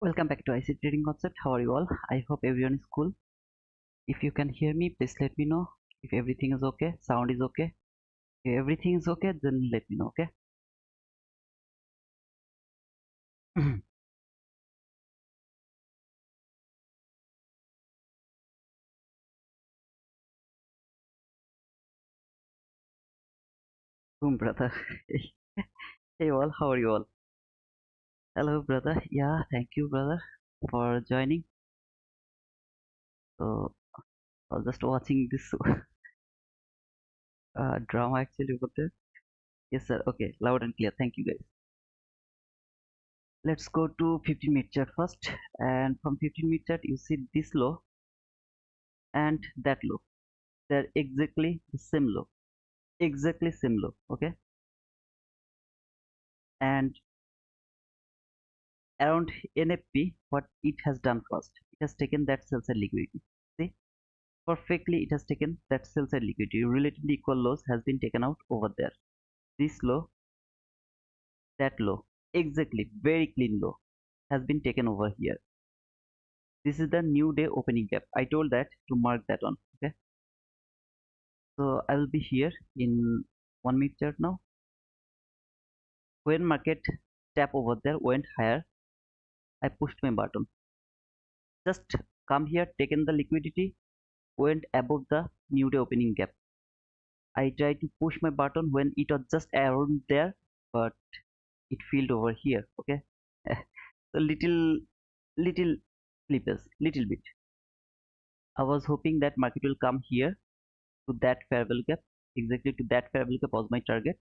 Welcome back to ICT Trading Concept. How are you all? I hope everyone is cool. If you can hear me, please let me know. If everything is okay, sound is okay. If everything is okay, then let me know, okay? Boom, brother. Hey all, how are you all? Hello, brother. Yeah, thank you, brother, for joining. So, I was just watching this drama actually over there. Yes, sir. Okay, loud and clear. Thank you, guys. Let's go to 15-minute chart first. And from 15-minute chart, you see this low and that low. They're exactly the same low. Exactly same low. Okay. And around NFP, what it has done first, it has taken that sell side liquidity. See, perfectly it has taken that sell side liquidity. Relatively equal lows has been taken out over there. This low, that low, exactly very clean low has been taken over here. This is the new day opening gap. I told that to mark that one. Okay, so I will be here in 1 minute chart now. When market tap over there went higher, I pushed my button. Just come here, taken the liquidity, went above the new day opening gap. I tried to push my button when it was just around there, but it failed over here. Okay, so little slippage, little bit. I was hoping that market will come here to that fair value gap. Exactly to that fair value gap was my target.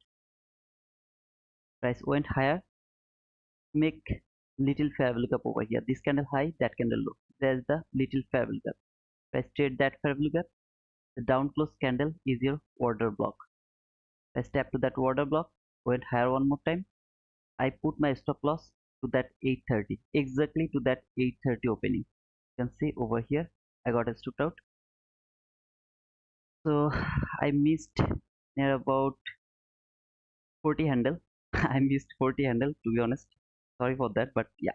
Price went higher, make little fair value gap over here. This candle high, that candle low. There's the little fair value gap. Price trade that fair value gap. The down close candle is your order block. I step to that order block, went higher one more time. I put my stop loss to that 830, exactly to that 830 opening. You can see over here I got a stopped out. So I missed near about 40 handle. I missed 40 handle, to be honest. Sorry for that, but yeah,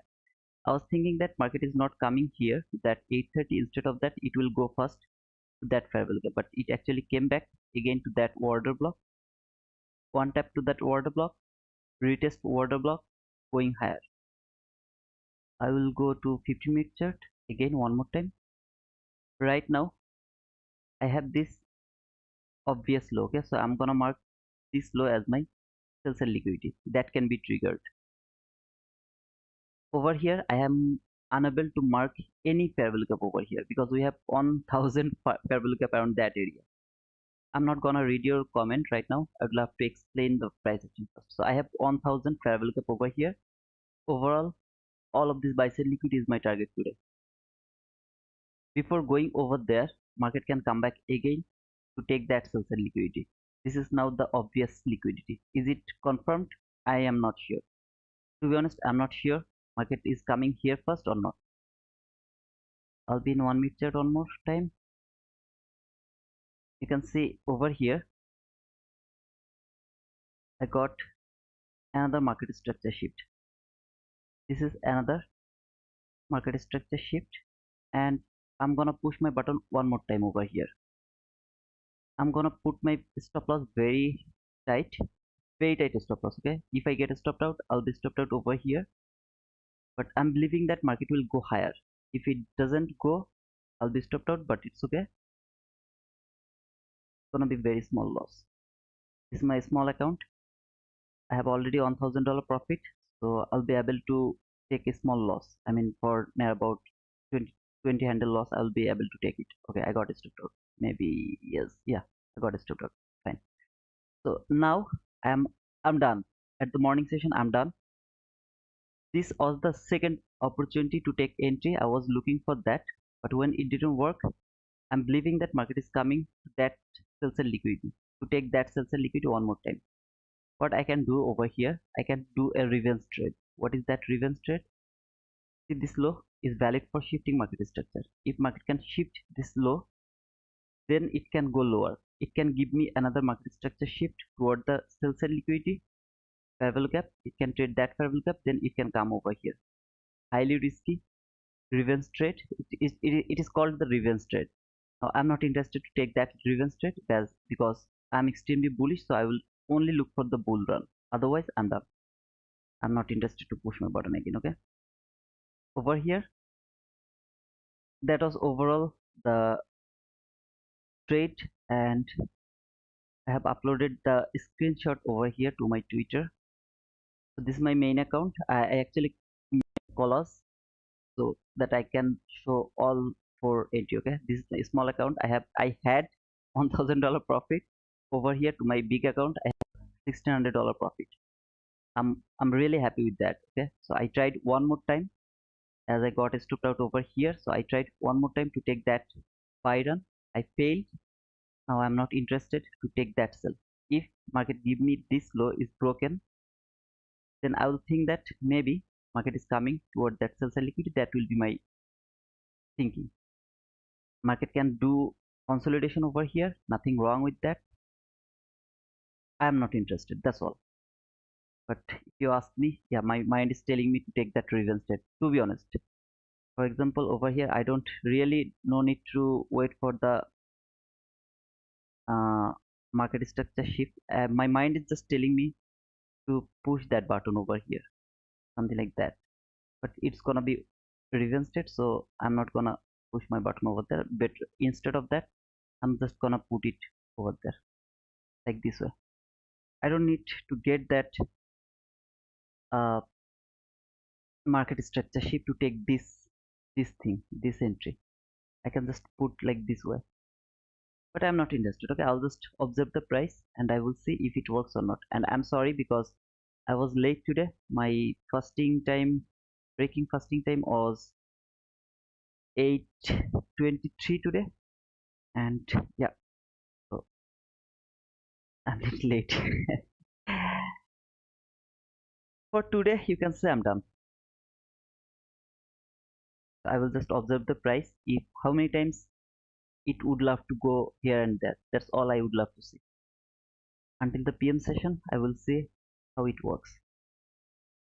I was thinking that market is not coming here to that 830. Instead of that, it will go first to that fair value, but it actually came back again to that order block. One tap to that order block, retest order block, going higher. I will go to 50-minute chart again one more time. Right now I have this obvious low. Okay, so I'm gonna mark this low as my sell side liquidity that can be triggered. Over here I am unable to mark any fair value gap over here because we have 1000 fair value gap around that area. I'm not gonna read your comment right now. I would love to explain the price action first. So I have 1000 fair value gap over here. Overall, all of this buy side liquidity is my target today. Before going over there, market can come back again to take that sell side liquidity. This is now the obvious liquidity. Is it confirmed? I am not sure. To be honest, I'm not sure market is coming here first or not. I'll be in 1 minute chart one more time. You can see over here I got another market structure shift. This is another market structure shift, and I'm gonna push my button one more time over here. I'm gonna put my stop loss very tight stop loss. Okay, if I get stopped out, I'll be stopped out over here, but I'm believing that market will go higher. If it doesn't go, I'll be stopped out, but it's okay. It's gonna be very small loss. This is my small account. I have already $1000 profit, so I'll be able to take a small loss. I mean, for near about 20 handle loss, I'll be able to take it. Okay, I got it stopped out. Maybe yes, yeah, I got it stopped out. Fine. So now I'm done. At the morning session, I'm done. This was the second opportunity to take entry. I was looking for that, but when it didn't work, I'm believing that market is coming to that sell side liquidity to take that sell side liquidity one more time. What I can do over here, I can do a revenge trade. What is that revenge trade? See, this low is valid for shifting market structure. If market can shift this low, then it can go lower. It can give me another market structure shift toward the sell side liquidity fair value gap. It can trade that fair value gap, then it can come over here. highly risky revenge trade. It is called the revenge trade. Now, I'm not interested to take that revenge trade because I'm extremely bullish, so I will only look for the bull run. Otherwise, I'm done. I'm not interested to push my button again. Okay, over here, that was overall the trade, and I have uploaded the screenshot over here to my Twitter. So this is my main account. I actually collage so that I can show all four entry. Okay, this is a small account. I had $1,000 profit. Over here to my big account, I have $1,600 profit. I'm really happy with that. Okay, so I tried one more time as I got stopped out over here. So I tried one more time to take that buy run. I failed. Now I'm not interested to take that sell. If market give me this low is broken, then I will think that maybe market is coming toward that sell side liquidity. That will be my thinking. Market can do consolidation over here. Nothing wrong with that. I am not interested. That's all. But if you ask me, yeah, my mind is telling me to take that revenge trade. To be honest, for example, over here, I don't really no need to wait for the uh, market structure shift. My mind is just telling me to push that button over here, something like that. But it's gonna be revenge trade, so I'm not gonna push my button over there. But instead of that, I'm just gonna put it over there like this way. I don't need to get that uh, market structure shift to take this entry. I can just put like this way, but I'm not interested. Okay, I'll just observe the price and I will see if it works or not. And I'm sorry because I was late today. My breaking fasting time was 8:23 today, and yeah, so I'm a little late. For today you can say I'm done. I will just observe the price, if how many times it would love to go here and there. That's all I would love to see. Until the PM session, I will see how it works.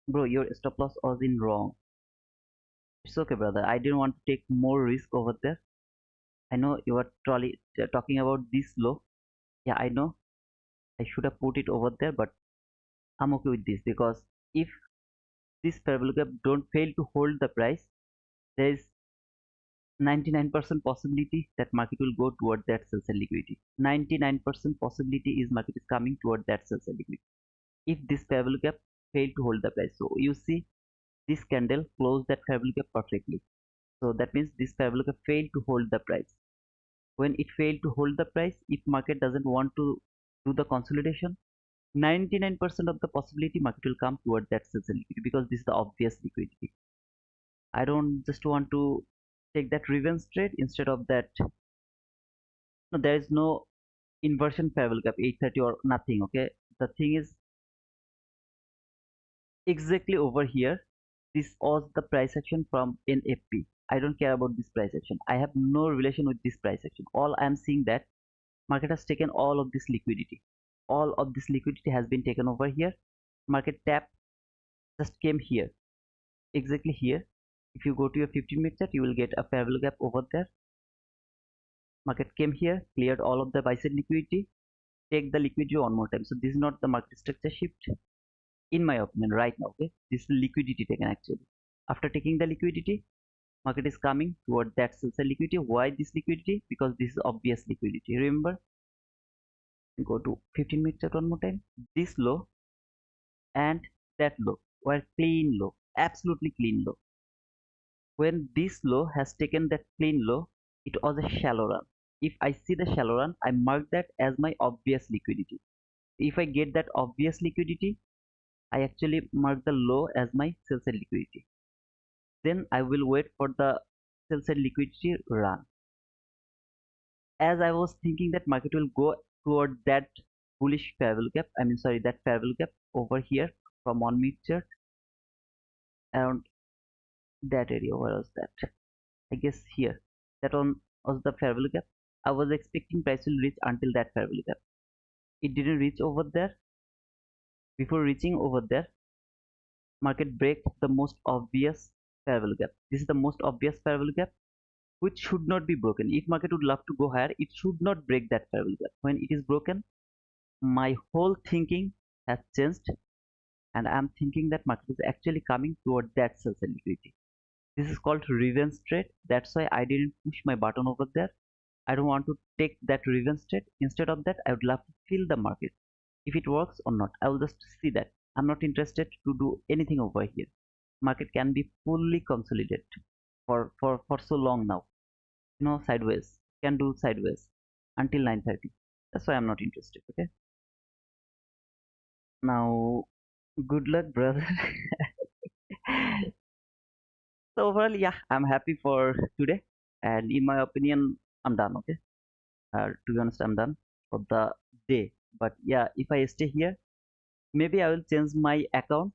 Bro, your stop loss was in wrong. It's okay, brother. I didn't want to take more risk over there. I know you are talking about this low. Yeah, I know. I should have put it over there, but I'm okay with this because if this parabolic gap don't fail to hold the price, there is 99% possibility that market will go toward that sell side liquidity. 99% possibility is market is coming toward that sell side liquidity if this parabolic gap fail to hold the price. So you see this candle closed that parabolic gap perfectly. So that means this parabolic gap failed to hold the price. When it failed to hold the price, if market doesn't want to do the consolidation, 99% of the possibility market will come toward that sell side liquidity because this is the obvious liquidity. I don't just want to take that revenge trade instead of that. No, there is no inversion parallel gap 830 or nothing. Okay, the thing is exactly over here. This was the price action from NFP. I don't care about this price action. I have no relation with this price action. All I am seeing that market has taken all of this liquidity. All of this liquidity has been taken over here. Market tap just came here, exactly here. If you go to your 15-minute chart, you will get a parallel gap over there. Market came here, cleared all of the buy side liquidity, take the liquidity one more time. So this is not the market structure shift in my opinion right now. Okay, this is liquidity taken actually. After taking the liquidity, market is coming toward that sell side liquidity. Why this liquidity? Because this is obvious liquidity. Remember, go to 15-minute chart one more time. This low and that low were clean low, absolutely clean low. When this low has taken that clean low, it was a shallow run. If I see the shallow run, I mark that as my obvious liquidity. If I get that obvious liquidity, I actually mark the low as my sell side liquidity. Then I will wait for the sell side liquidity run. As I was thinking that market will go toward that bullish parallel gap, that parallel gap over here from 1 minute chart around that area. Where was that? I guess here. That one was the parallel gap. I was expecting price will reach until that parallel gap. It didn't reach over there. Before reaching over there, market break the most obvious fair value gap. This is the most obvious fair value gap, which should not be broken. If market would love to go higher, it should not break that fair value gap. When it is broken, my whole thinking has changed, and I'm thinking that market is actually coming toward that sell side liquidity. This is called revenge trade. That's why I didn't push my button over there. I don't want to take that revenge trade. Instead of that, I would love to feel the market. If it works or not, I will just see that. I'm not interested to do anything over here. Market can be fully consolidated for so long now. Sideways. Can do sideways until 9:30. That's why I'm not interested. Okay. Now, good luck, brother. So overall, yeah, I'm happy for today. And in my opinion, I'm done. Okay. To be honest, I'm done for the day. But yeah, if I stay here, maybe I will change my account.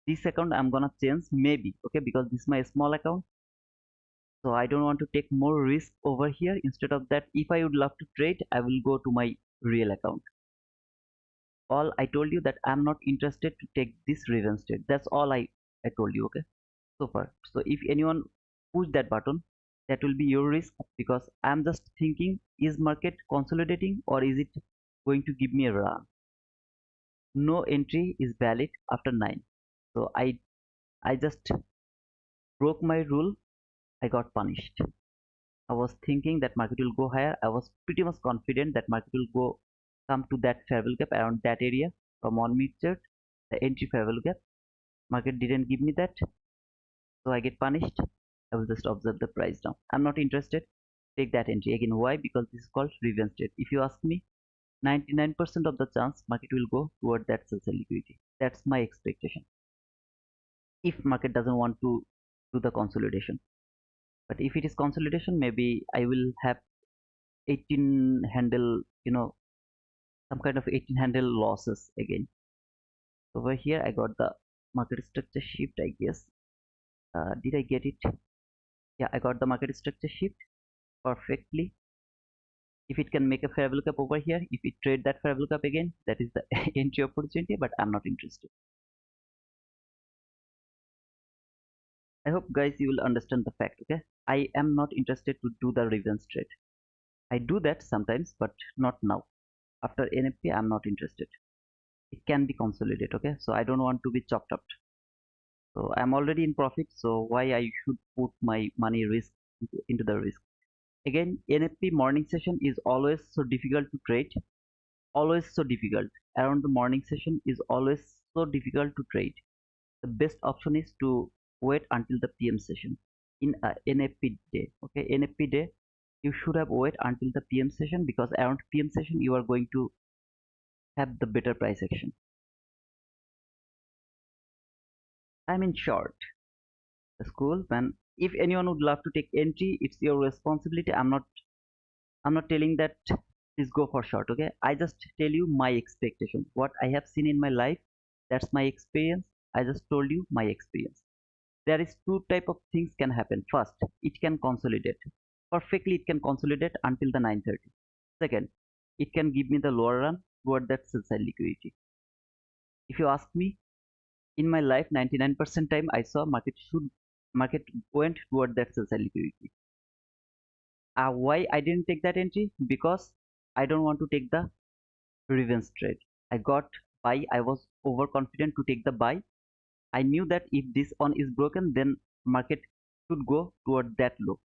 This account I'm gonna change maybe, okay, because this is my small account. So I don't want to take more risk over here. Instead of that, if I would love to trade, I will go to my real account. All I told you that I'm not interested to take this revenge trade. That's all I told you, okay, so far. So if anyone push that button, that will be your risk, because I'm just thinking, is market consolidating or is it going to give me a run? No entry is valid after 9. So I just broke my rule. I got punished. I was thinking that market will go higher. I was pretty much confident that market will go come to that fair value gap around that area from 1 minute chart, the entry fair value gap. Market didn't give me that, so I get punished. I will just observe the price down. I'm not interested. Take that entry again. Why? Because this is called revenge trade. If you ask me, 99% of the chance market will go toward that sell side liquidity. That's my expectation. If market doesn't want to do the consolidation, but if it is consolidation, maybe I will have 18 handle, some kind of 18 handle losses again. Over here I got the market structure shift, I guess. Did I get it? Yeah, I got the market structure shift perfectly. If it can make a fair value gap over here, if it trade that fair value gap again, that is the entry opportunity, but I'm not interested. I hope guys you will understand the fact. Okay, I am not interested to do the revenge trade. I do that sometimes, but not now. After NFP, I'm not interested. It can be consolidated. Okay, so I don't want to be chopped up. So I'm already in profit, so why I should put my money risk into the risk? Again, NFP morning session is always so difficult to trade. Always so difficult. Around the morning session is always so difficult to trade. The best option is to wait until the PM session in a NFP day. Okay, NFP day, you should have wait until the PM session, because around PM session you are going to have the better price action. I'm in short. The school, man. If anyone would love to take entry, it's your responsibility. I'm not telling that please go for short. Okay, I just tell you my expectation, what I have seen in my life. That's my experience. I just told you my experience. There is two type of things can happen. First, it can consolidate perfectly. It can consolidate until the 9:30. Second, it can give me the lower run toward that sell side liquidity. If you ask me, in my life 99% time I saw market went toward that sell side liquidity. Why I didn't take that entry? Because I don't want to take the revenge trade. I got buy. I was overconfident to take the buy. I knew that if this one is broken, then market should go toward that low.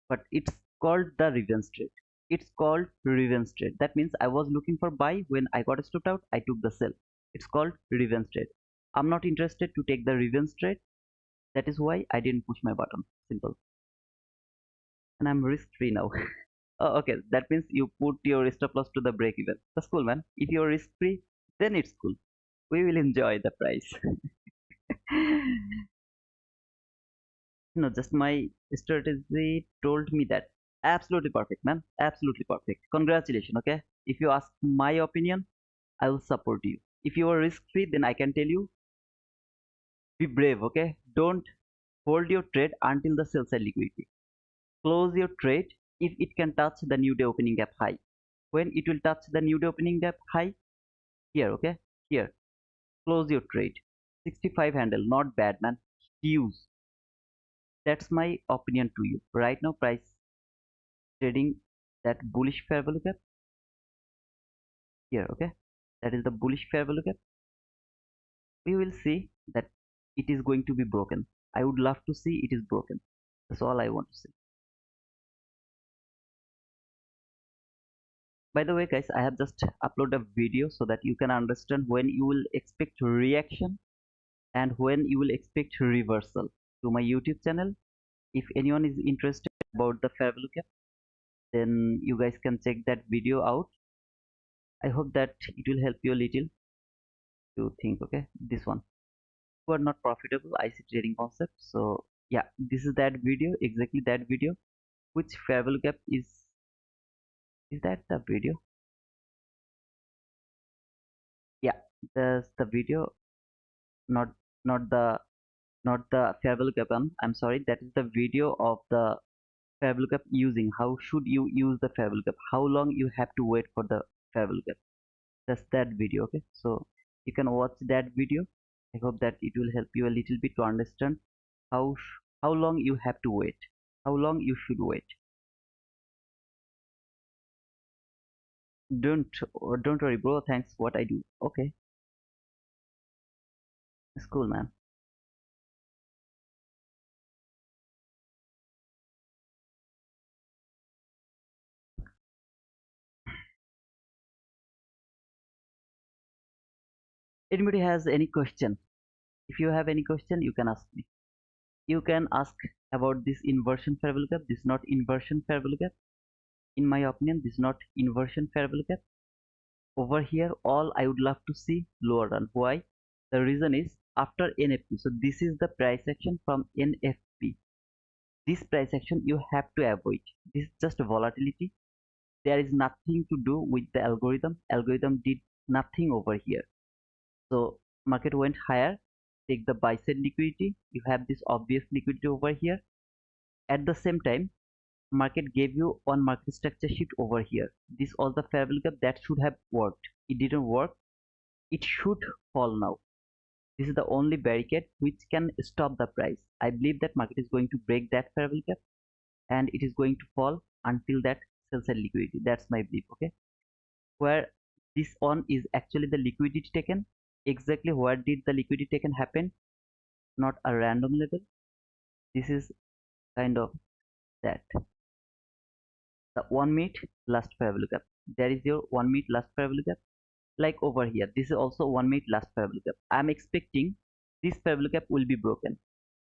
But it's called the revenge trade. It's called revenge trade. That means I was looking for buy. When I got stopped out, I took the sell. It's called revenge trade. I'm not interested to take the revenge trade. That is why I didn't push my button. Simple. And I'm risk free now. Oh, okay, that means you put your stop loss to the break even. That's cool, man. If you're risk free, then it's cool. We will enjoy the price. Just my strategy told me that. Absolutely perfect, man. Absolutely perfect. Congratulations. Okay. If you ask my opinion, I will support you. If you are risk free, then I can tell you, be brave. Okay. Don't hold your trade until the sell side liquidity. Close your trade if it can touch the new day opening gap high. When it will touch the new day opening gap high, here, okay, here, close your trade. 65 handle, not bad, man. Huge. That's my opinion to you. Right now, price trading that bullish fair value gap here, okay? That is the bullish fair value gap. We will see that it is going to be broken. I would love to see it is broken. That's all I want to say. By the way, guys, I have just uploaded a video so that you can understand when you will expect reaction and when you will expect reversal to my YouTube channel. If anyone is interested about the fair value gap, then you guys can check that video out. I hope that it will help you a little to think. Okay, this one, who are not profitable IC trading concept. So yeah, this is that video, exactly that video. Which fair value gap is that the video? Yeah, that's the video, not not the not the fair value gap one. I'm sorry, that is the video of the fair value gap using. How should you use the fair value gap? How long you have to wait for the fair value gap? That's that video. Okay, so you can watch that video. I hope that it will help you a little bit to understand how long you have to wait, how long you should wait. Don't worry, bro. Thanks. What I do. Okay, it's cool, man. Anybody has any question? If you have any question, you can ask me. You can ask about this inversion fair value gap. This is not inversion fair value gap. In my opinion, this is not inversion fair value gap. Over here, all I would love to see lower run. Why? The reason is after NFP. So this is the price action from NFP. This price action you have to avoid. This is just volatility. There is nothing to do with the algorithm. Algorithm did nothing over here. So market went higher. Take the buy side liquidity. You have this obvious liquidity over here. At the same time, market gave you one market structure shift over here. This all the fair value gap that should have worked. It didn't work. It should fall now. This is the only barricade which can stop the price. I believe that market is going to break that fair value gap and it is going to fall until that sell side liquidity. That's my belief. Okay, where this on is actually the liquidity taken. Exactly where did the liquidity taken happen? Not a random level. This is kind of that. The 1 minute last fair value gap. There is your 1 minute last fair value gap. Like over here, this is also 1 minute last fair value gap. I'm expecting this fair value gap will be broken,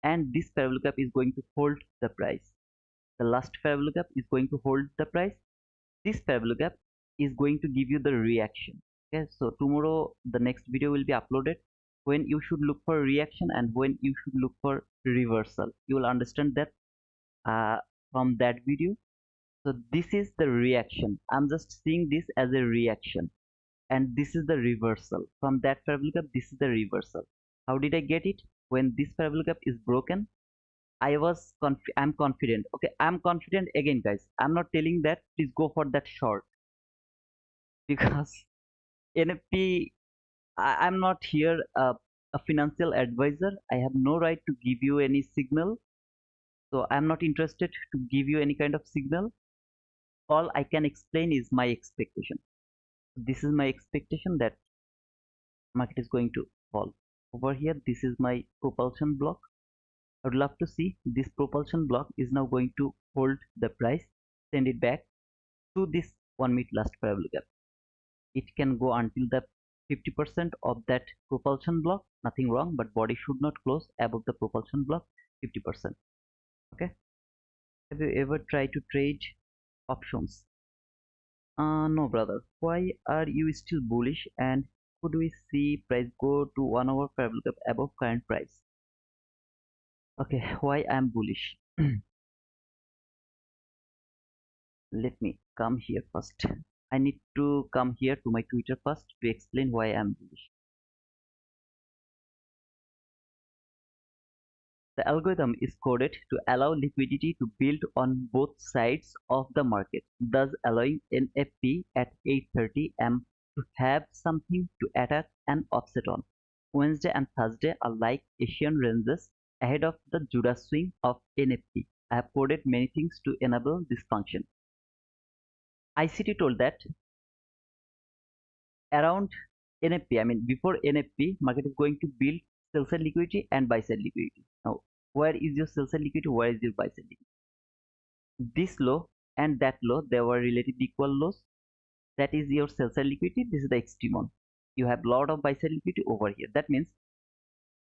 and this fair value gap is going to hold the price. The last fair value gap is going to hold the price. This fair value gap is going to give you the reaction. Okay, so tomorrow the next video will be uploaded when you should look for reaction and when you should look for reversal. You will understand that from that video. So this is the reaction. I'm just seeing this as a reaction, and this is the reversal. From that fair value gap, this is the reversal. How did I get it? When this fair value gap is broken, I'm confident. Okay, I'm confident again, guys. I'm not telling that please go for that short because NFP. I'm not here a financial advisor. I have no right to give you any signal. So I'm not interested to give you any kind of signal. All I can explain is my expectation. This is my expectation that market is going to fall. Over here, this is my propulsion block. I would love to see this propulsion block is now going to hold the price, send it back to this 1 minute last fair value gap. It can go until the 50% of that propulsion block, nothing wrong, but body should not close above the propulsion block 50%. Okay, have you ever tried to trade options? No, brother. Why are you still bullish? And could we see price go to 1 hour fair value gap above current price? Okay, why I'm bullish? Let me come here first. I need to come here to my Twitter first to explain why I'm bullish. The algorithm is coded to allow liquidity to build on both sides of the market, thus allowing NFP at 8:30 am to have something to attack and offset on. Wednesday and Thursday are like Asian ranges ahead of the Judah swing of NFP. I have coded many things to enable this function. ICT told that around NFP, I mean before NFP, market is going to build sell side liquidity and buy side liquidity. Now, where is your sell side liquidity? Where is your buy side liquidity? This low and that low, they were relatively equal lows. That is your sell side liquidity. This is the extreme one. You have lot of buy side liquidity over here. That means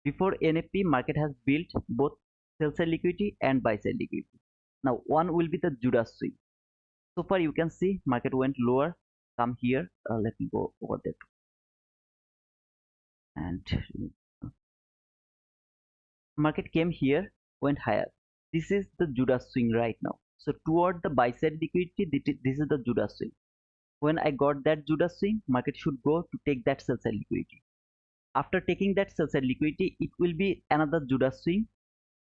before NFP, market has built both sell side liquidity and buy side liquidity. Now, one will be the Judah swing. So far, you can see market went lower. Come here. Let me go over there. And market came here, went higher. This is the Judah swing right now. So toward the buy side liquidity, this is the Judah swing. When I got that Judah swing, market should go to take that sell side liquidity. After taking that sell side liquidity, it will be another Judah swing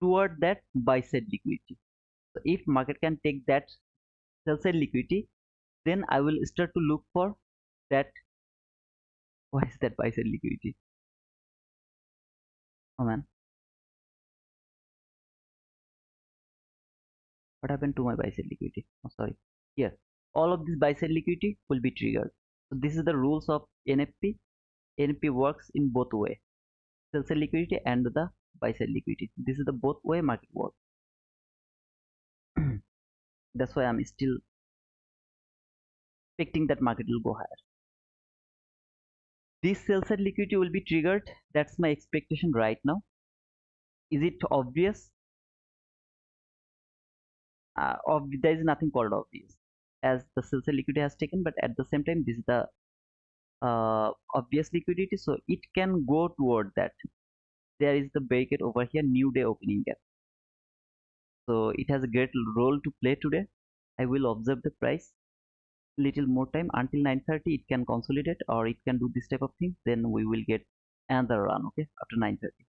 toward that buy side liquidity. So if market can take that sell side liquidity, then I will start to look for that. Why is that buy side liquidity? Oh man, what happened to my buy side liquidity? Oh, sorry. Here, all of this buy side liquidity will be triggered. So this is the rules of NFP. NFP works in both way, sell side liquidity and the buy side liquidity. This is the both way market works. That's why I'm still expecting that market will go higher. This sell side liquidity will be triggered. That's my expectation right now. Is it obvious? There is nothing called obvious, as the sell side liquidity has taken, but at the same time, this is the obvious liquidity, so it can go toward that. There is the barricade over here, new day opening gap. So it has a great role to play today. I will observe the price little more time until 9:30. It can consolidate or it can do this type of thing. Then we will get another run, okay, after 9:30.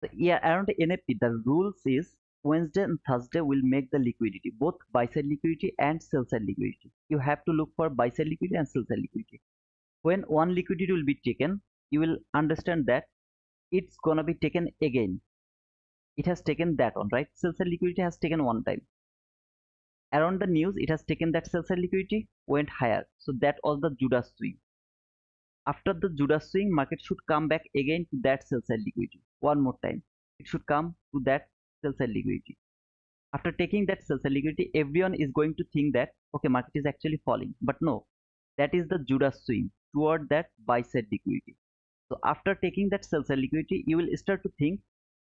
So yeah, around the NFP, the rules is Wednesday and Thursday will make the liquidity, both buy side liquidity and sell side liquidity. You have to look for buy side liquidity and sell side liquidity. When one liquidity will be taken, you will understand that it's gonna be taken again. It has taken that one, right? Sell side liquidity has taken one time. Around the news, it has taken that sell side liquidity, went higher. So that was the Judah swing. After the Judah swing, market should come back again to that sell side liquidity. One more time. It should come to that sell side liquidity. After taking that sell side liquidity, everyone is going to think that, okay, market is actually falling. But no, that is the Judah swing toward that buy side liquidity. So after taking that sell side liquidity, you will start to think,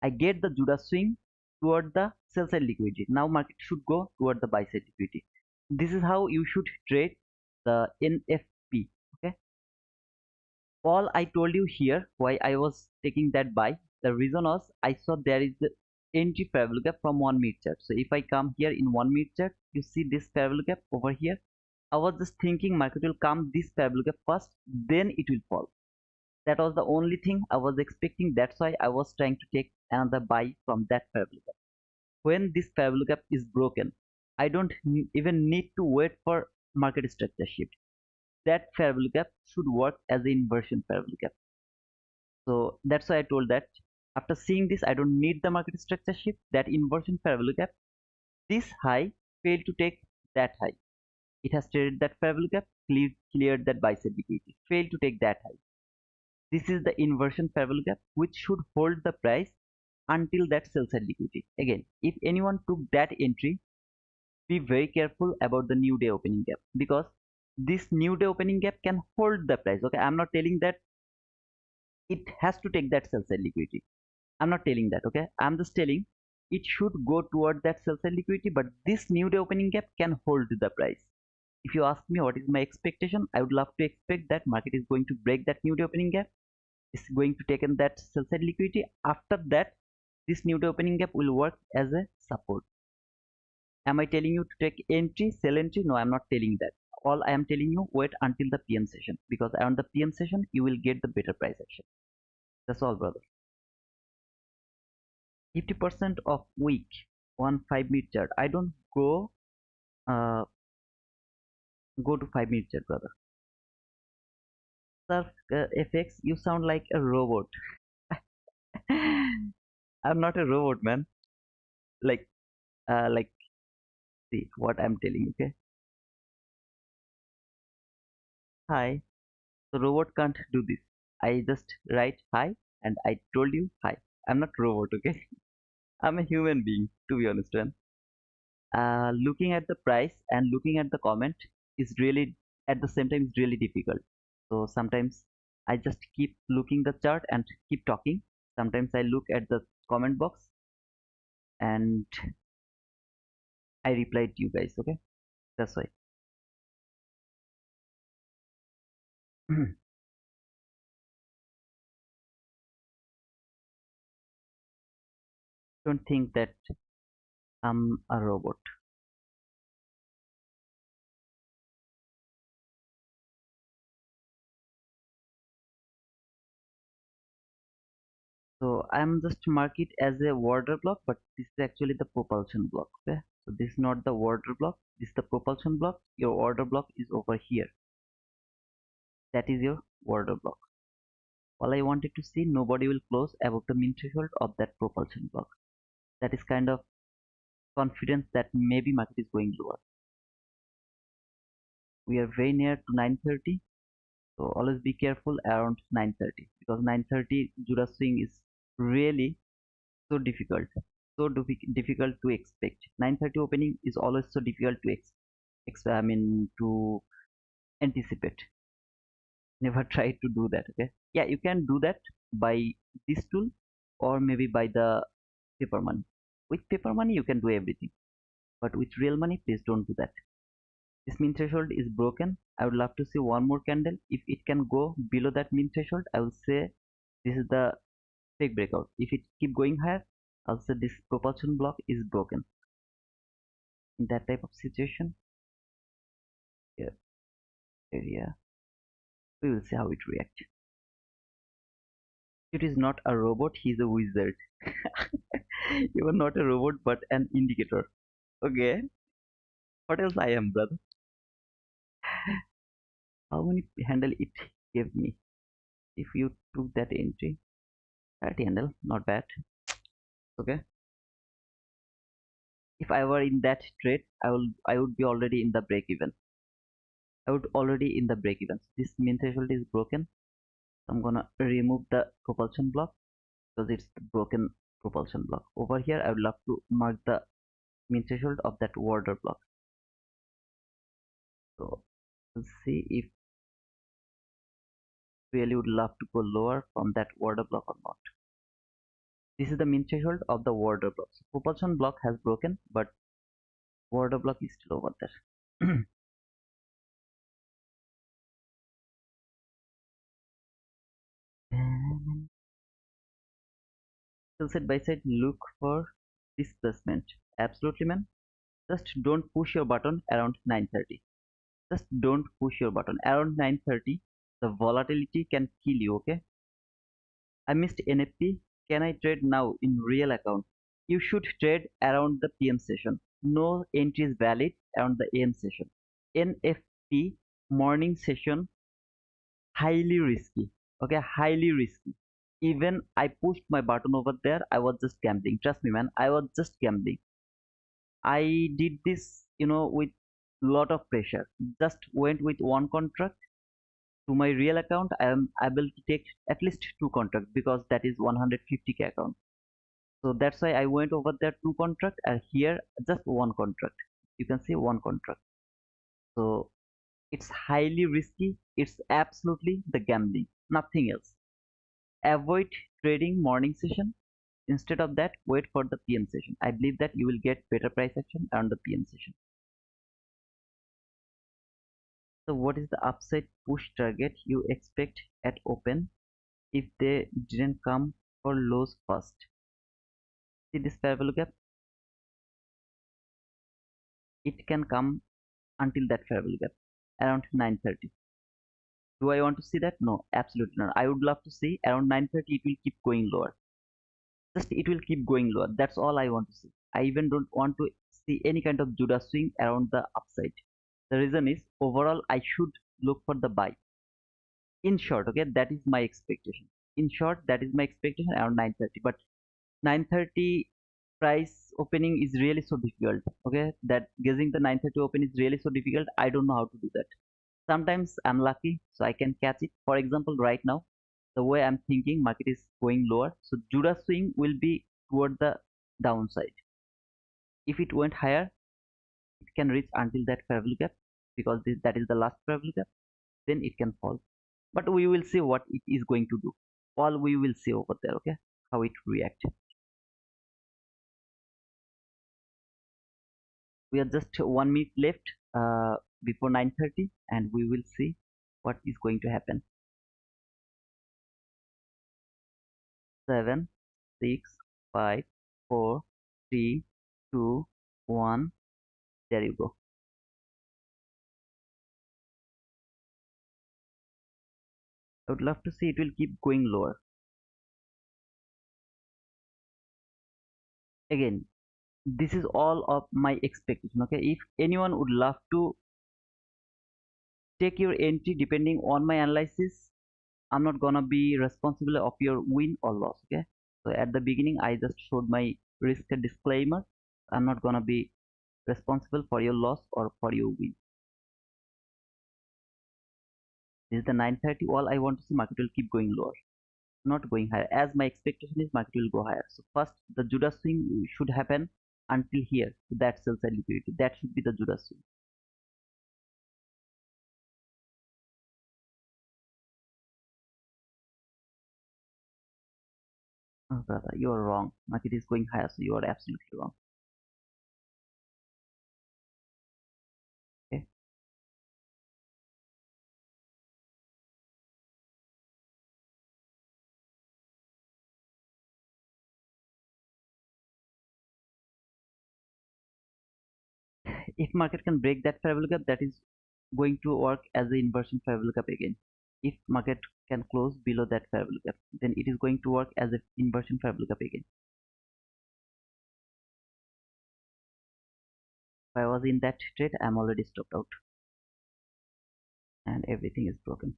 I get the Judah swing toward the sell side liquidity. Now market should go toward the buy side liquidity. This is how you should trade the NFP. Okay. All I told you here, why I was taking that buy, the reason was I saw there is the entry parallel gap from 1 minute chart. So if I come here in 1 minute chart, you see this parallel gap over here. I was just thinking market will come this parallel gap first, then it will fall. That was the only thing I was expecting. That's why I was trying to take another buy from that parallel gap. When this parallel gap is broken, I don't even need to wait for market structure shift. That parallel gap should work as an inversion parallel gap. So that's why I told that after seeing this, I don't need the market structure shift. That inversion parallel gap, this high failed to take that high. It has traded that parallel gap, cleared that buy side liquidity, failed to take that high. This is the inversion parallel gap, which should hold the price until that sell side liquidity. Again, if anyone took that entry, be very careful about the new day opening gap, because this new day opening gap can hold the price. Okay, I'm not telling that it has to take that sell side liquidity. I'm not telling that. Okay, I'm just telling it should go toward that sell side liquidity, but this new day opening gap can hold the price. If you ask me what is my expectation, I would love to expect that market is going to break that new day opening gap, is going to take in that sell side liquidity. After that, this new day opening gap will work as a support. Am I telling you to take entry, sell entry? No, I'm not telling that. All I am telling you, wait until the PM session, because on the PM session you will get the better price action. That's all, brother. 50% of week 5 minute chart. I don't go to 5 minute chart, brother. Sir, FX, you sound like a robot. I'm not a robot, man. Like, like, see what I'm telling you, okay? Hi. The robot can't do this. I just write hi and I told you hi. I'm not robot, okay? I'm a human being, to be honest, man. Looking at the price and looking at the comment is really, at the same time, is really difficult. So sometimes I just keep looking the chart and keep talking. Sometimes I look at the comment box and I reply to you guys, okay? That's why. Don't think that I'm a robot. So I'm just mark it as a water block, but this is actually the propulsion block. Okay. So this is not the water block. This is the propulsion block. Your water block is over here. That is your water block. All I wanted to see, nobody will close above the mean threshold of that propulsion block. That is kind of confidence that maybe market is going lower. We are very near to 930. So always be careful around 930 because 930 Judah swing is really so difficult, so difficult to expect. 930 opening is always so difficult to I mean to anticipate. Never try to do that. Okay, yeah, you can do that by this tool or maybe by the paper money. With paper money you can do everything, but with real money please don't do that. This mean threshold is broken. I would love to see one more candle. If it can go below that mean threshold, I will say this is the fake breakout. If it keep going higher, I'll say this propulsion block is broken. In that type of situation, yeah, area, we will see how it reacts. It is not a robot, he's a wizard. You are not a robot but an indicator. Okay, what else I am, brother? How many handle it gave me? If you took that entry, 30 handle, not bad. Okay, if I were in that trade, I would be already in the break even. I would already in the break even. This mean threshold is broken. So I'm gonna remove the propulsion block because it's the broken propulsion block. Over here, I would love to mark the mean threshold of that water block. So we'll see if really would love to go lower from that water block or not. This is the mean threshold of the water block. So propulsion block has broken, but water block is still over there. So side by side, look for displacement. Absolutely, man. Just don't push your button around 930. Just don't push your button around 930. The volatility can kill you. Okay. I missed NFP. Can I trade now in real account? You should trade around the PM session. No entry is valid around the AM session. NFP morning session highly risky. Okay, highly risky. Even I pushed my button over there. I was just gambling. Trust me, man. I was just gambling. I did this, with lot of pressure. Just went with one contract to my real account. I am able to take at least two contracts because that is 150K account. So that's why I went over there two contract and here just one contract. You can see one contract. So it's highly risky. It's absolutely the gambling, nothing else. Avoid trading morning session. Instead of that, wait for the PM session. I believe that you will get better price action on the PM session. So what is the upside push target you expect at open if they didn't come for lows first? See this fair value gap? It can come until that fair value gap around 930. Do I want to see that? No, absolutely not. I would love to see around 930 it will keep going lower. Just it will keep going lower. That's all I want to see. I even don't want to see any kind of Judah swing around the upside. The reason is overall I should look for the buy. In short, okay, that is my expectation. In short, that is my expectation around 930. But 9:30 price opening is really so difficult. Okay, that guessing the 9:30 open is really so difficult. I don't know how to do that. Sometimes I'm lucky, so I can catch it. For example, right now, the way I'm thinking, market is going lower, so Judah swing will be toward the downside. If it went higher, it can reach until that fair value gap, because that is the last fair value gap. Then it can fall. But we will see what it is going to do. All we will see over there. Okay, how it react. We are just 1 minute left before 9:30, and we will see what is going to happen. 7, 6, 5, 4, 3, 2, 1. There you go. I would love to see it will keep going lower. Again, this is all of my expectation. Okay, if anyone would love to take your entry depending on my analysis, I'm not gonna be responsible of your win or loss. Okay, so at the beginning I just showed my risk disclaimer. I'm not gonna be responsible for your loss or for your win. This is the 9:30. All I want to see, market will keep going lower, not going higher. As my expectation is, market will go higher. So first, the Judah swing should happen until here. That sell side liquidity. That should be the Judah swing. Oh, brother, you are wrong. Market is going higher, so you are absolutely wrong. Okay. If market can break that fair value gap, that is going to work as the inversion fair value gap again. If market can close below that fair value gap, then it is going to work as an inversion fair value gap again. If I was in that trade, I'm already stopped out, and everything is broken.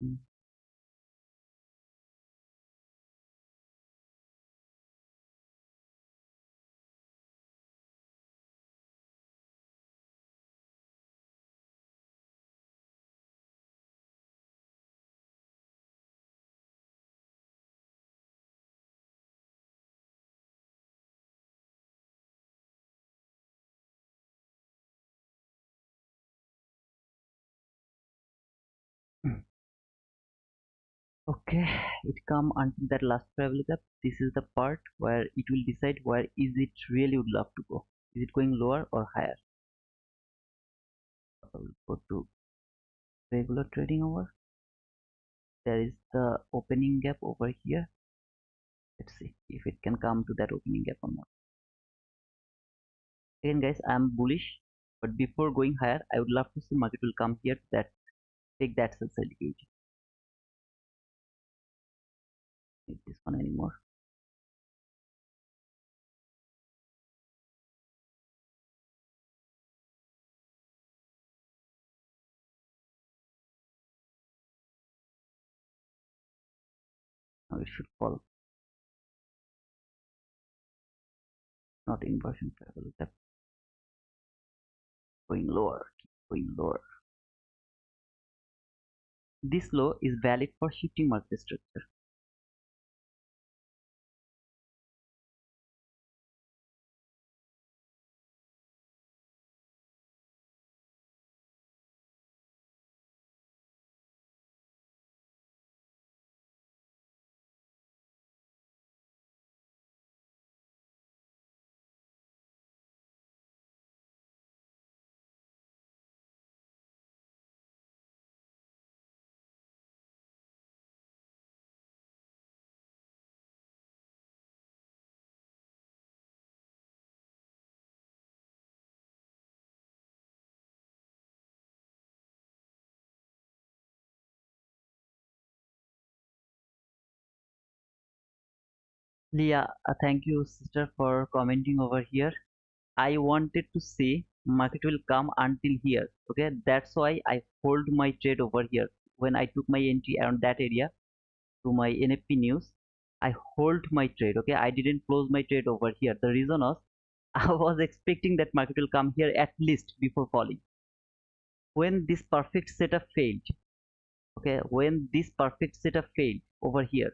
Mm. Okay, it come until that last fair value gap. This is the part where it will decide where is it really would love to go. Is it going lower or higher? I will go to regular trading hour. There is the opening gap over here. Let's see if it can come to that opening gap or not. Again, guys, I'm bullish, but before going higher, I would love to see market will come here to that take that sell side liquidity. Need this one anymore. Now it should fall. Not inversion fair value gap. Going lower, keep going lower. This low is valid for shifting market structure. Leah, thank you, sister, for commenting over here. I wanted to say market will come until here. Okay, that's why I hold my trade over here. When I took my entry around that area to my NFP news, I hold my trade. Okay, I didn't close my trade over here. The reason was I was expecting that market will come here at least before falling. When this perfect setup failed, okay, when this perfect setup failed over here,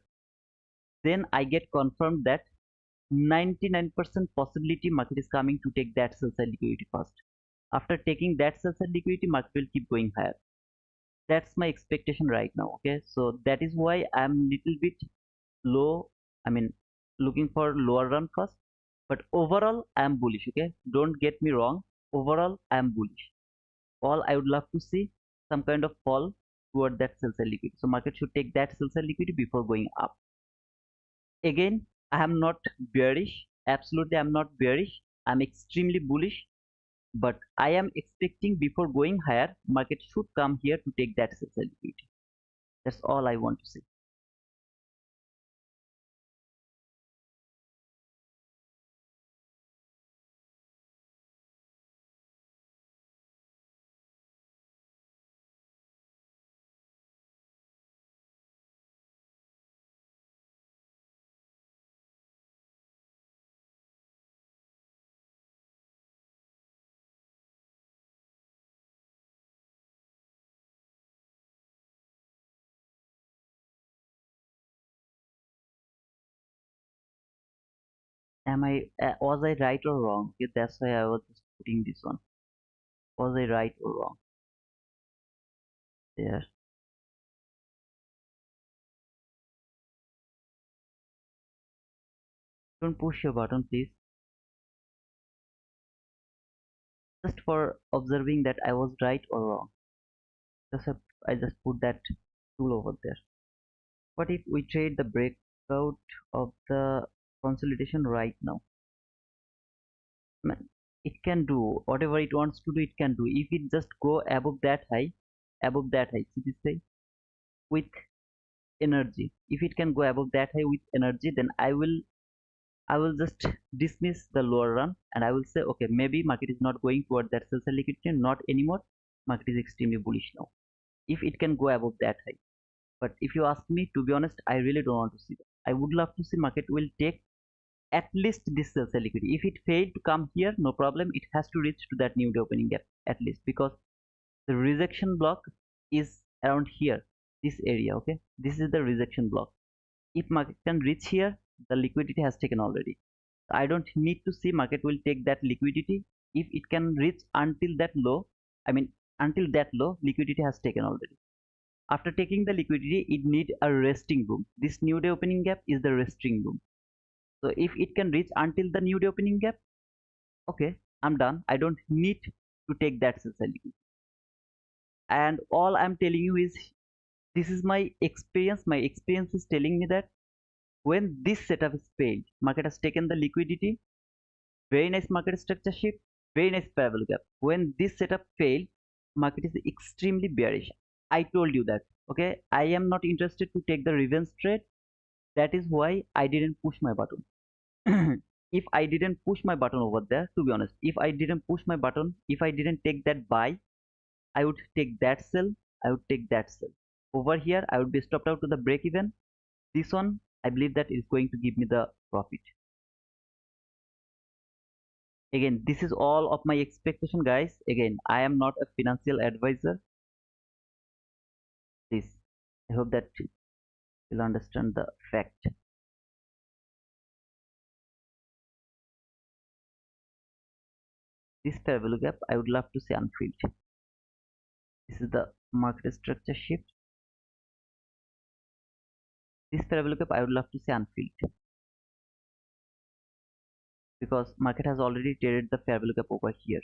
then I get confirmed that 99% possibility market is coming to take that sell side liquidity first. After taking that sell side liquidity, market will keep going higher. That's my expectation right now. Okay, so that is why I'm little bit low. I mean, looking for lower run first. But overall, I'm bullish. Okay, don't get me wrong. Overall, I'm bullish. All I would love to see some kind of fall toward that sell side liquidity. So market should take that sell side liquidity before going up. Again, I am not bearish. Absolutely, I'm not bearish. I'm extremely bullish. But I am expecting before going higher, market should come here to take that sell side liquidity. That's all I want to say. Am I was I right or wrong? Okay, that's why I was just putting this one. Was I right or wrong? There. Don't push your button, please. Just for observing that I was right or wrong. I just put that tool over there. What if we trade the breakout of the consolidation right now? Man, it can do whatever it wants to do. It can do. If it just go above that high, see this say with energy. If it can go above that high with energy, then I will just dismiss the lower run and I will say, okay, maybe market is not going toward that sell side liquidity, not anymore. Market is extremely bullish now. If it can go above that high. But if you ask me, to be honest, I really don't want to see that. I would love to see market will take at least this sell side liquidity. If it failed to come here, no problem. It has to reach to that new day opening gap at least, because the rejection block is around here, this area. Okay, this is the rejection block. If market can reach here, the liquidity has taken already. I don't need to see market will take that liquidity. If it can reach until that low, I mean until that low, liquidity has taken already. After taking the liquidity, it need a resting room. This new day opening gap is the resting room. So if it can reach until the new day opening gap, okay, I'm done. I don't need to take that sell side liquidity. And all I'm telling you is this is my experience. My experience is telling me that when this setup is failed, market has taken the liquidity. Very nice market structure shift, very nice parabolic gap. When this setup failed, market is extremely bearish. I told you that. Okay, I am not interested to take the revenge trade. That is why I didn't push my button. If I didn't push my button over there, to be honest, if I didn't push my button, if I didn't take that buy, I would take that sell. I would take that sell. Over here, I would be stopped out to the break even. This one, I believe that is going to give me the profit. Again, this is all of my expectation, guys. Again, I am not a financial advisor. Please, I hope that you'll understand the fact. This fair value gap, I would love to see unfilled. This is the market structure shift. This fair value gap, I would love to see unfilled, because market has already traded the fair value gap over here.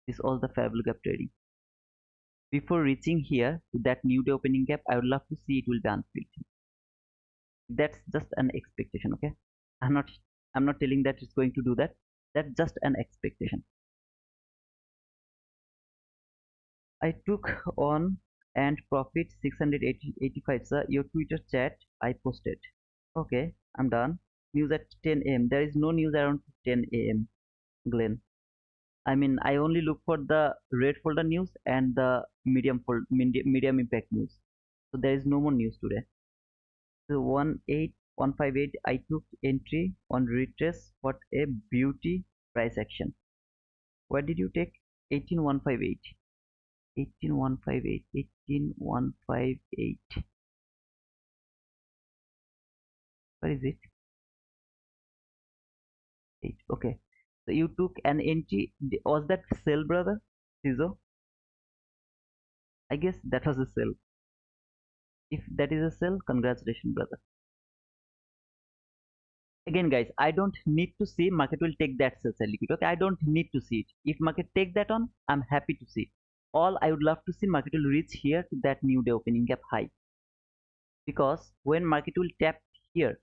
This was the fair value gap trading. Before reaching here to that new day opening gap, I would love to see it will be unfilled. That's just an expectation. Okay, i'm not I'm not telling that it's going to do that. That's just an expectation. I took on and profit 685, sir. Your Twitter chat I posted. Okay, I'm done. News at 10 a.m. There is no news around 10 a.m. Glenn. I mean, I only look for the red folder news and the medium impact news. So there is no more news today. So 18158, I took entry on retrace. What a beauty, price action. Where did you take 18158? 18158, 18158. Where is it? Eight. Okay. So you took an entry. Was that sell, brother? Ciso? I guess that was a sell. If that is a sell, congratulations, brother. Again, guys, I don't need to see market will take that sell side liquid. Okay, I don't need to see it. If market take that on, I'm happy to see. All I would love to see market will reach here to that new day opening gap high, because when market will tap here,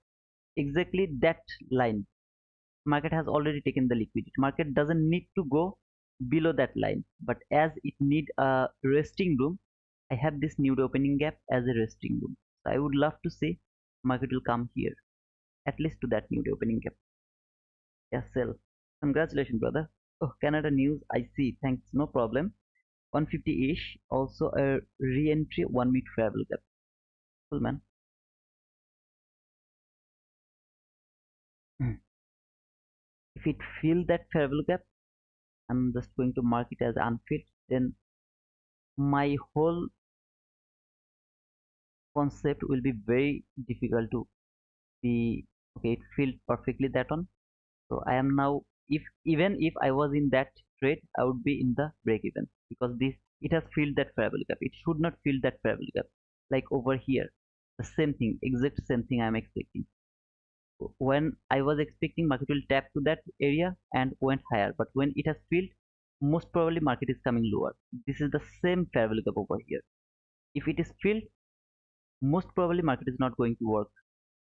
exactly that line, market has already taken the liquidity. Market doesn't need to go below that line, but as it need a resting room, I have this new opening gap as a resting room. So I would love to say market will come here, at least to that new opening gap. Yeah, sell. Congratulations, brother. Oh, Canada news, I see. Thanks, no problem. 150-ish, also a re-entry 1 minute fair value gap. Cool, man. If it fill that fair value gap, I'm just going to mark it as unfilled. Then my whole concept will be very difficult to be. Okay, it filled perfectly that one. So I am now, if even if I was in that trade, I would be in the break even, because this, it has filled that fair value gap. It should not fill that fair value gap. Like over here, the same thing, exact same thing I'm expecting. When I was expecting market will tap to that area and went higher, but when it has filled, most probably market is coming lower. This is the same fair value gap over here. If it is filled, most probably market is not going to work.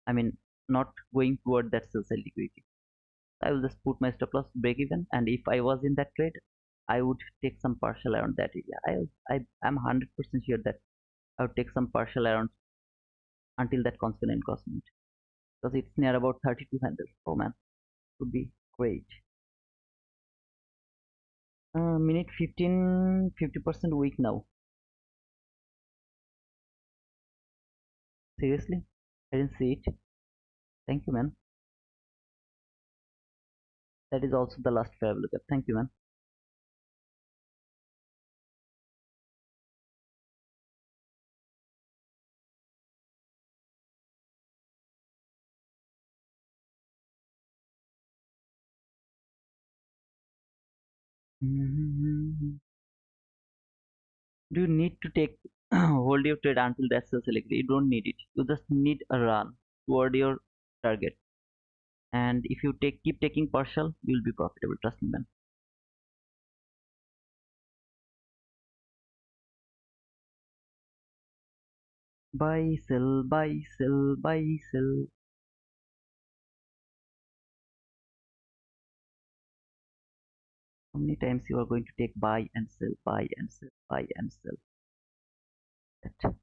I mean, not going toward that sell side liquidity. I will just put my stop loss break even, and if I was in that trade, I would take some partial around that area. I'm 100% sure that I would take some partial around until that constant end cost meet, because it's near about 32 handle. Oh man, would be great. Minute 15, 50% weak now. Seriously, I didn't see it. Thank you, man. That is also the last fair value gap. Thank you, man. Mhm. Do you need to take hold your trade until that's selected? You don't need it. You just need a run toward your target. And if you keep taking partial, you'll be profitable. Trust me, man. Buy, sell, buy, sell, buy, sell. How many times you are going to take buy and sell, buy and sell, buy and sell? That.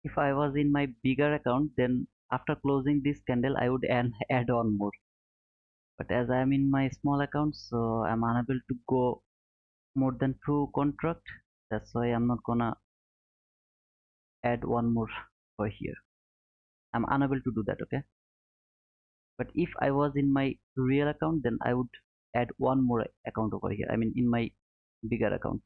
If I was in my bigger account, then after closing this candle, I would add on more. But as I am in my small account, so I'm unable to go more than two contract. That's why I'm not gonna add one more over here. I'm unable to do that, okay? But if I was in my real account, then I would add one more account over here. I mean, in my bigger account.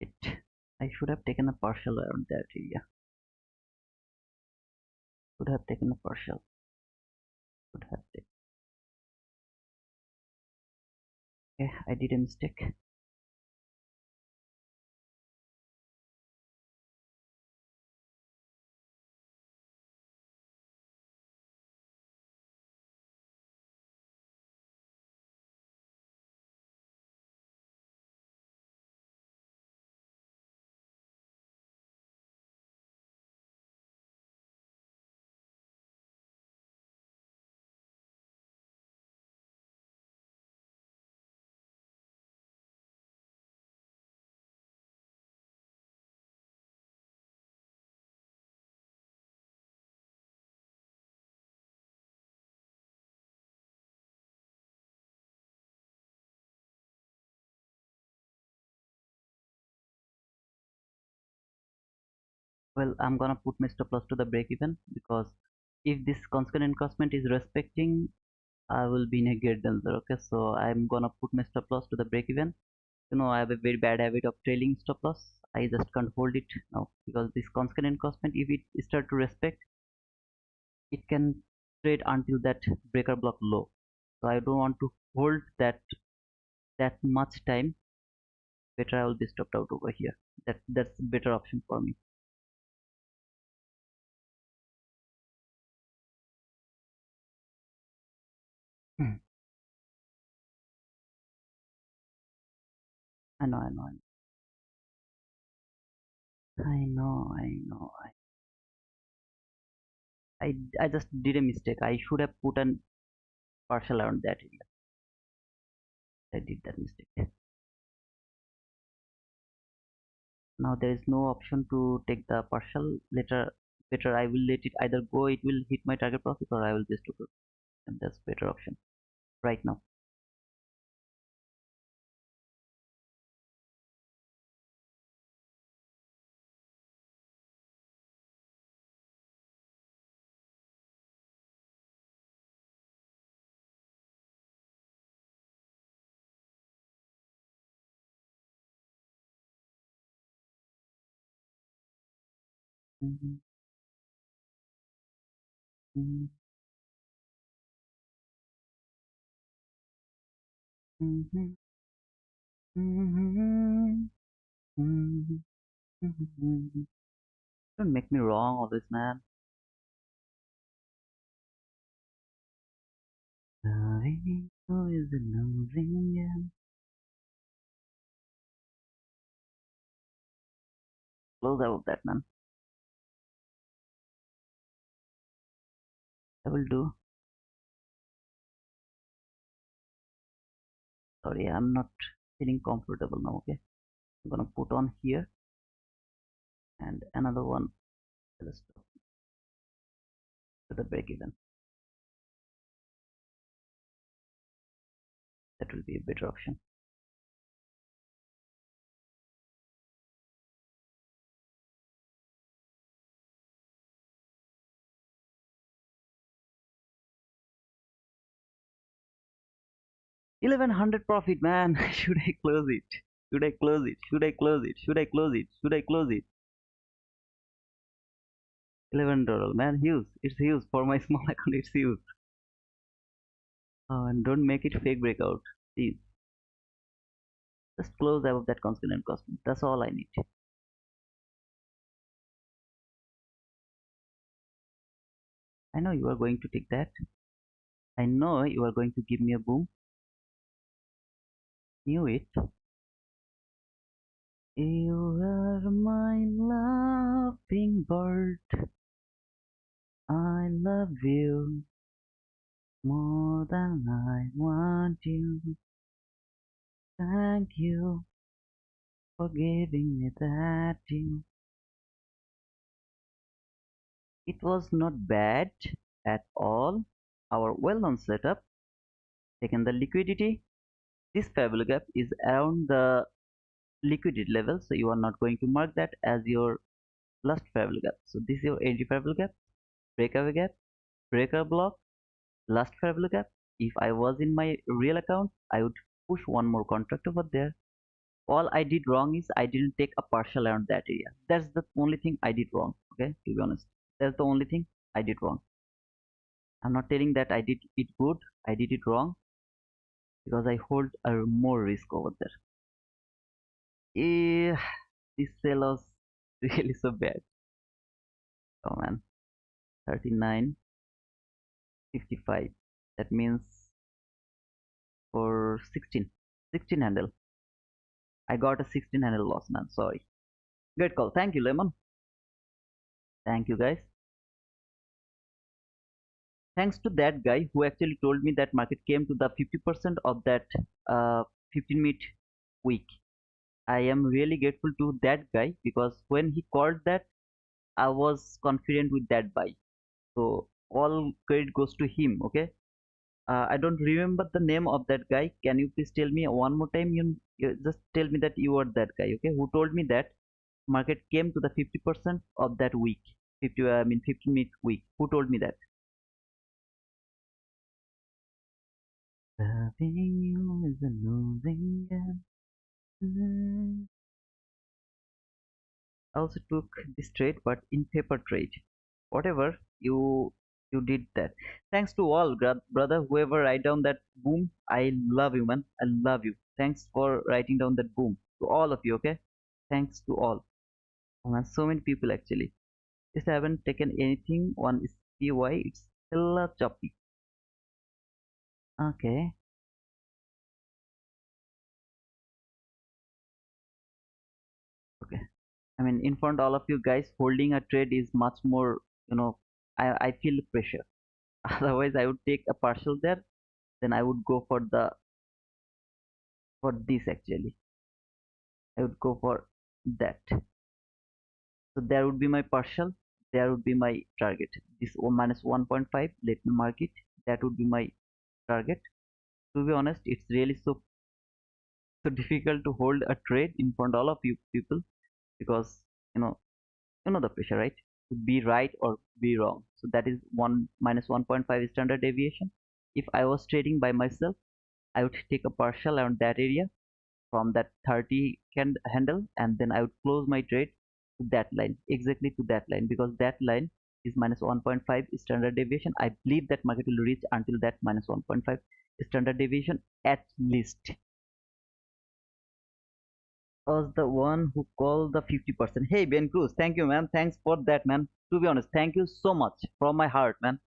It. I should have taken a partial around that area. Should have taken a partial. Should have taken. Okay, I did a mistake. Well, I'm gonna put my stop loss to the break even, because if this consequent encroachment is respecting, I will be in a great danger. Okay, so I'm gonna put my stop loss to the break even, I have a very bad habit of trailing stop loss. I just can't hold it now because this constant enforcement, if it start to respect, it can trade until that breaker block low. So I don't want to hold that much time. Better I will be stopped out over here. That's a better option for me. Hmm. I know. I just did a mistake. I should have put an partial around that area. I did that mistake. Now there is no option to take the partial. Later, better I will let it either go. It will hit my target profit, or I will just do it. And that's better option right now. Mhm, mhm, mhm, mhm, mhm, mhm. Don't make me wrong always, man. Loving you is a losing game. Close out that, man. I will do. Sorry, I'm not feeling comfortable now. Okay, I'm gonna put on here and another one. Let's stop to the break even. That will be a better option. 1100 profit, man. Should I close it? Should I close it? Should I close it? Should I close it? Should I close it? $11, man. Huge. It's huge for my small account. It's huge. And don't make it fake breakout, please. Just close above that constant cost. That's all I need. I know you are going to take that. I know you are going to give me a boom. Knew it. You are my laughing bird. I love you more than I want you. Thank you for giving me that you. It was not bad at all. Our well-known setup, taken the liquidity. This fair gap is around the liquidity level, so you are not going to mark that as your last fair gap. So this is your entry fair gap, breakaway gap, breaker block, last fair gap. If I was in my real account, I would push one more contract over there. All I did wrong is I didn't take a partial around that area. That's the only thing I did wrong. Okay, to be honest, that's the only thing I did wrong. I'm not telling that I did it good. I did it wrong because I hold a more risk over there. Eh, this sale was really so bad. Oh man, 39.55. That means for 16 handle. I got a 16 handle loss, man. Sorry. Great call. Thank you, Lemon. Thank you, guys. Thanks to that guy who actually told me that market came to the 50% of that 15-minute week. I am really grateful to that guy because when he called that, I was confident with that buy. So all credit goes to him. Okay. I don't remember the name of that guy. Can you please tell me one more time? You just tell me that you are that guy. Okay. Who told me that market came to the 50% of that week? 50. I mean 15-minute week. Who told me that? Loving you is a losing game. Mm, I also took this trade, but in paper trade. Whatever you did that. Thanks to all, brother. Whoever write down that boom, I love you, man. I love you. Thanks for writing down that boom to all of you. Okay. Thanks to all. Oh, man, so many people actually. Just haven't taken anything on SPY. It's hella choppy. Okay. Okay. I mean, in front all of you guys, holding a trade is much more. You know, I feel pressure. Otherwise, I would take a partial there. Then I would go for this actually. I would go for that. So there would be my partial. There would be my target. This minus 1.5. Let me mark it. That would be my target. To be honest, it's really so difficult to hold a trade in front of all of you people because you know the pressure, right? To be right or be wrong. So that is one minus 1.5 standard deviation. If I was trading by myself, I would take a partial around that area from that 30 handle, and then I would close my trade to that line, exactly to that line, because that line is minus 1.5 standard deviation. I believe that market will reach until that minus 1.5 standard deviation at least. Was the one who called the 50%. Hey Ben Cruz, thank you, man. Thanks for that, man. To be honest, thank you so much from my heart, man.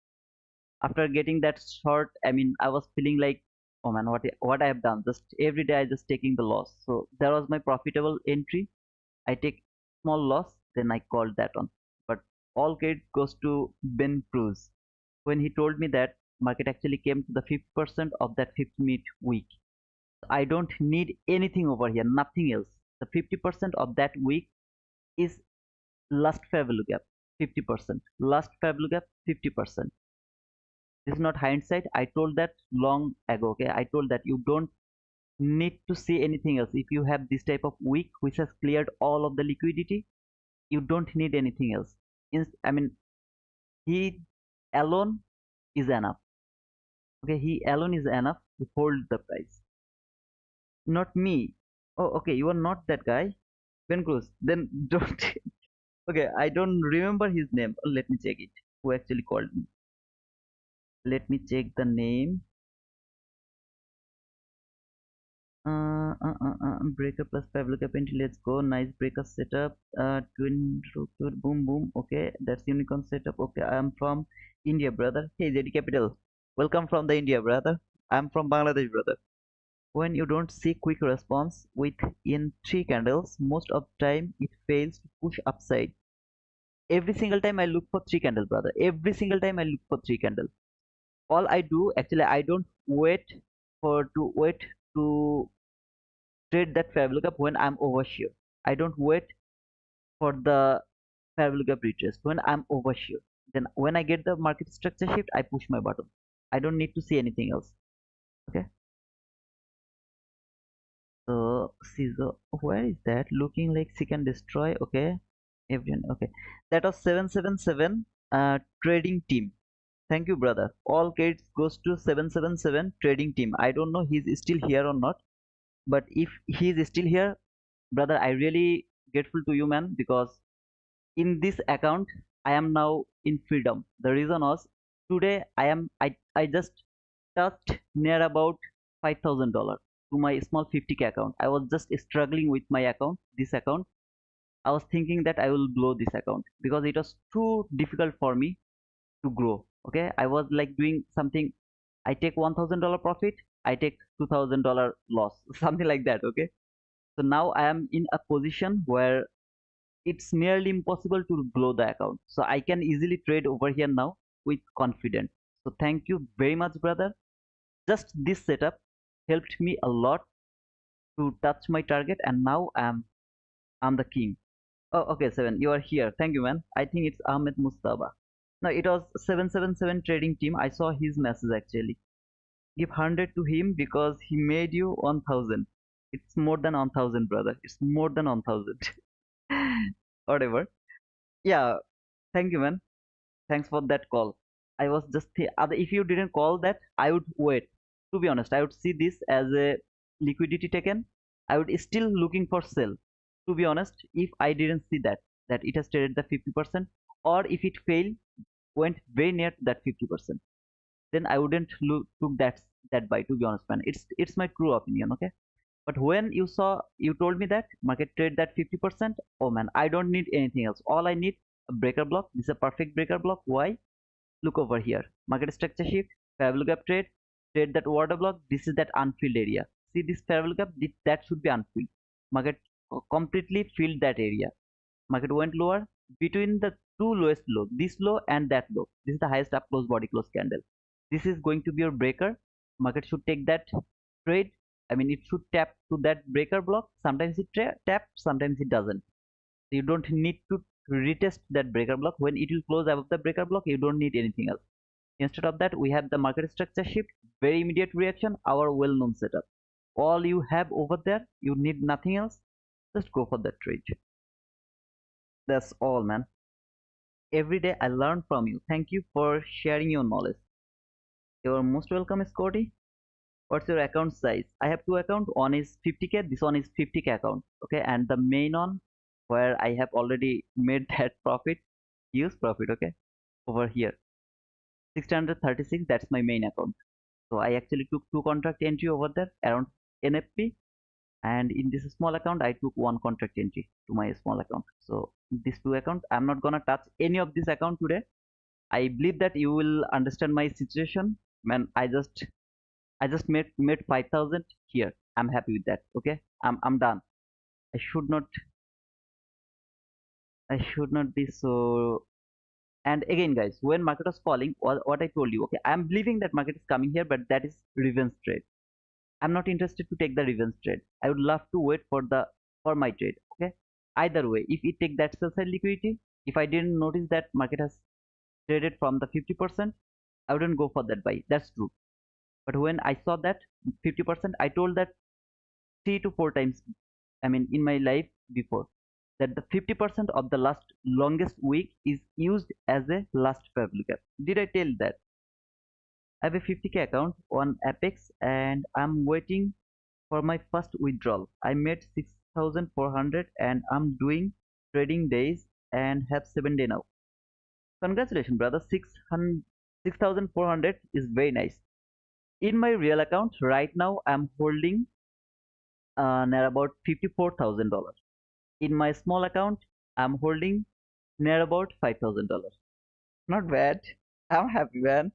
After getting that short, I mean, I was feeling like, oh man, what I have done. Just every day I just taking the loss. So there was my profitable entry. I take small loss, then I called that on. But all credit goes to Ben Cruz. When he told me that market actually came to the 50% of that 50-minute week. I don't need anything over here, nothing else. The 50% of that week is last fair value gap, 50%. Last fair value gap, 50%. This is not hindsight. I told that long ago. Okay, I told that you don't need to see anything else. If you have this type of week which has cleared all of the liquidity, you don't need anything else. I mean, he alone is enough. Okay, he alone is enough to hold the price. Not me. Oh, okay, you are not that guy. Ben Cruz. Then don't. Okay, I don't remember his name. Let me check it. Who actually called me? Let me check the name. Breaker plus Pavlova painting. Let's go. Nice breaker setup. Twin rotor. Boom boom. Okay, that's unicorn setup. Okay, I am from India, brother. Hey, JD Capital. Welcome from the India, brother. I'm from Bangladesh, brother. When you don't see quick response within three candles, most of the time it fails to push upside. Every single time I look for three candles, brother. Every single time I look for three candles. All I do actually, I don't wait to trade that fair value gap when I'm oversure. I don't wait for the fair value gap retrace when I'm oversure. Then when I get the market structure shift, I push my button. I don't need to see anything else. Okay. So Caesar, where is that? Looking like she can destroy. Okay. Everyone. Okay. That was 777 trading team. Thank you, brother. All credits goes to 777 trading team. I don't know he's still here or not, but if he's still here, brother, I really grateful to you, man, because in this account I am now in freedom. The reason was today I just touched near about $5,000 to my small 50K account. I was just struggling with my account, this account. I was thinking that I will blow this account because it was too difficult for me to grow. Okay, I was like doing something. I take $1,000 profit, I take $2,000 loss, something like that. Okay, so now I am in a position where it's nearly impossible to blow the account, so I can easily trade over here now with confidence. So thank you very much, brother. Just this setup helped me a lot to touch my target, and now I'm the king. Oh, okay, Seven, you are here. Thank you, man. I think it's Ahmed Mustafa. No, it was 777 trading team. I saw his message actually. Give 100 to him because he made you 1000. It's more than 1000, brother. It's more than 1000. Whatever. Yeah, thank you, man. Thanks for that call. I was just if you didn't call that, I would wait. To be honest, I would see this as a liquidity taken. I would still looking for sell. To be honest, if I didn't see that it has traded the 50%, or if it failed, went very near to that 50%, then I wouldn't look took that buy. To be honest, man, it's my true opinion. Okay, but when you told me that market trade that 50%, oh man, I don't need anything else. All I need a breaker block. This is a perfect breaker block. Why? Look over here. Market structure shift, parallel gap trade, trade that order block. This is that unfilled area. See this parallel gap, that should be unfilled. Market completely filled that area. Market went lower between the two lowest low, this low and that low. This is the highest up close body close candle. This is going to be your breaker. Market should take that trade. I mean, it should tap to that breaker block. Sometimes it tap, sometimes it doesn't. So you don't need to retest that breaker block. When it will close above the breaker block, you don't need anything else. Instead of that, we have the market structure shift, very immediate reaction, our well-known setup. All you have over there, you need nothing else. Just go for that trade. That's all, man. Every day I learn from you. Thank you for sharing your knowledge. You're most welcome, Scotty. What's your account size? I have two accounts. One is 50k, this one is 50k account. Okay, and the main one where I have already made that profit, huge profit. Okay, over here 636, that's my main account. So I actually took two contract entry over there around NFP, and in this small account I took one contract entry to my small account. So these two accounts, I'm not gonna touch any of this account today. I believe that you will understand my situation, man. I just made 5,000 here. I'm happy with that. Okay, I'm done. I should not I should not be so. And again, guys, when market was falling, what I told you, okay, I'm believing that market is coming here, but that is revenge trade. I'm not interested to take the revenge trade. I would love to wait for my trade. Okay. Either way, if it take that sell side liquidity, if I didn't notice that market has traded from the 50%, I wouldn't go for that buy. That's true. But when I saw that 50%, I told that 3 to 4 times. I mean, in my life before, that the 50% of the last longest week is used as a last favorable gap. Did I tell that? I have a 50k account on Apex and I'm waiting for my first withdrawal. I made 6,400 and I'm doing trading days and have 7 days now. Congratulations, brother. 6,400 is very nice. In my real account right now, I'm holding near about $54,000. In my small account, I'm holding near about $5,000. Not bad. I'm happy, man.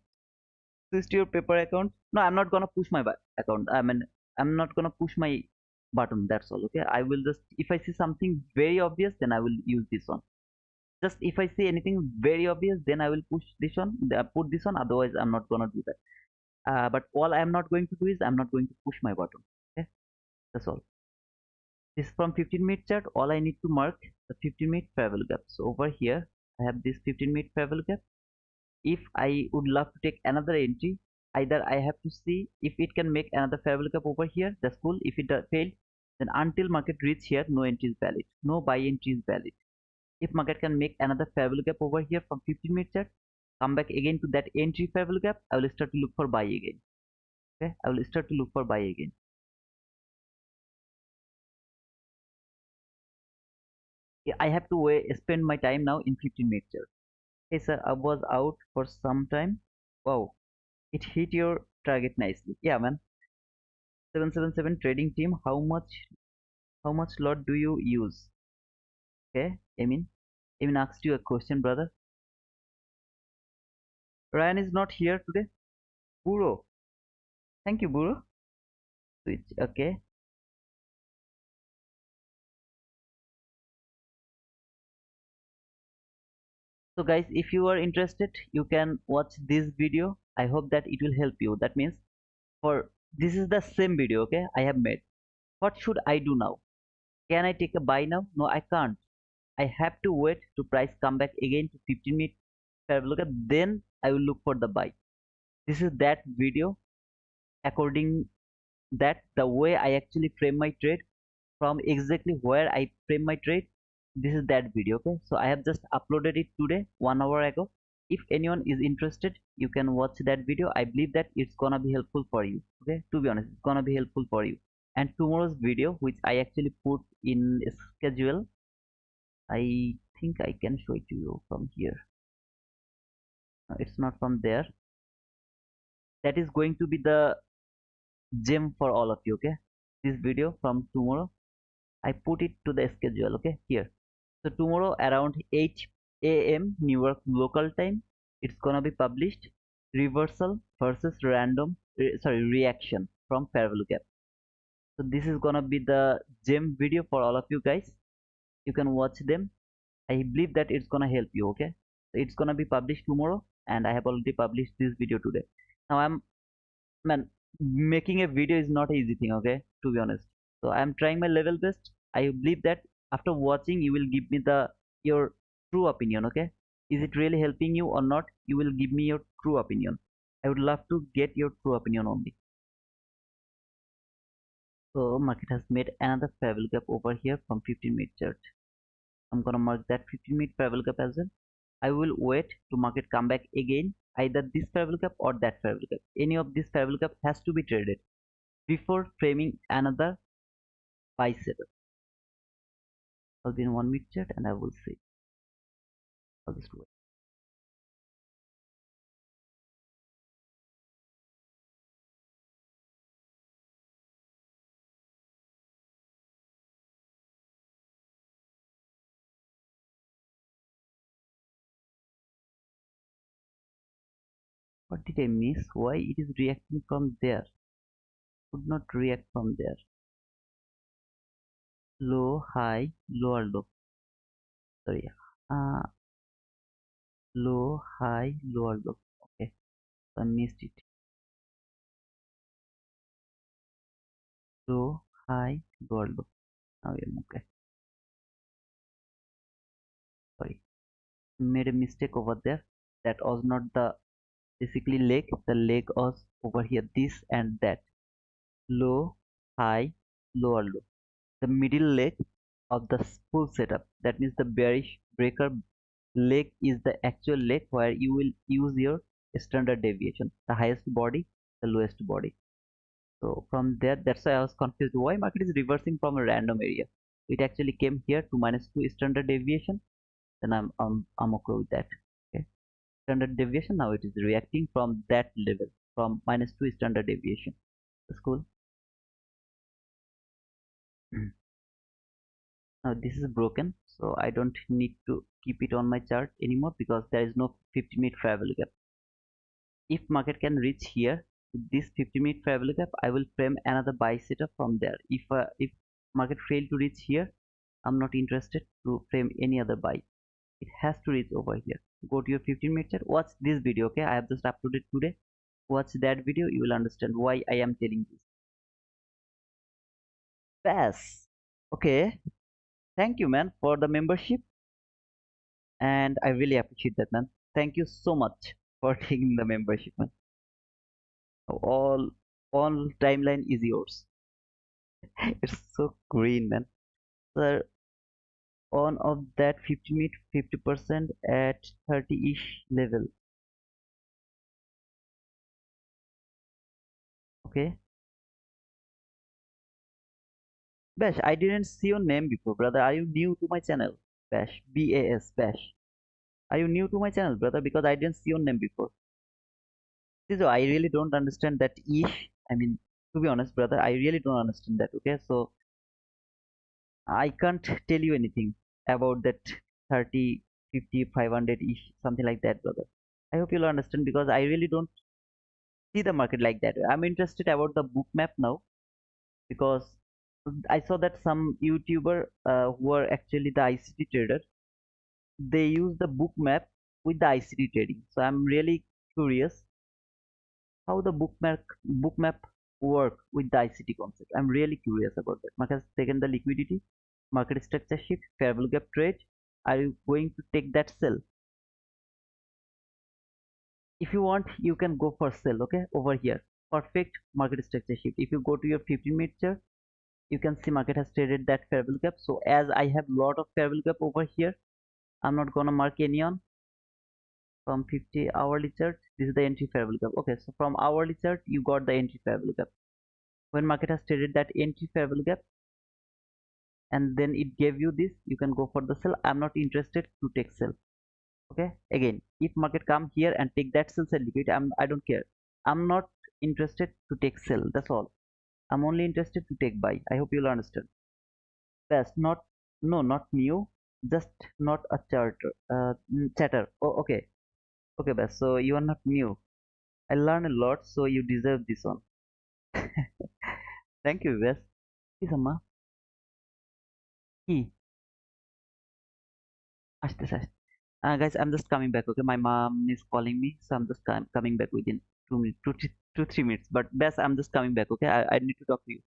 Switch to your paper account. No, I'm not gonna push my account. I mean, I'm not gonna push my button. That's all. Okay. I will just, if I see something very obvious, then I will use this one. Just if I see anything very obvious, then I will push this one. Put this one. Otherwise, I'm not gonna do that. But all I'm not going to do is I'm not going to push my button. Okay. That's all. This is from 15-minute chart. All I need to mark the 15-minute parallel gap. So over here, I have this 15-minute parallel gap. If I would love to take another entry, either I have to see if it can make another parallel gap over here. That's cool. If it failed, then until market reach here, no entry is valid. No buy entry is valid. If market can make another parallel gap over here from 15-minute chart, come back again to that entry parallel gap, I will start to look for buy again. Okay, I will start to look for buy again. I have to spend my time now in 15-minute chart. Hey sir, I was out for some time. Wow, it hit your target nicely. Yeah, man. 777 trading team. How much lot do you use? Okay, Emin asked you a question, brother. Ryan is not here today. Buro. Thank you, Buro. Switch. Okay. So guys, if you are interested, you can watch this video. I hope that it will help you. That means for this is the same video, okay, I have made. What should I do now? Can I take a buy now? No, I can't. I have to wait to price come back again to 15-minute parallel gap. Then I will look for the buy. This is that video. According that the way I actually frame my trade, from exactly where I frame my trade, this is that video. Okay, so I have just uploaded it today 1 hour ago. If anyone is interested, you can watch that video. I believe that it's gonna be helpful for you. Okay, to be honest, it's gonna be helpful for you. And tomorrow's video, which I actually put in schedule, I think I can show it to you from here. No, it's not from there. That is going to be the gem for all of you. Okay, this video from tomorrow, I put it to the schedule. Okay, here. So tomorrow around 8 a.m. New York local time, it's gonna be published. Reversal versus reaction from fair value gap. So this is gonna be the gem video for all of you guys. You can watch them. I believe that it's gonna help you. Okay, so it's gonna be published tomorrow, and I have already published this video today. Now man, making a video is not an easy thing. Okay, to be honest. So I'm trying my level best. I believe that after watching, you will give me the your true opinion. Okay, is it really helping you or not? You will give me your true opinion. I would love to get your true opinion only. So market has made another fair value gap over here from 15-minute chart. I'm gonna mark that 15-minute fair value gap as well. I will wait to market come back again, either this fair value gap or that fair value gap. Any of this fair value gap has to be traded before framing another buy setup. I'll be in 1-minute chart and I will see. I'll just wait. What did I miss? Why it is reacting from there? Could not react from there. Low, high, lower low. Sorry. Uh, Low, high, lower low. Okay, so I missed it. Low, high, lower low. Now we are okay. Sorry, made a mistake over there. That was not the basically leg. The leg was over here. This and that. Low, high, lower low. The middle leg of the full setup. That means the bearish breaker leg is the actual leg where you will use your standard deviation. The highest body, the lowest body. So from there, that's why I was confused. Why market is reversing from a random area? It actually came here to -2 standard deviation. Then I'm okay with that. Okay, standard deviation. Now it is reacting from that level, from -2 standard deviation. That's cool. Now this is broken, so I don't need to keep it on my chart anymore because there is no 50-minute fair value gap. If market can reach here with this 50-minute fair value gap, I will frame another buy setup from there. If market fail to reach here, I'm not interested to frame any other buy. It has to reach over here. Go to your 15-minute chart, watch this video. Okay, I have just uploaded today. Watch that video, you will understand why I am telling this. Pass. Okay, thank you man for the membership, and I really appreciate that man. Thank you so much for taking the membership man. All timeline is yours. It's so green man. Sir, on of that 50-minute 50% at 30-ish level. Okay, Bash, I didn't see your name before, brother. Are you new to my channel? Bash, BAS, Bash. Are you new to my channel, brother? Because I didn't see your name before. So I really don't understand that ish. I mean, to be honest, brother, I really don't understand that. Okay, so I can't tell you anything about that 30, 50, 500 ish, something like that, brother. I hope you'll understand because I really don't see the market like that. I'm interested about the book map now because I saw that some YouTuber who are actually the ICT trader, they use the book map with the ICT trading. So I'm really curious how the book map work with the ICT concept. I'm really curious about that. Market has taken the liquidity, market structure shift, fair value gap trade. Are you going to take that sell? If you want, you can go for sell. Okay, over here, perfect market structure shift. If you go to your 15-minute chart, you can see market has traded that fair value gap. So as I have lot of fair value gap over here, I'm not gonna mark any on. From 50 hourly chart, this is the entry fair value gap. Okay, so from hourly chart you got the entry fair value gap. When market has traded that entry fair value gap and then it gave you this, you can go for the sell. I'm not interested to take sell. Okay, again, if market come here and take that sell side liquidity, I don't care. I'm not interested to take sell, that's all. I'm only interested to take buy. I hope you'll understand. Best, not, no, not new, just not a charter, chatter. Oh, okay, okay, best. So you are not new. I learn a lot, so you deserve this one. Thank you, best. Please, Amma. Ki, আসতেছে, আসতেছে। Guys, I'm just coming back. Okay, my mom is calling me, so I'm just coming back within 2 minutes, 3 minutes. But best, I'm just coming back. Okay, I need to talk to you.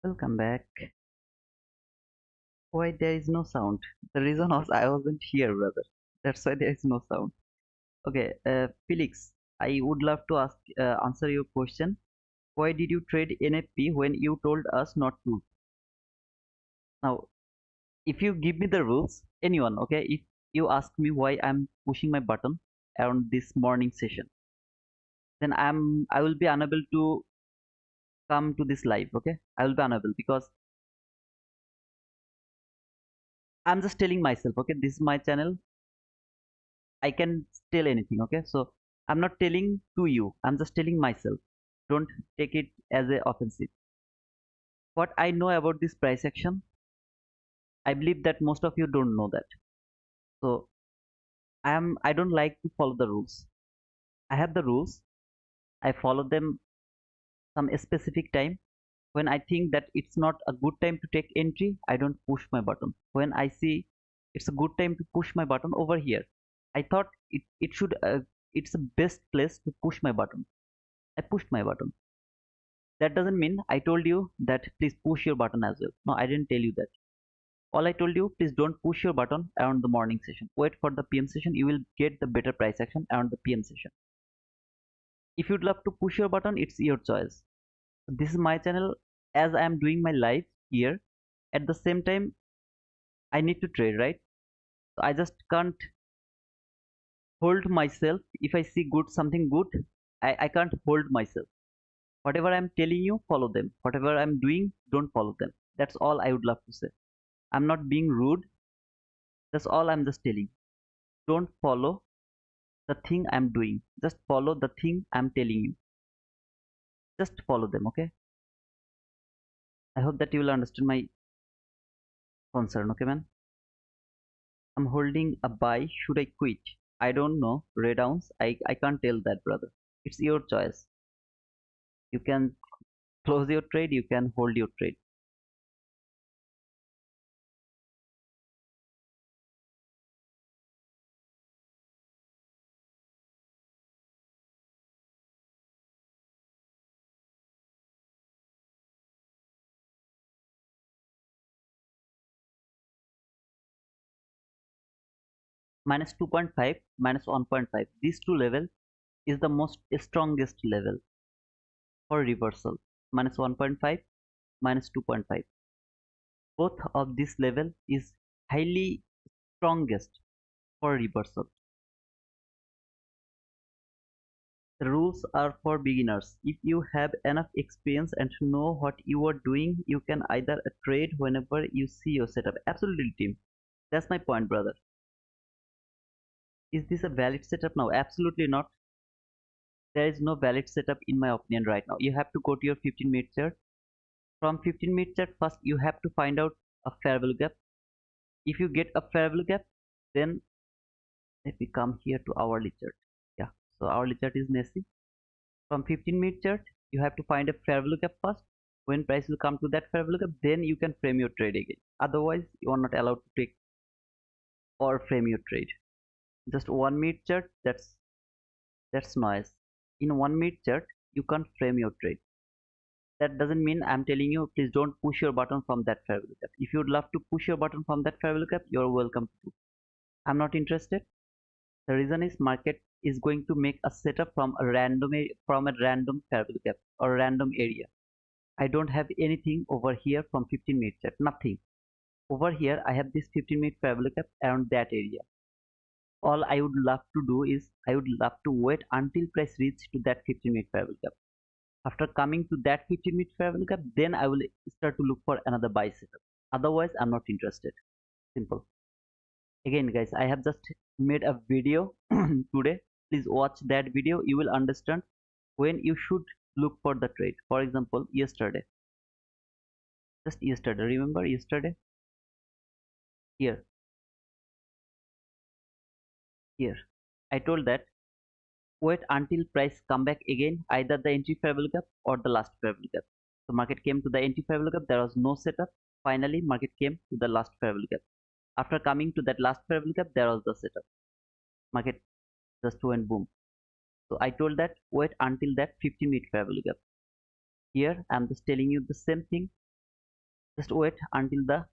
Welcome back. Why there is no sound? The reason was I wasn't here, brother. That's why there is no sound. Okay, Felix, I would love to answer your question. Why did you trade NFP when you told us not to? Now, if you give me the rules, anyone, okay, if you ask me why I'm pushing my button around this morning session, then I will be unable to come to this live. Okay, I will be unable because I'm just telling myself. Okay, this is my channel. I can tell anything. Okay, so I'm not telling to you. I'm just telling myself. Don't take it as a offensive. What I know about this price action, I believe that most of you don't know that. So I don't like to follow the rules. I have the rules. I follow them some specific time. When I think that it's not a good time to take entry, I don't push my button. When I see it's a good time to push my button over here, I thought it should it's the best place to push my button. I pushed my button. That doesn't mean I told you that please push your button as well. No, I didn't tell you that. All I told you, please don't push your button around the morning session. Wait for the PM session. You will get the better price action around the PM session. If you'd love to push your button, it's your choice. This is my channel. As I am doing my live here, at the same time, I need to trade, right? So I just can't hold myself. If I see something good, I can't hold myself. Whatever I'm telling you, follow them. Whatever I'm doing, don't follow them. That's all I would love to say. I'm not being rude. That's all I'm just telling. Don't follow the thing I'm doing. Just follow the thing I'm telling you. Just follow them, okay? I hope that you will understand my concern, okay, man? I'm holding a buy. Should I quit? I don't know. Red ounce. I can't tell that, brother. It's your choice. You can close your trade. You can hold your trade. Minus 2.5, minus 1.5. These two level is the most strongest level for reversal. Minus 1.5, minus 2.5. Both of this level is highly strongest for reversal. The rules are for beginners. If you have enough experience and know what you are doing, you can either trade whenever you see your setup. Absolutely, team. That's my point, brother. Is this a valid setup now? Absolutely not. There is no valid setup in my opinion right now. You have to go to your 15-minute chart. From 15-minute chart, first you have to find out a fair value gap. If you get a fair value gap, then let me come here to hourly chart. Yeah, so hourly chart is messy. From 15-minute chart, you have to find a fair value gap first. When price will come to that fair value gap, then you can frame your trade again. Otherwise, you are not allowed to take or frame your trade. Just 1-minute chart, that's noise. In 1-minute chart, you can't frame your trade. That doesn't mean I'm telling you please don't push your button from that fair value gap. If you'd love to push your button from that fair value gap, you're welcome to. I'm not interested. The reason is market is going to make a setup from a random fair value gap or random area. I don't have anything over here from 15-minute chart. Nothing. Over here I have this 15-minute fair value gap around that area. All I would love to do is I would love to wait until price reach to that 15-minute fair value gap. After coming to that 15-minute fair value gap, then I will start to look for another buy setup. Otherwise, I'm not interested. Simple. Again, guys, I have just made a video today. Please watch that video. You will understand when you should look for the trade. For example, yesterday. Just yesterday. Remember yesterday? Here. Here. I told that wait until price come back again, either the entry fair value gap or the last fair value gap. So market came to the entry fair value gap. There was no setup. Finally, market came to the last fair value gap. After coming to that last fair value gap, there was the setup. Market just went boom. So I told that wait until that 50-minute fair value gap. Here I'm just telling you the same thing. Just wait until the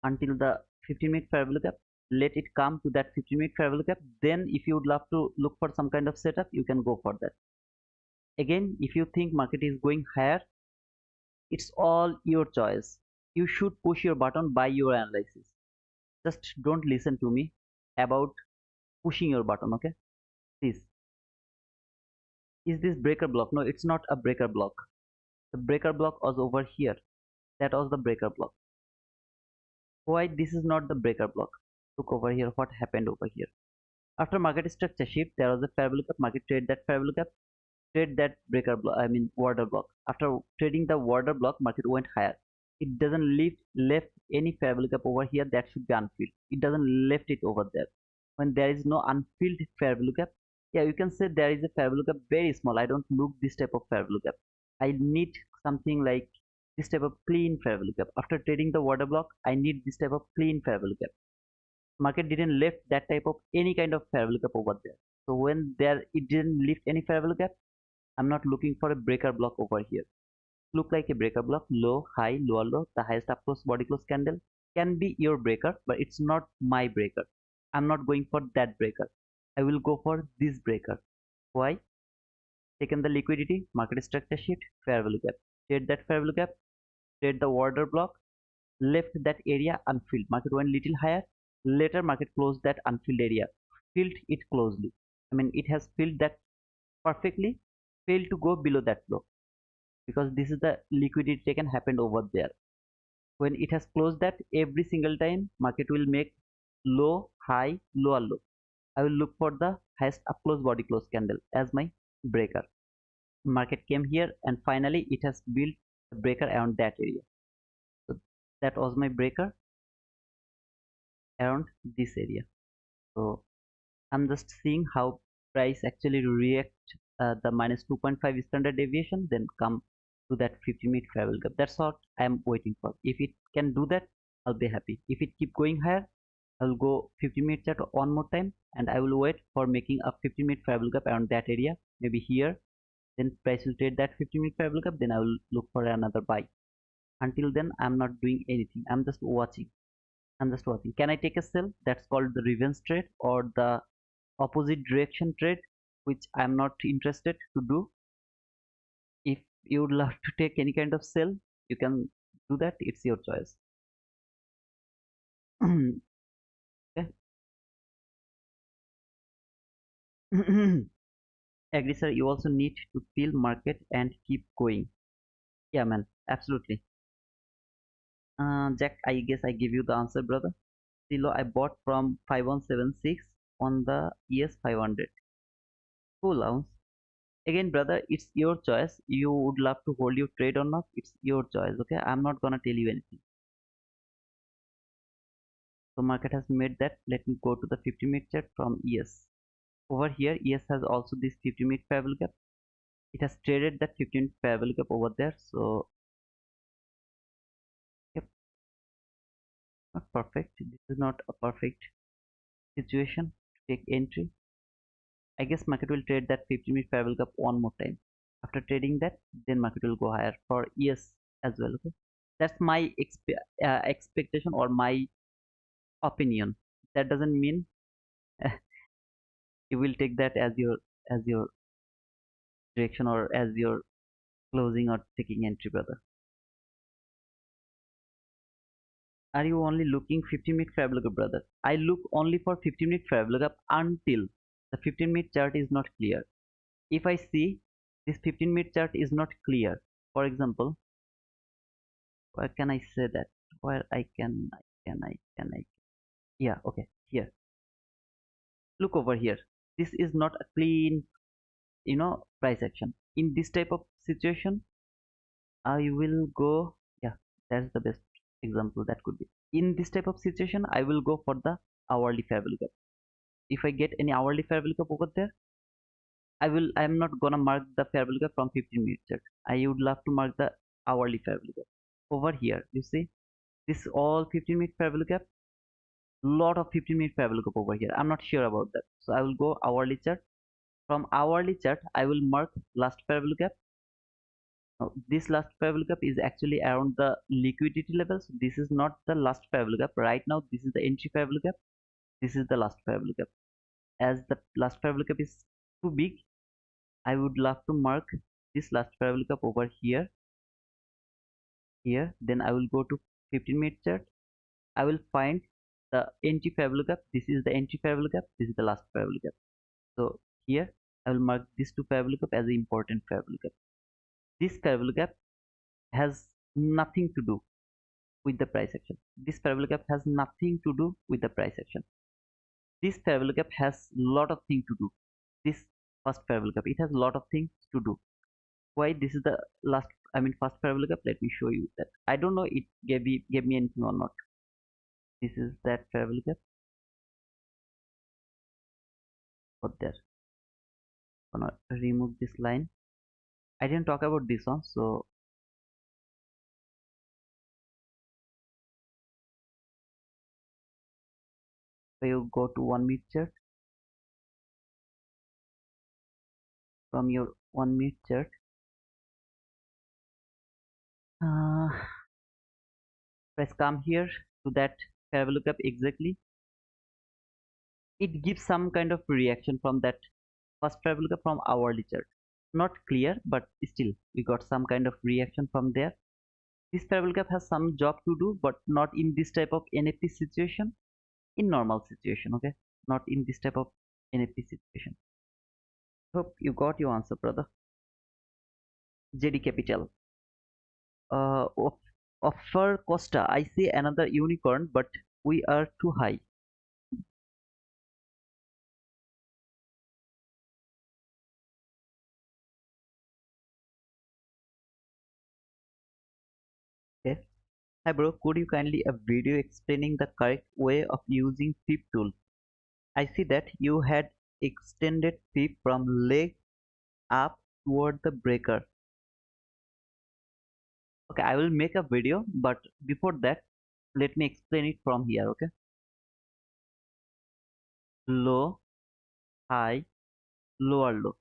15-minute fair value gap. Let it come to that 15-minute fair value gap. Then if you would love to look for some kind of setup, you can go for that. Again, if you think market is going higher, it's all your choice. You should push your button by your analysis. Just don't listen to me about pushing your button. Okay, this is this breaker block. No, it's not a breaker block. The breaker block was over here. That was the breaker block. Why this is not the breaker block? Look over here, what happened over here. After market structure shift, there was a fair value gap. Market trade that fair value gap, trade that breaker block, I mean order block. After trading the order block, market went higher. It doesn't left any fair value gap over here that should be unfilled. It doesn't left it over there. When there is no unfilled fair value gap, yeah, you can say there is a fair value gap very small. I don't look this type of fair value gap. I need something like this type of clean fair value gap. After trading the order block, I need this type of clean fair value gap. Market didn't left that type of any kind of fair value gap over there. So when there it didn't lift any fair value gap, I'm not looking for a breaker block over here. Look like a breaker block, low, high, lower low, the highest up close body close candle can be your breaker, but it's not my breaker. I'm not going for that breaker. I will go for this breaker. Why? Taken the liquidity, market structure shift, fair value gap. Trade that fair value gap, trade the order block, left that area unfilled. Market went little higher. Later market closed that unfilled area, filled it closely. I mean it has filled that perfectly, failed to go below that low because this is the liquidity taken happened over there. When it has closed that, every single time market will make low, high, lower low. I will look for the highest up close body close candle as my breaker. Market came here and finally it has built a breaker around that area. So that was my breaker around this area. So I'm just seeing how price actually react the minus 2.5 standard deviation, then come to that 50-minute fair value gap. That's what I'm waiting for. If it can do that, I'll be happy. If it keep going higher, I'll go 50-minute chart one more time and I will wait for making a 50-minute fair value gap around that area, maybe here. Then price will trade that 50-minute fair value gap, then I will look for another buy. Until then, I'm not doing anything. I'm just watching. Can I take a sell? That's called the revenge trade or the opposite direction trade, which I'm not interested to do. If you would love to take any kind of sell, you can do that. It's your choice. Okay. Agree, sir. You also need to feel market and keep going. Yeah, man. Absolutely. Jack, I guess I give you the answer, brother. Silo I bought from 5176 on the ES 500. Cool ounce. Again, brother, it's your choice. You would love to hold your trade or not. It's your choice. Okay, I'm not gonna tell you anything. So market has made that. Let me go to the 50-minute chart from ES. Over here, ES has also this 50-minute fair value gap. It has traded that 15-minute fair value gap over there. So yep, not perfect. This is not a perfect situation to take entry. I guess market will trade that 50-minute fair value gap one more time. After trading that, then market will go higher for ES as well. Okay, that's my expectation or my opinion. That doesn't mean you will take that as your direction or as your closing or taking entry, brother. Are you only looking 15-minute fair value gap, brother? I look only for 15-minute fair value gap until the 15-minute chart is not clear. If I see this 15-minute chart is not clear, for example, where can I say that? Where I can, yeah, okay, here. Look over here. This is not a clean, price action. In this type of situation, I will go, yeah, that's the best example that could be. In this type of situation, I will go for the hourly fair value gap. If I get any hourly fair value gap over there, I'm not gonna mark the fair value gap from 15-minute chart. I would love to mark the hourly fair value gap. Over here, you see, this all 15-minute fair value gap, lot of 15-minute fair value gap over here. I'm not sure about that. So I will go hourly chart. From hourly chart, I will mark last fair value gap Now, this last 5 lookup is actually around the liquidity level. So this is not the last 5 lookup. Right now, this is the entry 5 lookup. This is the last 5 lookup. As the last 5 lookup is too big, I would love to mark this last 5 lookup over here. Then I will go to 15-minute chart. I will find the entry 5 lookup. This is the entry 5 lookup. This is the last 5 lookup. So here I will mark this 5 lookup as an important 5 lookup. This 5 lookup has nothing to do with the price action. This 5 lookup has nothing to do with the price action. This 5 lookup has lot of things to do. This first 5 lookup, it has a lot of things to do. Why this is the last, first 5 lookup? Let me show you that. I don't know it gave me anything or not. This is that 5 lookup. Put there. Gonna remove this line. I didn't talk about this one, so you go to 1-minute chart. From your 1-minute chart, press come here to that 5 lookup exactly. It gives some kind of reaction from that first 5 lookup from hourly chart. Not clear, but still we got some kind of reaction from there. This 5 lookup has some job to do, but not in this type of NFP situation. In normal situation, okay, not in this type of NFP situation. Hope you got your answer, brother. JD Capital. Offer Costa. I see another unicorn, but we are too high. Okay. Hi bro, could you kindly a video explaining the correct way of using flip tool? I see that you had extended flip from leg up toward the breaker. Okay, I will make a video, but before that, let me explain it from here. Okay, low, high, lower low.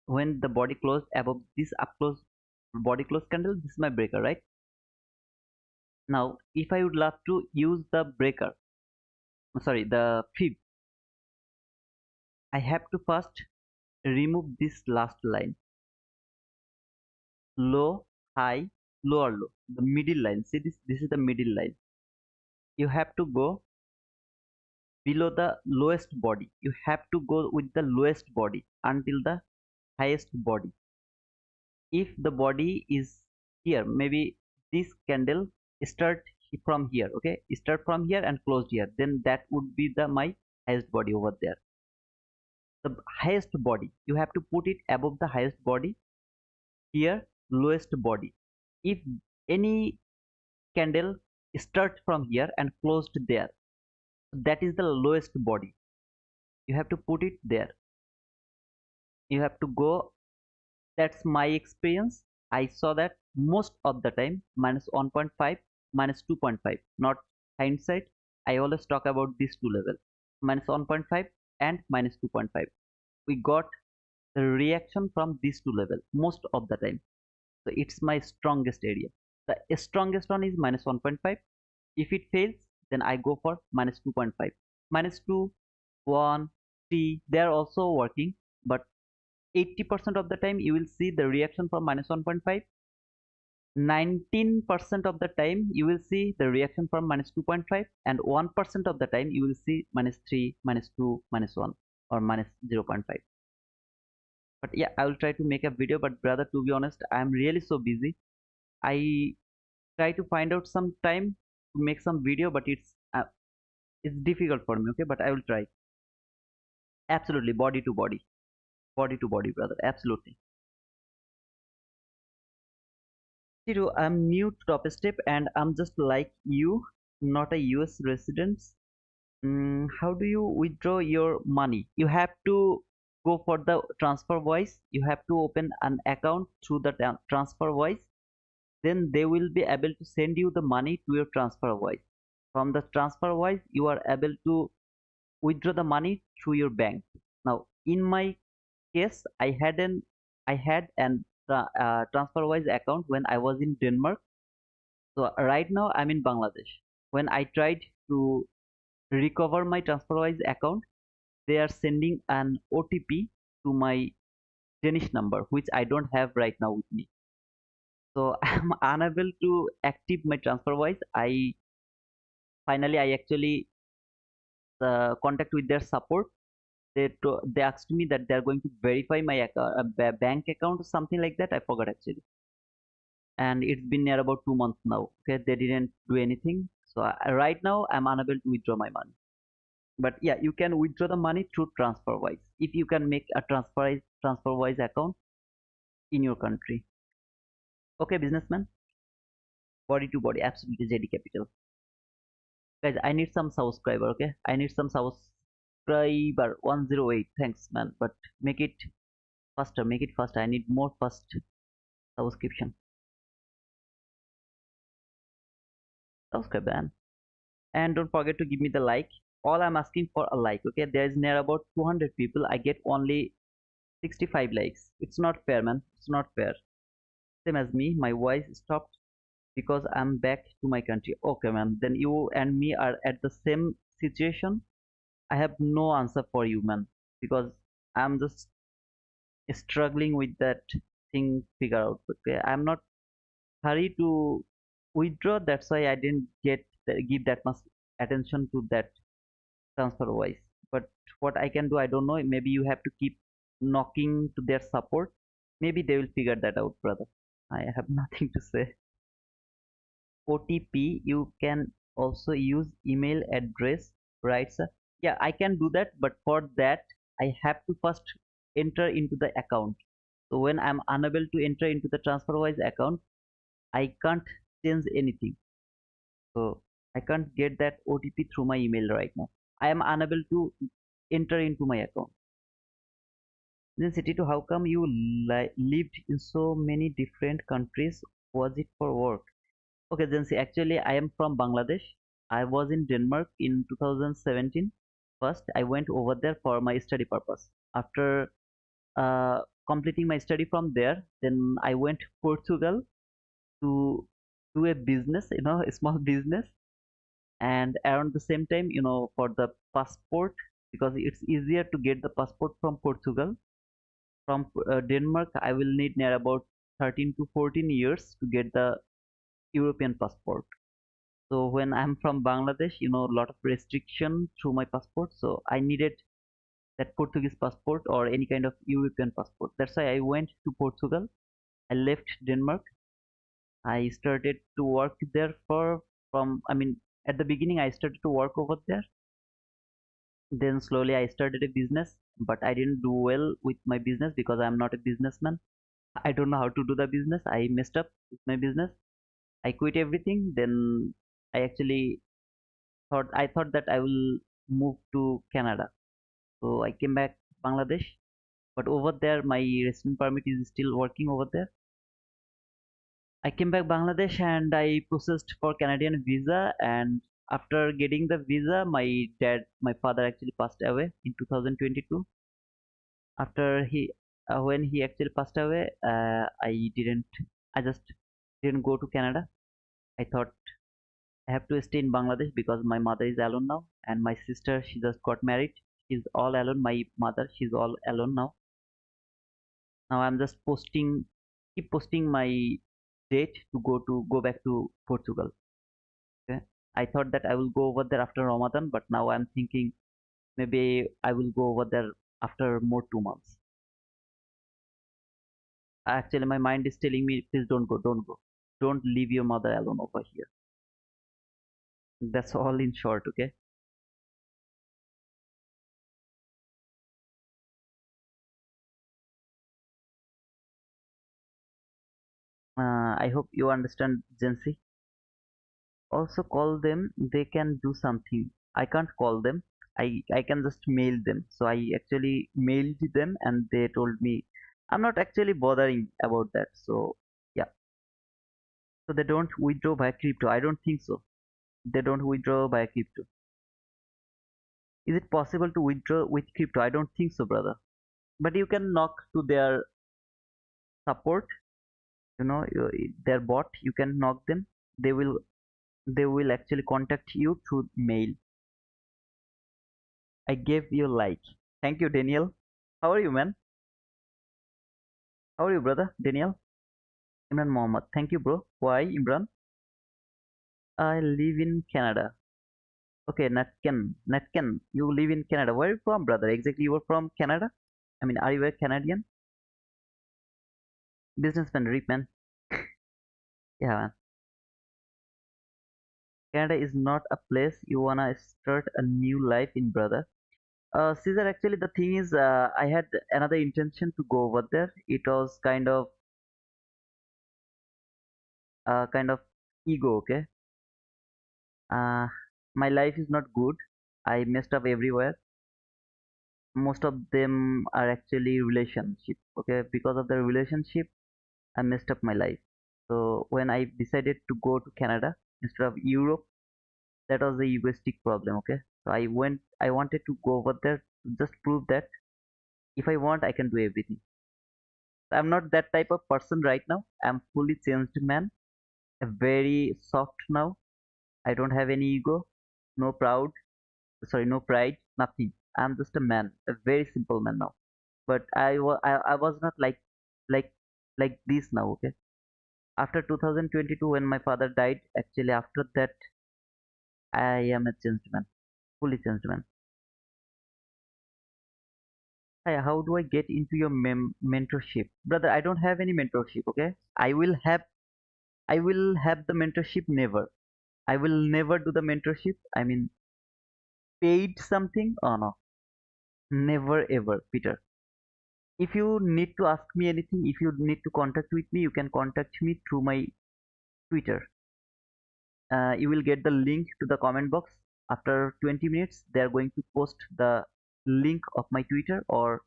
When the body closed above this up close body close candle, this is my breaker, right? Now, if I would love to use the breaker, sorry, the fib, I have to first remove this last line. Low, high, lower low, the middle line. See this is the middle line. You have to go below the lowest body. You have to go with the lowest body until the highest body. If the body is here, maybe this candle start from here, okay, start from here and closed here, then that would be the my highest body over there. The highest body, you have to put it above the highest body. Here, lowest body. If any candle start from here and closed there, that is the lowest body. You have to put it there. You have to go. That's my experience. I saw that most of the time minus 1.5, minus 2.5. Not hindsight. I always talk about these two levels, minus 1.5 and minus 2.5. We got the reaction from these two levels most of the time. So it's my strongest area. The strongest one is minus 1.5. If it fails, then I go for minus 2.5. Minus 2, 1, 3, they are also working, but 80% of the time you will see the reaction from minus 1.5. 19% of the time you will see the reaction from minus 2.5, and 1% of the time you will see minus 3, minus 2, minus 1, or minus 0.5. But yeah, I will try to make a video, but brother, to be honest, I am really so busy. I try to find out some time to make some video, but it's difficult for me, okay, but I will try. Absolutely, body to body, brother, absolutely. Tiro, I'm new to Top Step and I'm just like you, not a US resident. How do you withdraw your money? You have to go for the transfer voice. You have to open an account through the transfer voice. Then they will be able to send you the money to your transfer voice. From the transfer voice, you are able to withdraw the money through your bank. Now, in my case, I had an TransferWise account when I was in Denmark. So right now I'm in Bangladesh. When I tried to recover my TransferWise account, they are sending an OTP to my Danish number, which I don't have right now with me. So I'm unable to active my TransferWise. I actually contact with their support. They asked me that they are going to verify my bank account or something like that. I forgot actually, and it's been near about 2 months now. Okay, they didn't do anything. So right now I'm unable to withdraw my money. But yeah, you can withdraw the money through TransferWise if you can make a TransferWise account in your country. Okay, businessman, body to body, absolutely JD Capital. Guys, I need some subscriber. Okay, I need some subscriber. 108. Thanks, man. But make it faster. Make it faster. I need more fast subscription. Subscribe, man. And don't forget to give me the like. All I'm asking for a like. Okay, there is near about 200 people. I get only 65 likes. It's not fair, man. It's not fair. Same as me. My voice stopped because I'm back to my country. Okay, man. Then you and me are at the same situation. I have no answer for you, man, because I'm just struggling with that thing figure out. Okay, I'm not hurry to withdraw. That's why I didn't give that much attention to that TransferWise. But what I can do, I don't know. Maybe you have to keep knocking to their support. Maybe they will figure that out, brother. I have nothing to say. OTP, you can also use email address, right, sir? Yeah, I can do that, but for that, I have to first enter into the account. So when I'm unable to enter into the TransferWise account, I can't change anything. So I can't get that OTP through my email right now. I am unable to enter into my account. Then city to how come you lived in so many different countries? Was it for work? Okay, then see, actually, I am from Bangladesh. I was in Denmark in 2017. First, I went over there for my study purpose. After completing my study from there, then I went Portugal to do a business, a small business. And around the same time, for the passport, because it's easier to get the passport from Portugal. From Denmark, I will need near about 13 to 14 years to get the European passport. So when I'm from Bangladesh, a lot of restriction through my passport. So I needed that Portuguese passport or any kind of European passport. That's why I went to Portugal. I left Denmark. I started to work there at the beginning I started to work over there. Then slowly I started a business, but I didn't do well with my business because I'm not a businessman. I don't know how to do the business. I messed up with my business. I quit everything. Then I thought that I will move to Canada. So I came back to Bangladesh, but over there my resident permit is still working over there. I came back Bangladesh and I processed for Canadian visa, and after getting the visa, my father actually passed away in 2022. After when he actually passed away, I just didn't go to Canada. I thought I have to stay in Bangladesh because my mother is alone now, and my sister, she just got married. She's all alone. My mother, she's all alone now. Now I'm just keep posting my date to go back to Portugal. Okay. I thought that I will go over there after Ramadan, but now I'm thinking maybe I will go over there after more 2 months. Actually, my mind is telling me, please don't go, don't go, don't leave your mother alone over here. That's all in short. Okay. I hope you understand, Jency. Also call them, they can do something. I can't call them. I can just mail them. So I actually mailed them and they told me I'm not actually bothering about that. So yeah. So they don't withdraw by crypto. I don't think so. They don't withdraw by crypto. Is it possible to withdraw with crypto? I don't think so, brother. But you can knock to their support, their bot, you can knock them. They will actually contact you through mail. I gave you like. Thank you, Daniel. How are you, man? How are you, brother? Daniel? Imran Mohammed. Thank you, bro. Why, Imran? I live in Canada. Okay, Natken. Natken, you live in Canada. Where are you from, brother? Exactly, you are from Canada? I mean, are you a Canadian? Businessman, rip man. Yeah, man. Canada is not a place you wanna start a new life in, brother. Caesar, actually, the thing is, I had another intention to go over there. It was kind of ego, okay? Uh, my life is not good. I messed up everywhere. Most of them are actually relationship, okay? Because of the relationship, I messed up my life. So when I decided to go to Canada instead of Europe, that was the egoistic problem, okay? So I wanted to go over there to just prove that if I want, I can do everything. I'm not that type of person right now. I'm fully changed man, very soft now. I don't have any ego, no proud, sorry, no pride, nothing. I'm just a man, a very simple man now. But I was not like like this now, okay? After 2022, when my father died, actually after that, I am a changed man, fully changed man. Hi, how do I get into your mentorship, brother? I don't have any mentorship, okay? I will have the mentorship never. I will never do the mentorship. I mean, paid something? Oh no, never ever, Peter. If you need to ask me anything, if you need to contact with me, you can contact me through my Twitter. You will get the link to the comment box. After 20 minutes, they are going to post the link of my Twitter, or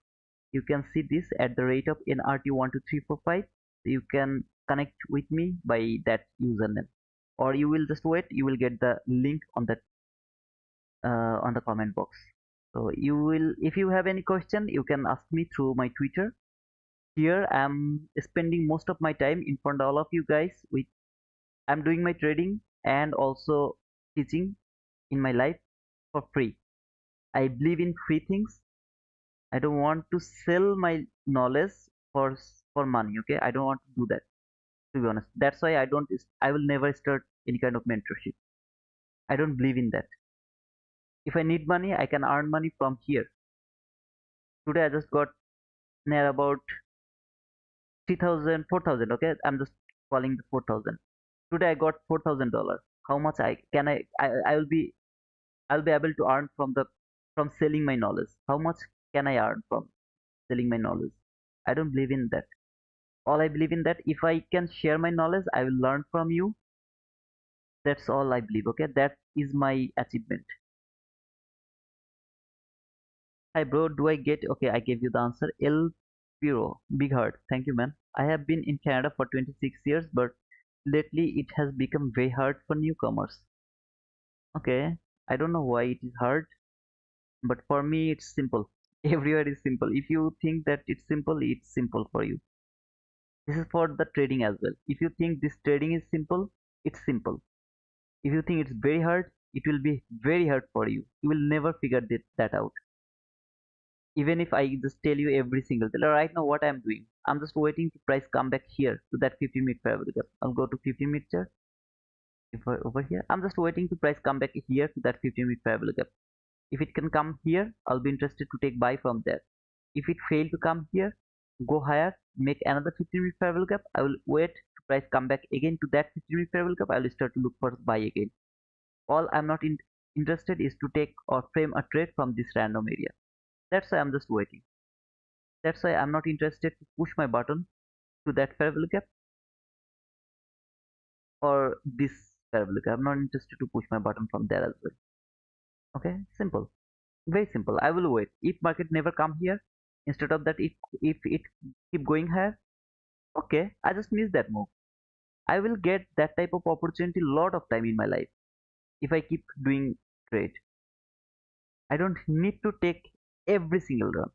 you can see this at the rate of NRT12345. You can connect with me by that username, or you will just wait. You will get the link on the comment box. So you will, if you have any question, you can ask me through my Twitter. Here I'm spending most of my time in front of all of you guys. With I'm doing my trading and also teaching in my life for free. I believe in free things. I don't want to sell my knowledge for money. Okay, I don't want to do that. To be honest, that's why I don't. I will never start any kind of mentorship. I don't believe in that. If I need money, I can earn money from here. Today I just got near about 3,000, 4,000. Okay, I'm just calling the 4,000. Today I got $4,000. How much I will be I'll be able to earn from selling my knowledge. How much can I earn from selling my knowledge? I don't believe in that. All I believe in that if I can share my knowledge, I will learn from you. That's all I believe. Okay, that is my achievement. Hi bro, do I get okay? I gave you the answer. El Piro, big heart. Thank you, man. I have been in Canada for 26 years, but lately it has become very hard for newcomers. Okay, I don't know why it is hard, but for me it's simple. Everywhere is simple. If you think that it's simple for you. This is for the trading as well. If you think this trading is simple, it's simple. If you think it's very hard, it will be very hard for you. You will never figure that out. Even if I just tell you every single day. Right now, what I'm doing, I'm just waiting to price come back here to that 50-minute parabolic gap. I'll go to 50-minute chart. If over here, I'm just waiting to price come back here to that 50-minute parabolic gap. If it can come here, I'll be interested to take buy from there. If it fail to come here, go higher, make another 50-minute parabolic gap. I will wait to price come back again to that 50-minute parabolic gap. I will start to look for buy again. All I'm not interested is to take or frame a trade from this random area. That's why I'm just waiting. That's why I'm not interested to push my button to that parabolic gap or this parabolic gap. I'm not interested to push my button from there as well. Okay, simple, very simple. I will wait. If market never come here, instead of that, if it keep going higher, okay, I just miss that move. I will get that type of opportunity lot of time in my life if I keep doing trade. I don't need to take every single run.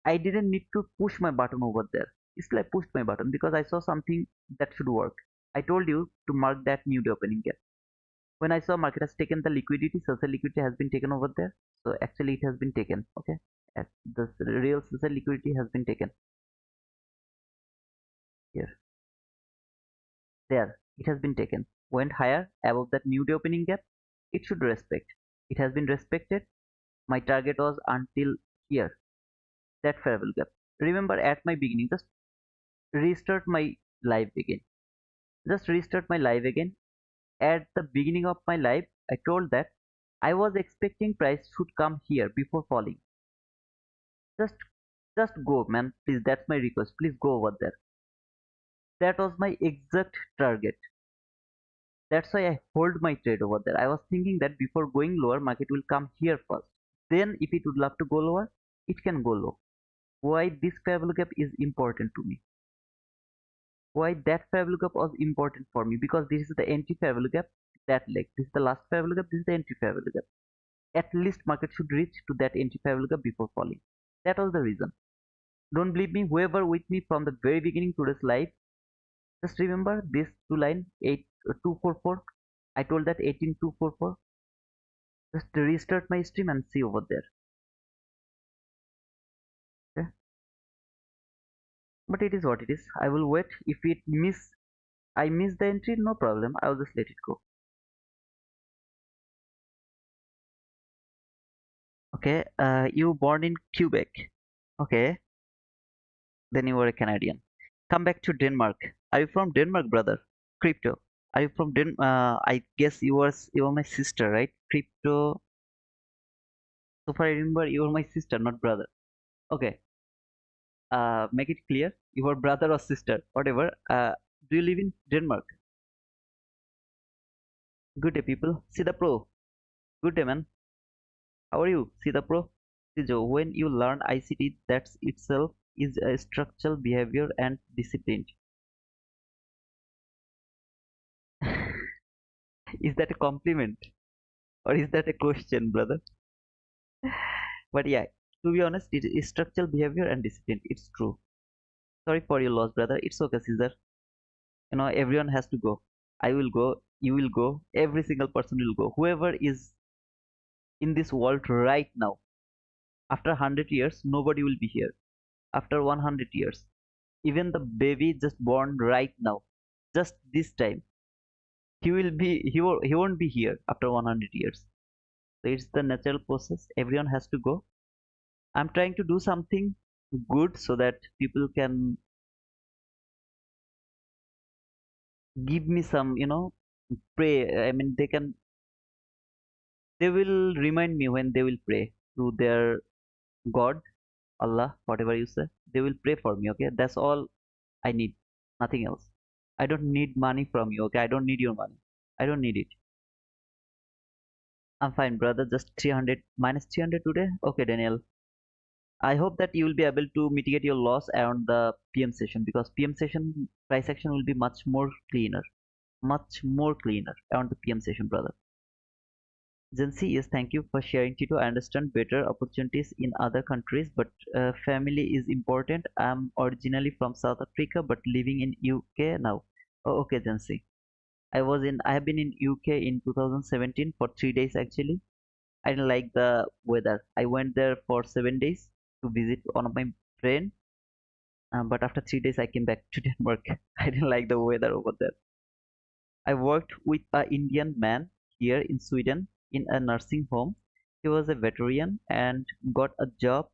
I didn't need to push my button over there. Still, I pushed my button because I saw something that should work. I told you to mark that new day opening gap. When I saw market has taken the liquidity, social liquidity has been taken over there. So actually, it has been taken. Okay, the real social liquidity has been taken here. There, it has been taken. Went higher above that new day opening gap. It should respect. It has been respected. My target was until here, that fair value gap. Remember at my beginning, just restart my live again. Just restart my live again. At the beginning of my live, I told that I was expecting price should come here before falling. Just just go, man. Please, that's my request. Please go over there. That was my exact target. That's why I hold my trade over there. I was thinking that before going lower, market will come here first. Then if it would love to go lower, it can go low. Why this fair value gap is important to me? Why that fair value gap was important for me? Because this is the entry fair value gap, that leg. This is the last fair value gap, this is the entry fair value gap. At least market should reach to that entry fair value gap before falling. That was the reason. Don't believe me, whoever with me from the very beginning today's live, just remember this two line 8244. I told that 18244. Just restart my stream and see over there. Okay? But it is what it is. I will wait. If I miss the entry, no problem. I'll just let it go. Okay, you born in Quebec. Okay, then you were a Canadian. Come back to Denmark. Are you from Denmark, brother? Crypto. Are you from Den? I guess you were my sister, right? Crypto. So far I remember you were my sister, not brother. Okay. Make it clear. You were brother or sister, whatever. Do you live in Denmark? Good day, people. See the pro. Good day, man. How are you? See the pro. See Joe. When you learn ICT, that's itself is a structural behavior and discipline. Is that a compliment or is that a question, brother? But yeah, to be honest, it is structural behavior and discipline. It's true. Sorry for your loss, brother. It's okay, Caesar. Everyone has to go. I will go. You will go. Every single person will go. Whoever is in this world right now, after 100 years, nobody will be here. After 100 years, even the baby just born right now, just this time, he won't be here after 100 years. So it's the natural process. Everyone has to go. I'm trying to do something good so that people can give me some, pray. I mean, they will remind me when they will pray to their God, Allah, whatever you say. They will pray for me. Okay, that's all I need. Nothing else. I don't need money from you. Okay, I don't need your money. I don't need it. I'm fine, brother. Just 300 minus 300 today. Okay, Daniel. I hope that you will be able to mitigate your loss around the PM session because PM session price action will be much more cleaner around the PM session, brother. Jansi, yes, thank you for sharing, Tito. I understand better opportunities in other countries, but family is important. I'm originally from South Africa, but living in UK now. Oh, okay, Jansi. I have been in UK in 2017 for 3 days actually. I didn't like the weather. I went there for 7 days to visit one of my friend, but after 3 days I came back to Denmark. I didn't like the weather over there. I worked with a Indian man here in Sweden in a nursing home. He was a veteran and got a job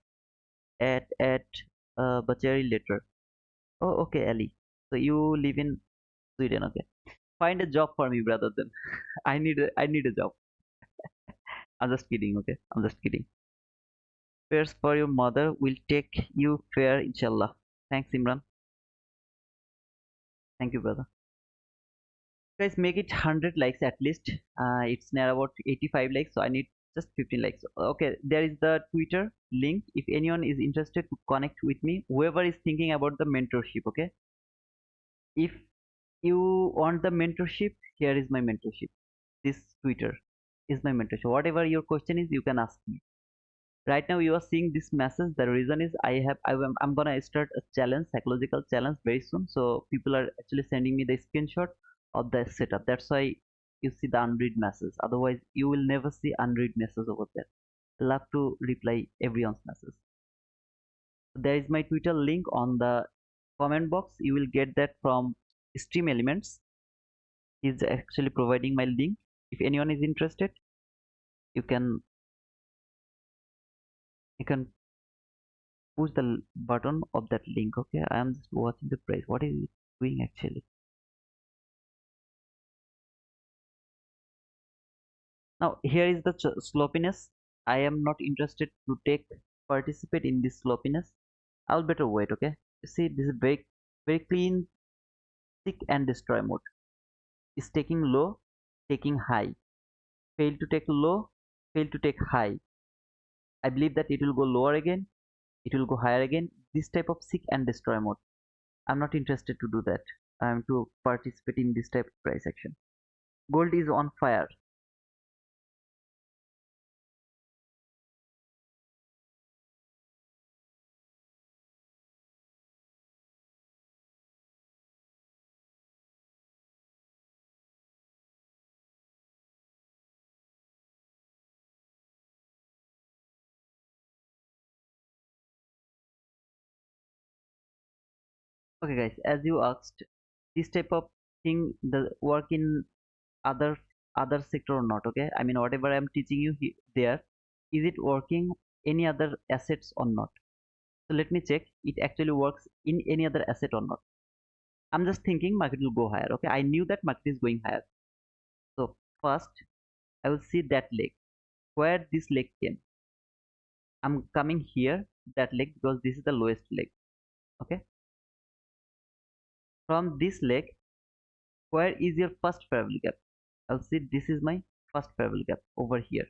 at Bachari later. Oh, okay, Ali. So you live in Sweden, okay? Find a job for me, brother. Then I need a job. I'm just kidding, okay? I'm just kidding. Prayers for your mother will take you fair, inshallah. Thanks, Imran. Thank you, brother. Guys, make it 100 likes at least. It's near about 85 likes, so I need just 15 likes. Okay, there is the Twitter link. If anyone is interested to connect with me, whoever is thinking about the mentorship, okay? If you want the mentorship, here is my mentorship. This Twitter is my mentorship. Whatever your question is, you can ask me, Right now you are seeing this message. The reason is I'm gonna start a challenge, psychological challenge very soon. So people are actually sending me the screenshot of the setup. That's why you see the unread message. Otherwise you will never see unread message over there. I love to reply everyone's message. There is my Twitter link on the comment box. You will get that from Stream Elements. He's actually providing my link. If anyone is interested, you can you can push the button of that link. Okay, I am just watching the price. What is it doing actually? Now here is the sloppiness. I am not interested to take participate in this sloppiness. I'll better wait. Okay, you see this is very clean, seek and destroy mode. Is taking low, taking high. Fail to take low, fail to take high. I believe that it will go lower again, it will go higher again. This type of seek and destroy mode. I'm not interested to do that. I'm to participate in this type of price action. Gold is on fire. Okay guys, as you asked, this type of thing the work in other other sector or not? Okay, I mean whatever I'm teaching you there, is it working any other assets or not? So let me check it actually works in any other asset or not. I'm just thinking market will go higher. Okay, I knew that market is going higher. So first I will see that leg where this leg came. I'm coming here that leg because this is the lowest leg. Okay, from this leg, where is your first parallel gap? I'll see this is my first parallel gap over here.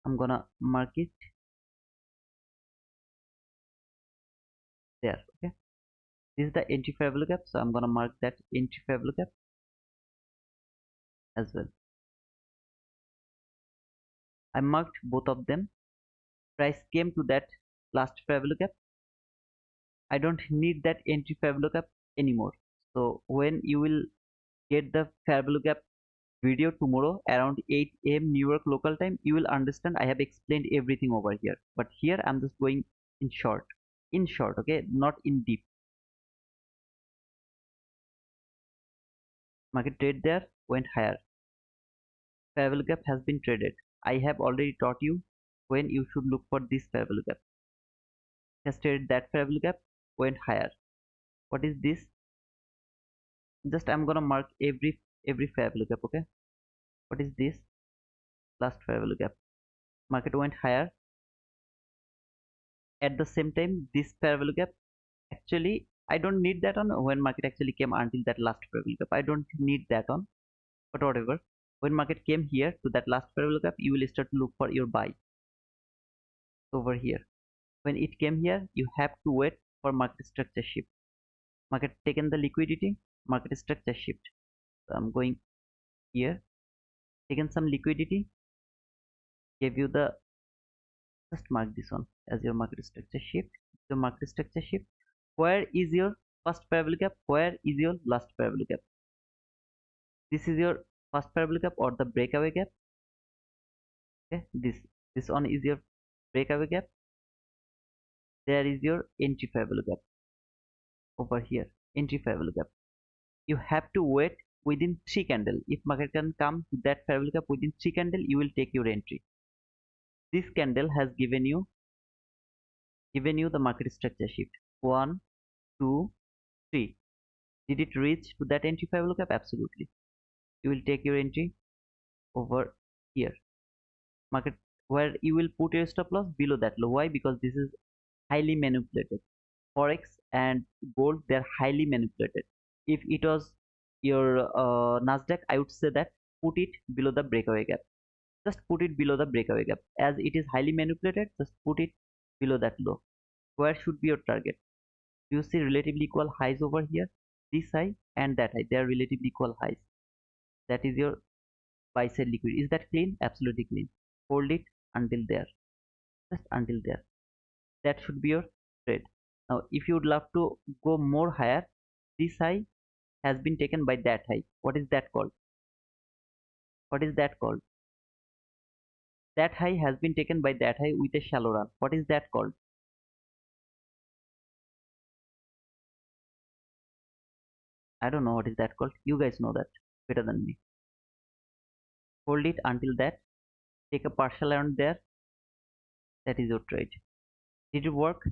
I'm gonna mark it there. Okay, this is the entry parallel gap, so I'm gonna mark that entry parallel gap as well. I marked both of them. Price came to that last parallel gap. I don't need that entry parallel gap anymore. So when you will get the parallel gap video tomorrow around 8 a.m. New York local time, you will understand I have explained everything over here. But here I'm just going in short. In short, okay, not in deep. Market trade there went higher. Parallel gap has been traded. I have already taught you when you should look for this parallel gap. Has traded that parallel gap went higher. What is this? Just I'm gonna mark every parallel gap. Okay. What is this? Last parallel gap. Market went higher. At the same time, this parallel gap actually I don't need that on when market actually came until that last parallel gap. I don't need that on, but whatever. When market came here to that last parallel gap, you will start to look for your buy over here. When it came here, you have to wait for market structure shift. Market taken the liquidity, market structure shift. So I'm going here, taken some liquidity, gave you the just mark this one as your market structure shift. The market structure shift. Where is your first parallel gap? Where is your last parallel gap? This is your first parallel gap or the breakaway gap. Okay, this one is your breakaway gap. There is your entry parallel gap over here. Entry parallel gap. You have to wait within 3 candle. If market can come to that parallel gap within 3 candle, you will take your entry. This candle has given you the market structure shift. 1, 2, 3. Did it reach to that entry parallel gap? Absolutely. You will take your entry over here. Market where you will put your stop loss below that low. Why? Because this is highly manipulated. Forex and gold, they're highly manipulated. If it was your Nasdaq, I would say that put it below the breakaway gap. Just put it below the breakaway gap. As it is highly manipulated, just put it below that low. Where should be your target? You see relatively equal highs over here. This high and that high, they are relatively equal highs. That is your buy side liquidity. Is that clean? Absolutely clean. Hold it until there. just until there. That should be your trade. Now if you would love to go more higher, this high has been taken by that high. What is that called? What is that called? That high has been taken by that high with a shallow run. What is that called? I don't know what is that called. You guys know that better than me. Hold it until that. Take a partial round there. That is your trade. Did it work?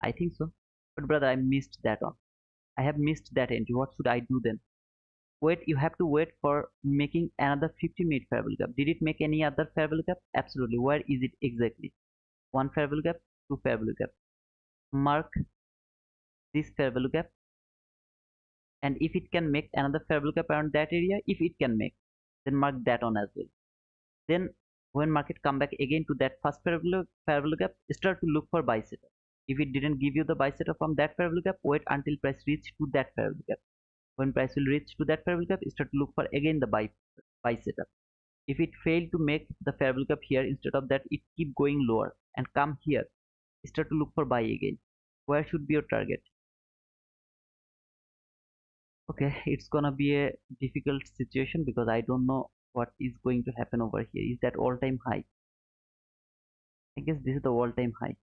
I think so. But brother, I missed that one. I have missed that entry. What should I do then? Wait, you have to wait for making another 50-minute fair value gap. Did it make any other fair value gap? Absolutely. Where is it exactly? One fair value gap, two fair value gap. Mark this fair value gap, and if it can make another fair value gap around that area, if it can make, then mark that on as well. Then when market come back again to that first fair value gap, start to look for buy setup. If it didn't give you the buy setup from that fair value gap, wait until price reach to that fair value gap. When price will reach to that fair value gap, start to look for again the buy setup. If it failed to make the fair value gap here, instead of that it keep going lower and come here, start to look for buy again. Where should be your target? Okay, it's gonna be a difficult situation because I don't know what is going to happen over here. Is that all-time high? I guess this is the all-time high.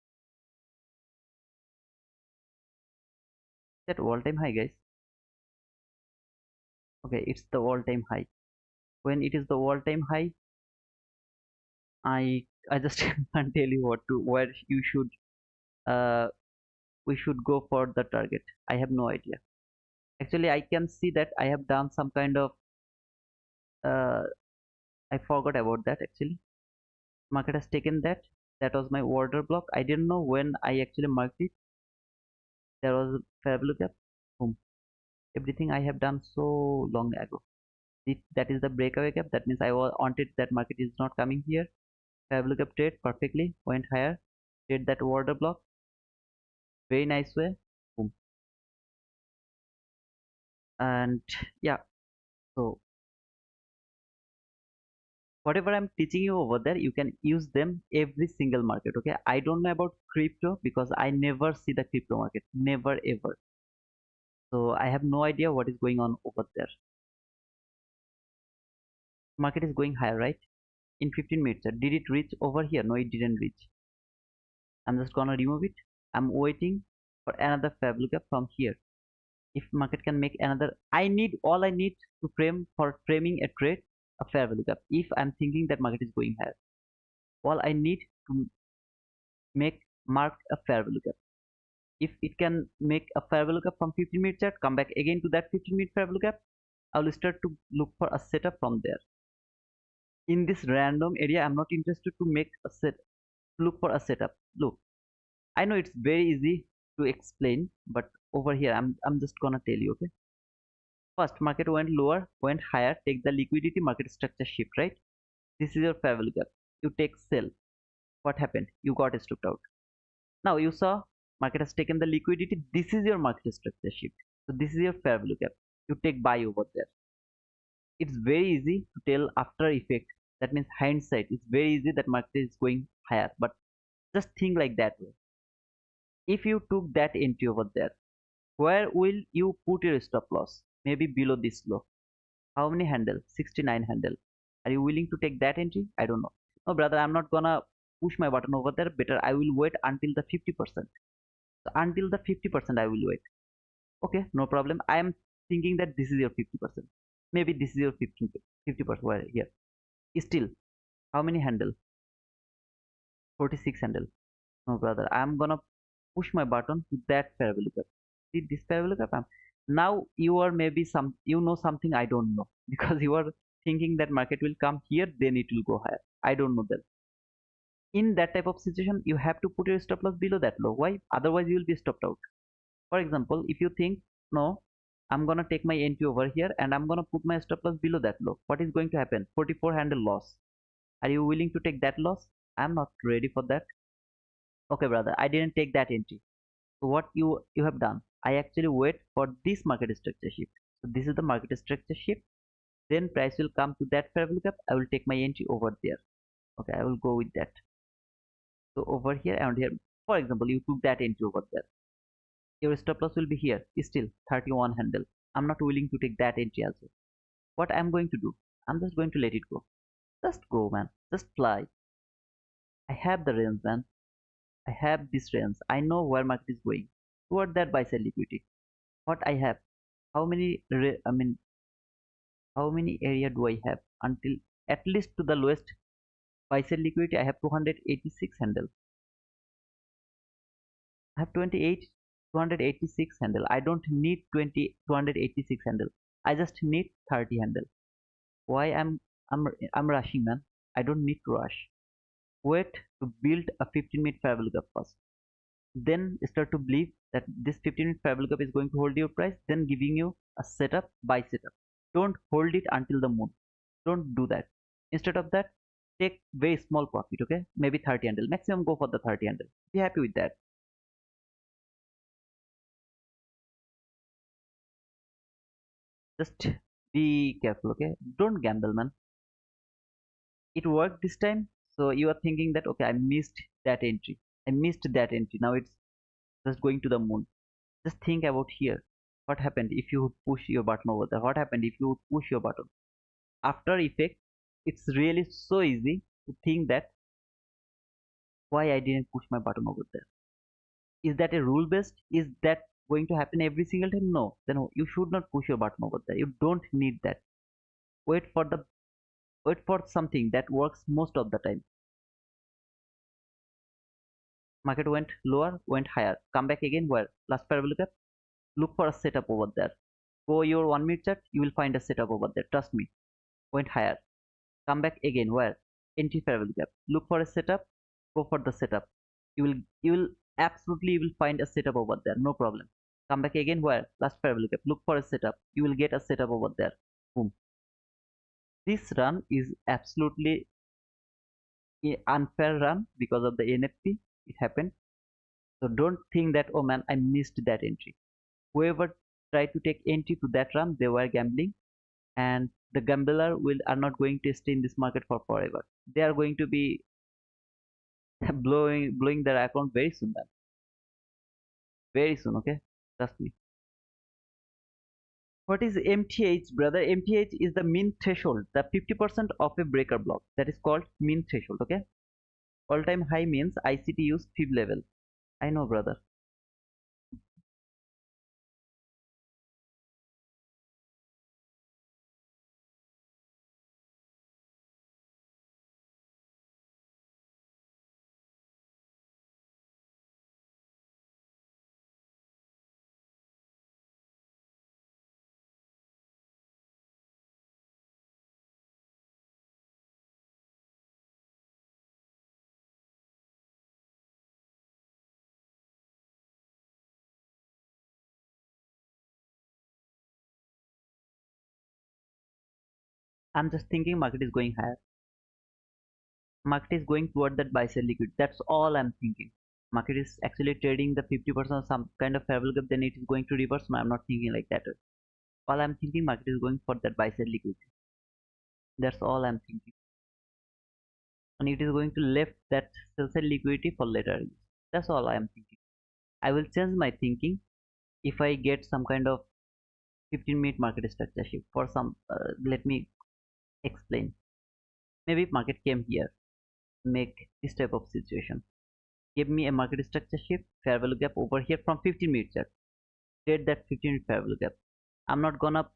That all-time high, guys. Okay, it's the all-time high. When it is the all-time high, I just can't tell you what to where you should uh we should go for the target. I have no idea. Actually, I can see that I have done some kind of uh I forgot about that actually. Market has taken that. That was my order block. I didn't know when I actually marked it. There was a fair value gap. Boom. Everything I have done so long ago. That is the breakaway gap. That means I wanted that market is not coming here. Fair value gap trade perfectly. Went higher. Trade that order block. Very nice way. Boom. And yeah. So whatever I'm teaching you over there, you can use them every single market. Okay. I don't know about crypto because I never see the crypto market. Never ever. So I have no idea what is going on over there. Market is going higher, right? In 15 minutes. Did it reach over here? No, it didn't reach. I'm just gonna remove it. I'm waiting for another fair value gap from here. If market can make another, all I need to frame for framing a trade a fair value gap. If I'm thinking that market is going higher, all I need to make mark a fair value gap. If it can make a fair value gap from 15 minute chart, come back again to that 15-minute fair value gap, I will start to look for a setup from there. In this random area, I'm not interested to make a set, look for a setup. Look, I know it's very easy to explain, but over here I'm just gonna tell you. Okay, first market went lower, went higher, take the liquidity, market structure shift, right? This is your fair value gap. You take sell. What happened? You got stopped out. Now you saw market has taken the liquidity. This is your market structure shift. So this is your fair value gap. You take buy over there. It's very easy to tell after effect. That means hindsight. It's very easy that market is going higher, but just think like that way. If you took that entry over there, where will you put your stop loss? Maybe below this low. How many handle? 69 handle. Are you willing to take that entry? I don't know. No, brother, I'm not gonna push my button over there. Better I will wait until the 50%. So until the 50% I will wait. Okay, no problem. I am thinking that this is your 50%. Maybe this is your 50% where here. Still, how many handle? 46 handle. No, brother, I'm gonna push my button to that fair value gap. See this fair value gap? Now you are maybe you know something I don't know because you are thinking that market will come here, then it will go higher. I don't know that. In that type of situation, you have to put your stop loss below that low. Why? Otherwise, you will be stopped out. For example, if you think, no, I'm gonna take my entry over here and I'm gonna put my stop loss below that low. What is going to happen? 44 handle loss. Are you willing to take that loss? I'm not ready for that. Okay, brother, I didn't take that entry. So what you have done? I actually wait for this market structure shift. So this is the market structure shift. Then price will come to that fair value gap. I will take my entry over there. Okay, I will go with that. So over here and here, for example, you took that entry over there. Your stop loss will be here, still 31 handle. I'm not willing to take that entry also. What I'm going to do? I'm just going to let it go. Just go, man. Just fly. I have the range, man. I have this range. I know where market is going. Toward that buy side liquidity. What I have? How many? How many area do I have until at least to the lowest buy side liquidity? I have 286 handle. I have 286 handle. I don't need 286 handle. I just need 30 handle. Why I'm rushing, man? I don't need to rush. Wait to build a 15-minute parabolic gap first. Then start to believe that this 15-minute parabolic gap is going to hold your price, then giving you a setup buy setup. Don't hold it until the moon. Don't do that. Instead of that, take very small profit, okay? Maybe 30 handle. Maximum go for the 30 handle. Be happy with that. Just be careful, okay? Don't gamble, man. It worked this time, so you are thinking that okay, I missed that entry. I missed that entry. Now it's just going to the moon. Just think about here. What happened if you would push your button over there? What happened if you would push your button? After effect, it's really so easy to think that why I didn't push my button over there. Is that a rule based? Is that going to happen every single time? No. Then you should not push your button over there. You don't need that. Wait for the wait for something that works most of the time. Market went lower, went higher. Come back again where? Last parabolic gap. Look for a setup over there. Go your 1 minute chart, you will find a setup over there. Trust me. Went higher. Come back again where? Entry parabolic gap. Look for a setup. Go for the setup. You will absolutely you will find a setup over there. No problem. Come back again where? Last parabolic gap. Look for a setup. You will get a setup over there. Boom. This run is absolutely unfair run because of the NFP. It happened. So don't think that oh man I missed that entry. Whoever tried to take entry to that run, they were gambling, and the gambler will are not going to stay in this market for forever. They are going to be blowing their account very soon, man. Very soon, okay? Trust me. What is MTH, brother? MTH is the mean threshold, the 50% of a breaker block. That is called mean threshold, okay? All-time high means ICT use fib level. I know, brother. I'm just thinking market is going higher. Market is going toward that buy sell liquid. That's all I'm thinking. Market is actually trading the 50% of some kind of favorable gap, then it is going to reverse. No, I'm not thinking like that. All I'm thinking market is going for that buy sell liquid. That's all I'm thinking. And it is going to left that sell side liquidity for later. That's all I'm thinking. I will change my thinking if I get some kind of 15-minute market structure shift for some. Let me explain. Maybe market came here, make this type of situation. Give me a market structure shift, fair value gap over here from 15 minute chart. Trade that 15-minute fair value gap. I'm not gonna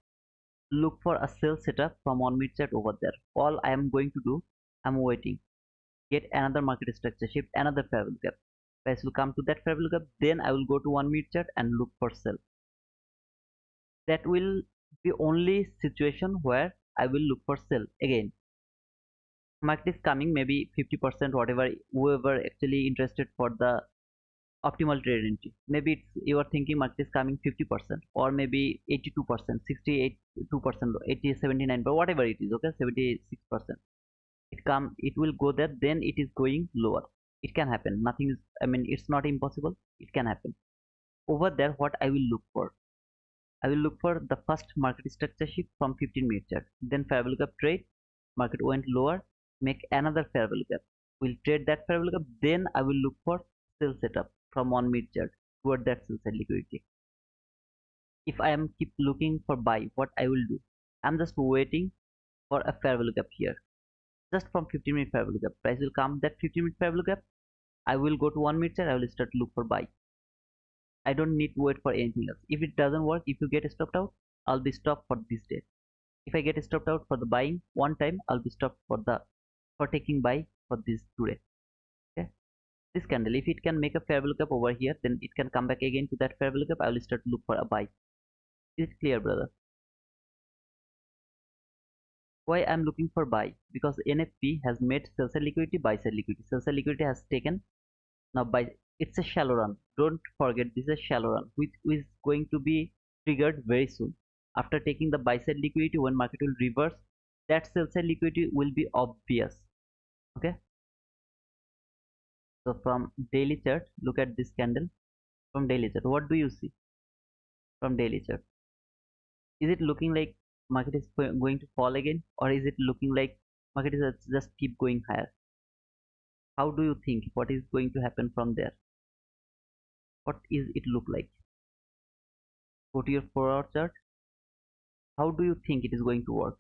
look for a sell setup from 1 minute chart over there. All I am going to do, I'm waiting. Get another market structure shift, another fair value gap. Price will come to that fair value gap, then I will go to 1 minute chart and look for sell. That will be only situation where I will look for sell again. Market is coming maybe 50%, whatever, whoever actually interested for the optimal trade entry. Maybe it's you are thinking market is coming 50% or maybe 82%, 68%, 80, 79, but whatever it is, okay, 76%. It will go there, then it is going lower. It can happen. Nothing is, I mean, it's not impossible. It can happen. Over there, what I will look for? I will look for the first market structure shift from 15 minute chart. Then fair value gap trade. Market went lower. Make another fair value gap. will trade that fair value gap, then I will look for sell setup from 1 minute chart toward that sell side liquidity. If I am keep looking for buy, what I will do, I'm just waiting for a fair value gap here, just from 15-minute fair value gap price will come that 15-minute fair value gap. I will go to 1 minute chart, I will start to look for buy. I don't need to wait for anything else. If it doesn't work, if you get stopped out, I'll be stopped for this day. If I get stopped out for the buying one time, I'll be stopped for taking buy for this today. Okay, this candle, if it can make a fair value gap over here, then it can come back again to that fair value gap. I will start to look for a buy. Is it clear, brother? Why I'm looking for buy? Because NFP has made sell side liquidity, buy side liquidity. Sell side liquidity has taken now buy. It's a shallow run. Don't forget, this is a shallow run, which is going to be triggered very soon. After taking the buy side liquidity, when market will reverse, that sell side liquidity will be obvious. Okay. So from daily chart, look at this candle. From daily chart, what do you see from daily chart? Is it looking like market is going to fall again, or is it looking like market is just keep going higher? How do you think what is going to happen from there? What is it look like? Go to your 4-hour chart. How do you think it is going to work?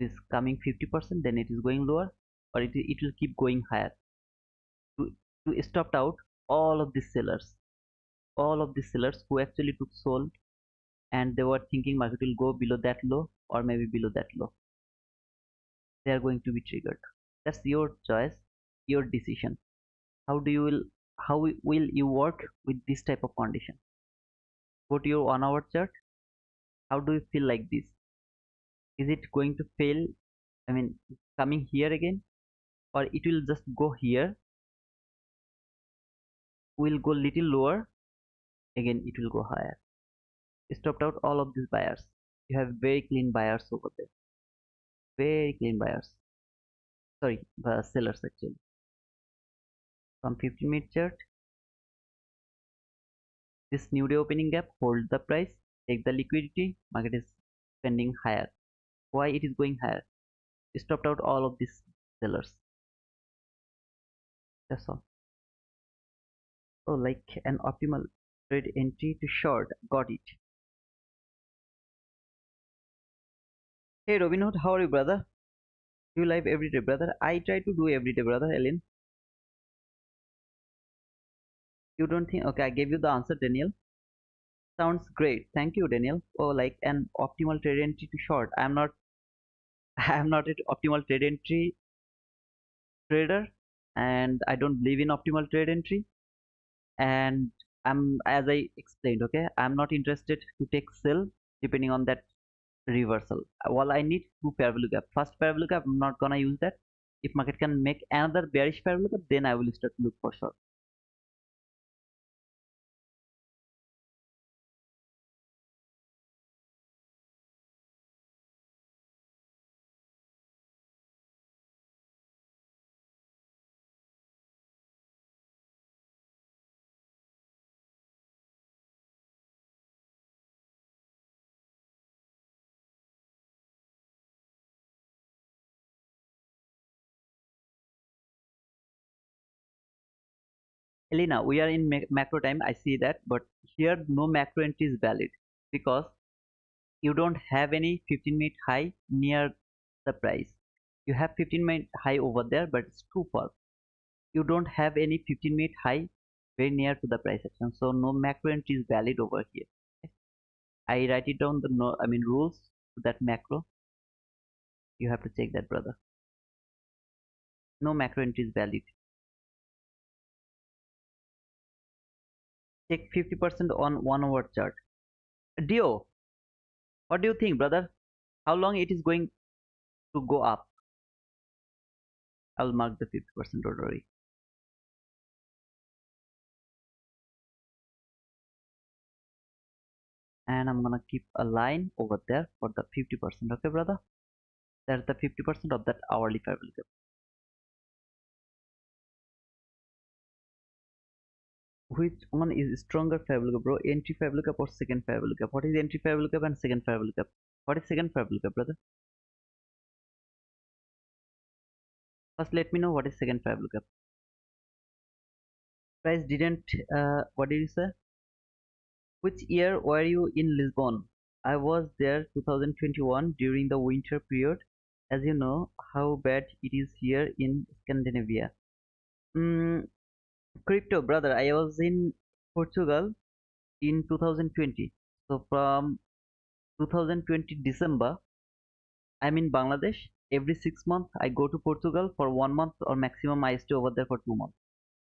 It is coming 50%, then it is going lower, or it will keep going higher. To stop out all of these sellers, who actually took sold, and they were thinking market will go below that low or maybe below that low, they are going to be triggered. That's your choice, your decision. How will you work with this type of condition? Go to your 1-hour chart. How do you feel like this? Is it going to fail, I mean coming here again, or it will just go here, will go little lower, again it will go higher? Stopped out all of these buyers. You have very clean buyers over there, very clean buyers, sorry, sellers actually. From 15-minute chart, this new day opening gap, hold the price, take the liquidity, market is trending higher. Why it is going higher? Stopped out all of these sellers. That's all. Oh, like an optimal trade entry to short, got it. Hey Robinhood, how are you, brother? You live every day, brother? I try to do every day, brother. Ellen, you don't think? Okay, I gave you the answer, Daniel. Sounds great. Thank you, Daniel. Oh, like an optimal trade entry to short. I'm not. I'm not an optimal trade entry trader, and I don't believe in optimal trade entry. And I'm, as I explained, okay, I'm not interested to take sell depending on that reversal. All I need two fair value gap. First fair value gap, I'm not gonna use that. If market can make another bearish fair value gap, then I will start to look for short. Elena, we are in macro time. I see that, but here no macro entry is valid because you don't have any 15-minute high near the price. You have 15-minute high over there, but it's too far. You don't have any 15-minute high very near to the price action, so no macro entry is valid over here. I write it down the rules to that macro. You have to check that, brother. No macro entry is valid. Check 50% on 1-hour chart. Dio, what do you think, brother? How long it is going to go up? I'll mark the 50%, don't worry. And I'm gonna keep a line over there for the 50%. Okay, brother? That's the 50% of that hourly fair value gap. Which one is stronger fair value gap, bro? Entry fair value gap or second fair value gap? What is entry fair value gap and second fair value gap? What is second fair value gap, brother? First, let me know what is second fair lookup. Price didn't. What did you say? Which year were you in Lisbon? I was there 2021 during the winter period. As you know how bad it is here in Scandinavia. Mm, Crypto brother, I was in Portugal in 2020. So from 2020 December, I'm in Bangladesh. Every 6 months, I go to Portugal for 1 month or maximum I stay over there for 2 months.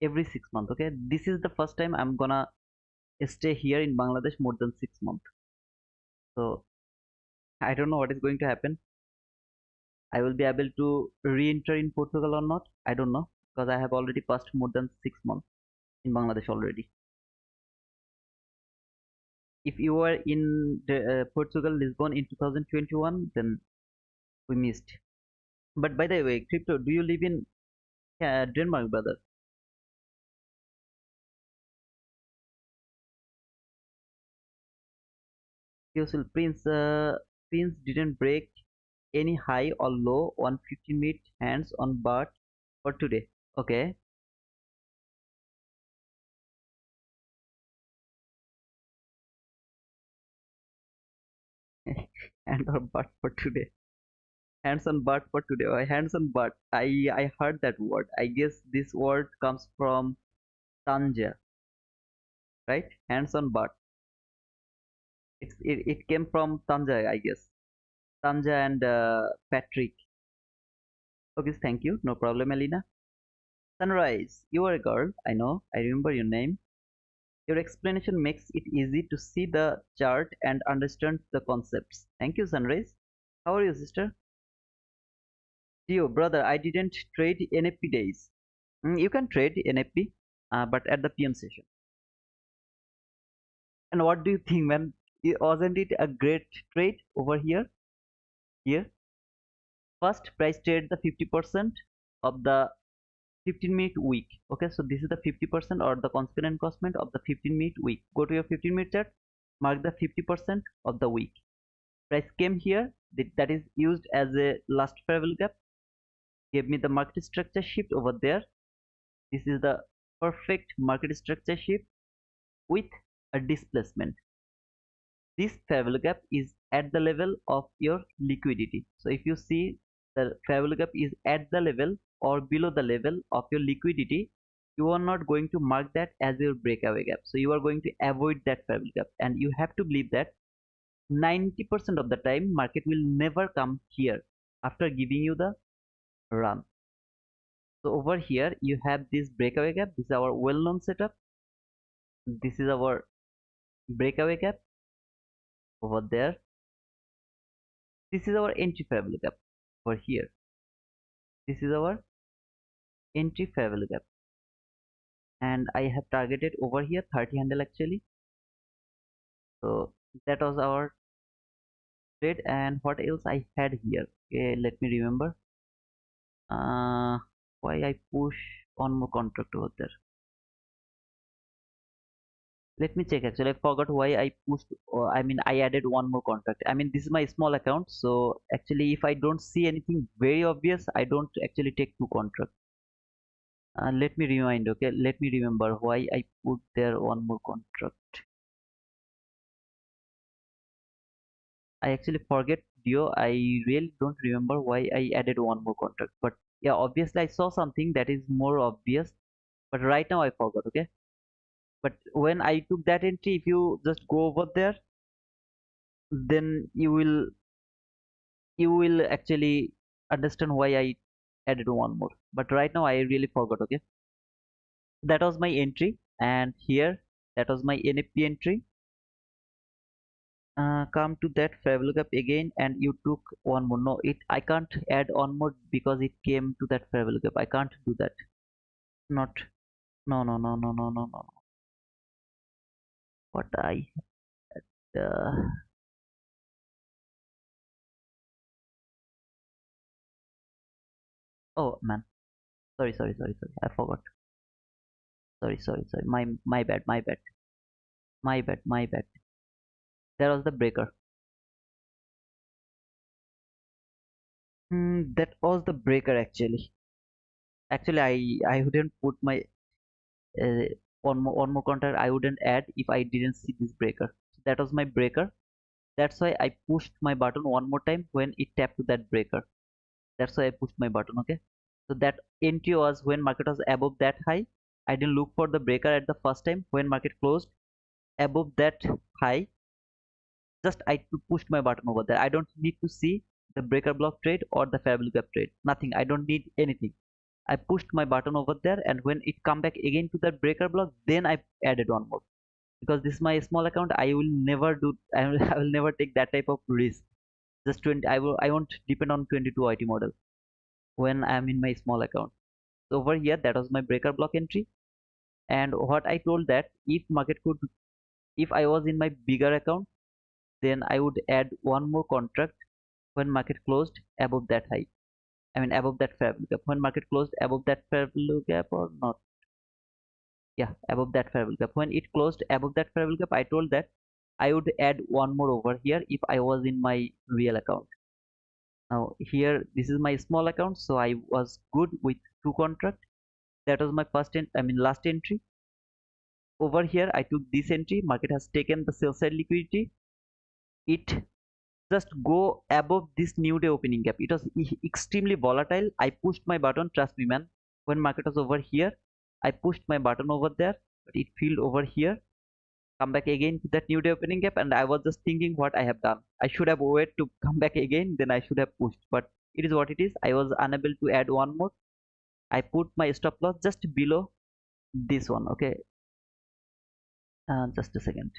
Every 6 months, okay? This is the first time I'm gonna stay here in Bangladesh more than 6 months. So I don't know what is going to happen. I will be able to re-enter in Portugal or not. I don't know because I have already passed more than 6 months in Bangladesh already. If you were in Portugal, Lisbon in 2021, then we missed. But by the way, Crypto, do you live in Denmark, brother? Usual Prince didn't break any high or low on 15-minute hands on bar for today. Okay, and or bar for today. Hands on bar for today. Oh, hands on bar. I heard that word. I guess this word comes from Tanja, right? Hands on bar. It came from Tanja, I guess. Tanja and Patrick. Okay, thank you. No problem, Elena. Sunrise, you are a girl. I know. I remember your name. Your explanation makes it easy to see the chart and understand the concepts. Thank you, Sunrise. How are you, sister? Dio, brother, I didn't trade NFP days. You can trade NFP, but at the PM session. And what do you think, man? Wasn't it a great trade over here? Here, first price trade the 50% of the 15-minute week. Okay, so this is the 50% or the constant encroachment of the 15-minute week. Go to your 15-minute chart, mark the 50% of the week. Price came here, that is used as a last parallel gap, gave me the market structure shift over there. This is the perfect market structure shift with a displacement. This parallel gap is at the level of your liquidity. So if you see the parallel gap is at the level or below the level of your liquidity, you are not going to mark that as your breakaway gap. So you are going to avoid that parallel gap, and you have to believe that 90% of the time market will never come here after giving you the run. So over here you have this breakaway gap. This is our well-known setup. This is our breakaway gap over there. This is our entry parallel gap over here. This is our entry parallel gap, and I have targeted over here 30 handle actually. So that was our trade. And what else I had here? Okay, let me remember. Why I push one more contract over there? Let me check. Actually, I forgot why I pushed. I mean, I added one more contract. I mean, this is my small account, so actually, if I don't see anything very obvious, I don't actually take two contracts. Let me remind. Okay, let me remember why I put there one more contract. I actually forget, Dio. I really don't remember why I added one more contract. But yeah, obviously, I saw something that is more obvious. But right now, I forgot. Okay. But when I took that entry, if you just go over there, then you will actually understand why I added one more. But right now I really forgot. Okay, that was my entry, and here that was my NFP entry. Come to that fair gap again, and you took one more. No, it I can't add one more because it came to that fair gap. I can't do that. Not. No, no, no, no, no, no, no. What I uh, oh man, sorry, sorry, sorry, sorry, I forgot. Sorry, sorry, sorry, my bad, my bad, my bad, my bad. There was the breaker. That was the breaker actually. Actually, I wouldn't put my uh, one more counter. I wouldn't add if I didn't see this breaker. So that was my breaker. That's why I pushed my button one more time when it tapped to that breaker. That's why I pushed my button. Okay. So that entry was when market was above that high. I didn't look for the breaker at the first time. When market closed above that high, just I pushed my button over there. I don't need to see the breaker block trade or the fair value gap trade. Nothing. I don't need anything. I pushed my button over there, and when it come back again to that breaker block, then I added one more. Because this is my small account, I will never do. I will never take that type of risk. Just 20. I won't depend on 22 IT model when I am in my small account. So over here, that was my breaker block entry. And what I told that if I was in my bigger account, then I would add one more contract when market closed above that high. I mean above that fair value gap. When market closed above that fair value gap or not? Yeah, above that fair value gap. When it closed above that fair value gap, I told that I would add one more over here if I was in my real account. Now here, this is my small account, so I was good with two contract. That was my last entry. Over here, I took this entry. Market has taken the sell side liquidity. It just go above this new day opening gap. It was extremely volatile. I pushed my button, trust me man. When market was over here, I pushed my button over there, but it failed over here, come back again to that new day opening gap, and I was just thinking what I have done. I should have waited to come back again, then I should have pushed, but it is what it is. I was unable to add one more. I put my stop loss just below this one. Okay, just a second.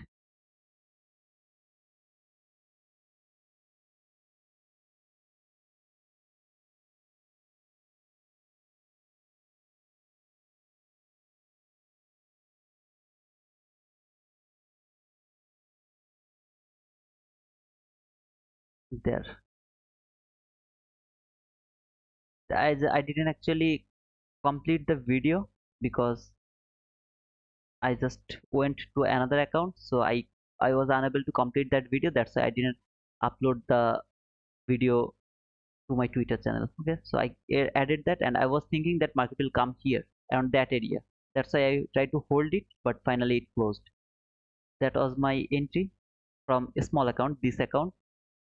There, I didn't actually complete the video because I just went to another account, so I was unable to complete that video. That's why I didn't upload the video to my Twitter channel. Okay, so I added that, and I was thinking that market will come here around that area. That's why I tried to hold it, but finally it closed. That was my entry from a small account, this account,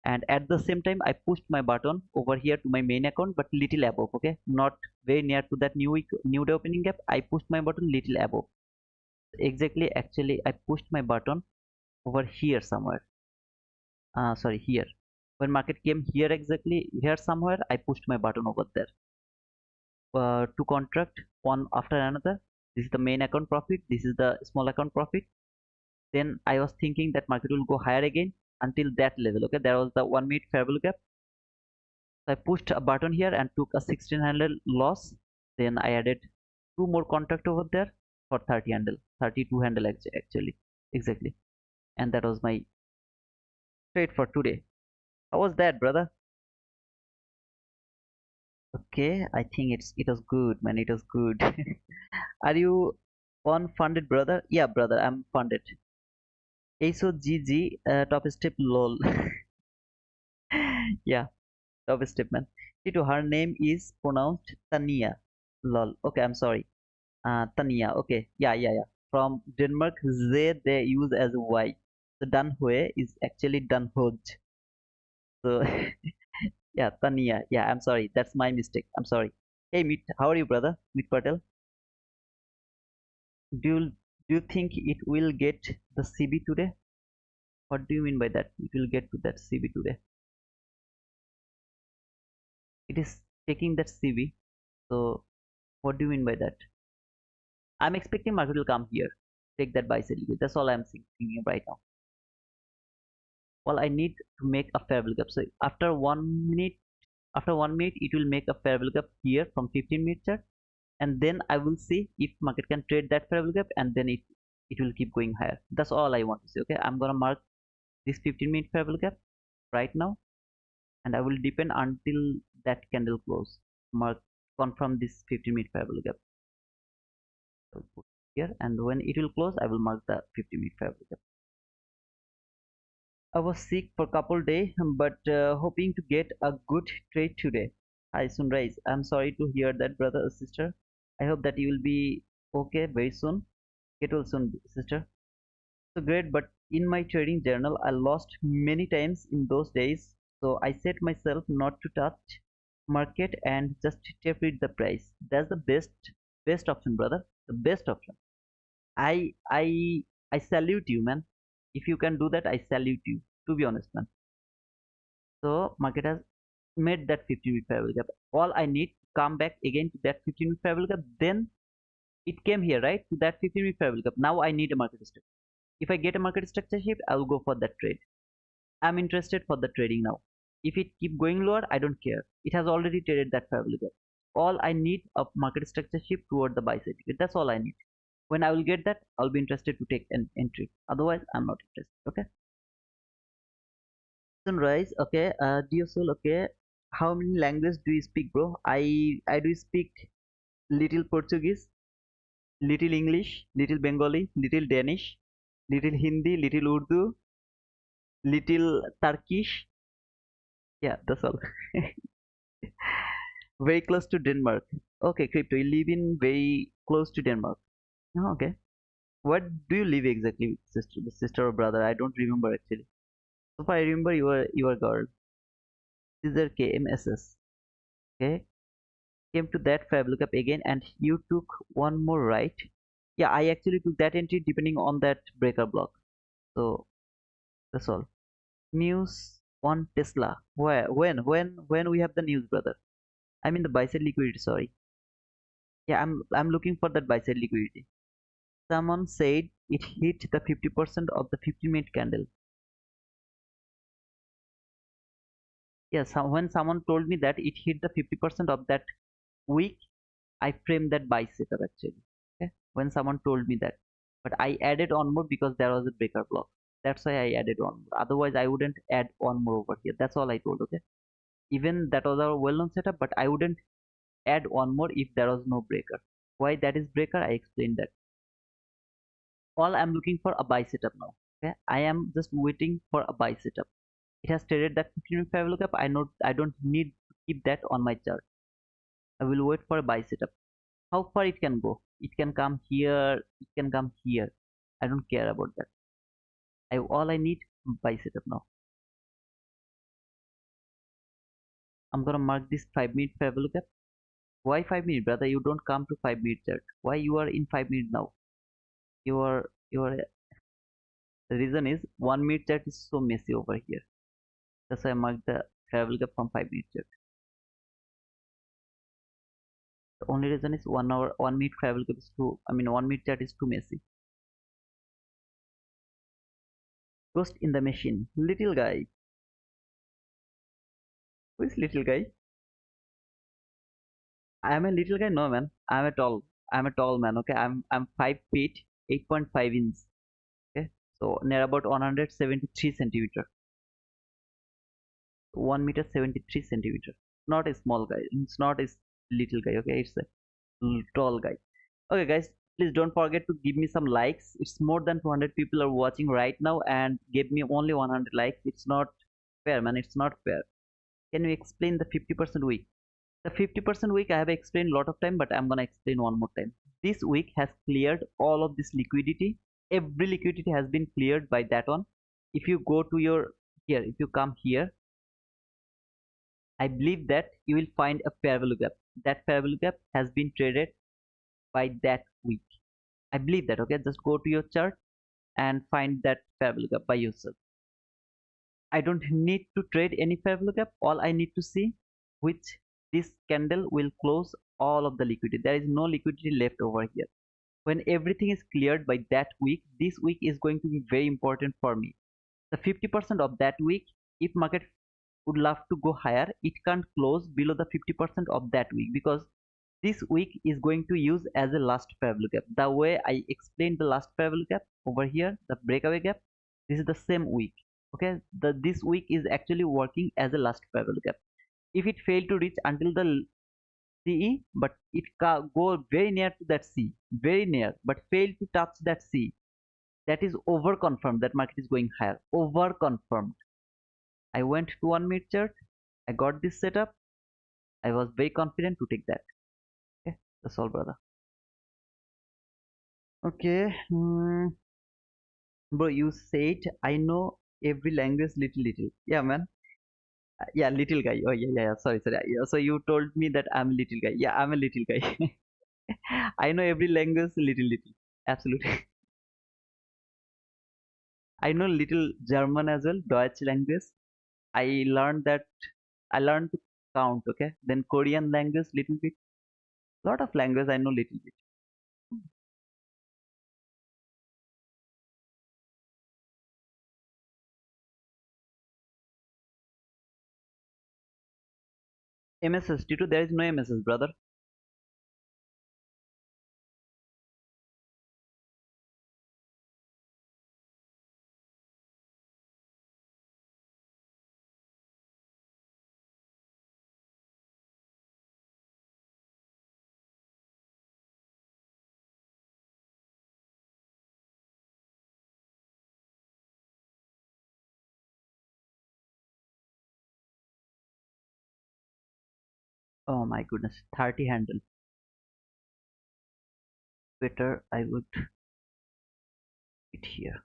and at the same time I pushed my button over here to my main account, but little above. Okay, not very near to that new day opening gap. I pushed my button little above. Exactly, actually, I pushed my button over here somewhere. Sorry, here. When market came here exactly here somewhere, I pushed my button over there. To contract one after another. This is the main account profit. This is the small account profit. Then I was thinking that market will go higher again until that level. Okay, there was the 1 minute fair value gap. So I pushed a button here and took a 16 handle loss. Then I added two more contract over there for 30 handle, 32 handle actually, exactly. And that was my trade for today. How was that, brother? Okay, I think it was good, man. It was good. Are you unfunded, brother? Yeah, brother, I'm funded. HOGG, top step, lol. Yeah, top step, man. Tito, her name is pronounced Tania. Lol. Okay, I'm sorry. Tania. Okay. Yeah, yeah, yeah. From Denmark, Z they use as Y. So Danhue is actually Danhoj. So yeah, Tania. Yeah, I'm sorry. That's my mistake. I'm sorry. Hey, Meet. How are you, brother? Meet Patel. Do you think it will get the CB today? What do you mean by that? It will get to that CB today. It is taking that CB. So what do you mean by that? I'm expecting market will come here, take that buy sell. That's all I'm thinking right now. Well, I need to make a fair value gap. So after 1 minute, it will make a fair value gap here from 15-minute chart, and then I will see if market can trade that fair value gap, and then it will keep going higher. That's all I want to say. Okay, I'm gonna mark this 15-minute fair value gap right now, and I will depend until that candle close. Mark confirm this 15-minute fair value gap. I will put here, and when it will close, I will mark the 50-minute fair value gap. I was sick for a couple days, but hoping to get a good trade today. Hi Sunrise. I'm sorry to hear that, brother or sister. I hope that you will be okay very soon. Get well soon, sister. So great, but in my trading journal, I lost many times in those days. So I set myself not to touch market and just tape read the price. That's the best option, brother. The best option. I I I salute you, man. If you can do that, I salute you. To be honest, man. So market has made that 15-week fair value gap. All I need to come back again to that 15-week fair value gap. Then it came here, right? To that 15-week fair value gap. Now I need a market structure. If I get a market structure shift, I will go for that trade. I'm interested for the trading now. If it keep going lower, I don't care. It has already traded that fair value gap. All I need a market structure shift toward the buy side. That's all I need. When I will get that, I'll be interested to take an entry. Otherwise, I'm not interested. Okay. Sunrise. Okay. Dear soul. Okay. How many languages do you speak, bro? I do speak little Portuguese, little English, little Bengali, little Danish, little Hindi, little Urdu, little Turkish. Yeah, that's all. Very close to Denmark. Okay, Crypto, you live in very close to Denmark. Oh, okay. What do you live exactly, sister, sister or brother? I don't remember actually. So far, I remember you are girl. Caesar KMSS. Okay, came to that fab lookup again, and you took one more right. Yeah, I actually took that entry depending on that breaker block. So that's all. News on Tesla. Where? When we have the news, brother? I mean the buy side liquidity. Sorry. Yeah, I'm looking for that buy side liquidity. Someone said it hit the 50% of the 15-minute candle. Yes, when someone told me that it hit the 50% of that week, I framed that buy setup actually. Okay, when someone told me that, but I added on more because there was a breaker block. That's why I added on more. Otherwise, I wouldn't add on more over here. That's all I told. Okay, even that was our well-known setup, but I wouldn't add one more if there was no breaker. Why that is breaker? I explained that. All I'm looking for a buy setup now. Okay, I am just waiting for a buy setup. It has traded that 15-minute fair lookup. I know I don't need to keep that on my chart. I will wait for a buy setup. How far it can go? It can come here. It can come here. I don't care about that. All I need buy setup now. I'm gonna mark this 5-minute fair lookup. Why 5 minutes, brother? You don't come to 5 minute chart. Why you are in 5 minutes now? You are. The reason is 1 minute chart is so messy over here. That's why I marked the fair lookup from 5 minute chart. The only reason is 1 hour, 1 minute travel gap is too. I mean, 1 minute chat is too messy. Ghost in the machine. Little guy. Who is little guy? I am a little guy. No man. I'm a tall. I'm a tall man. Okay. I'm 5 feet, 8.5 inches. Okay. So near about 173 centimeter. 1 meter 73 centimeter. Not a small guy. It's not a little guy. Okay. It's a tall guy. Okay, guys, please don't forget to give me some likes. It's more than 200 people are watching right now and give me only 100 likes. It's not fair, man. It's not fair. Can you explain the 50% week? The 50% week I have explained a lot of time, but I'm gonna explain one more time. This week has cleared all of this liquidity. Every liquidity has been cleared by that one. If you go to your here, if you come here, I believe that you will find a fair value gap. That fair value gap has been traded by that week. I believe that. Okay, just go to your chart and find that fair value gap by yourself. I don't need to trade any fair value gap. All I need to see which this candle will close all of the liquidity. There is no liquidity left over here. When everything is cleared by that week, this week is going to be very important for me. The 50% of that week, if market would love to go higher, it can't close below the 50% of that week because this week is going to use as a last fair value gap. The way I explained the last fair value gap over here, the breakaway gap, this is the same week. Okay, this week is actually working as a last fair value gap. If it failed to reach until the CE, but it go very near to that C, very near, but failed to touch that C, that is over confirmed that market is going higher. Over confirmed. I went to 1 minute chart. I got this setup. I was very confident to take that. Okay, that's all, brother. Okay, bro, you said I know every language little. Yeah, man. Yeah, little guy. Oh, yeah. Sorry. Yeah, so you told me that I'm a little guy. Yeah, I'm a little guy. I know every language little. Absolutely. I know little German as well, Deutsch language. I learned that I learned to count. Okay, then Korean language little bit. Lot of language I know little bit. MSS T2, there is no MSS, brother. Oh my goodness, 30 handle. Better I would it here.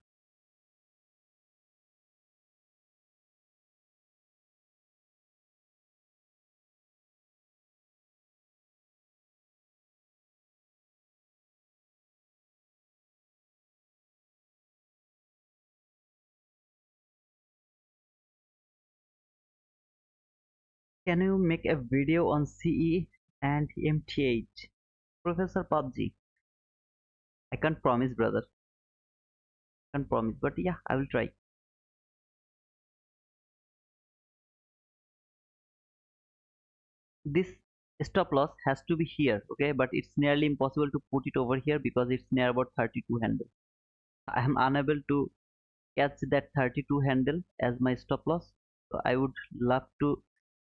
Can you make a video on CE and MTH? Professor PUBG. I can't promise, brother. Can't promise, but yeah, I will try. This stop loss has to be here, okay, but it's nearly impossible to put it over here because it's near about 32 handle. I am unable to catch that 32 handle as my stop loss, so I would love to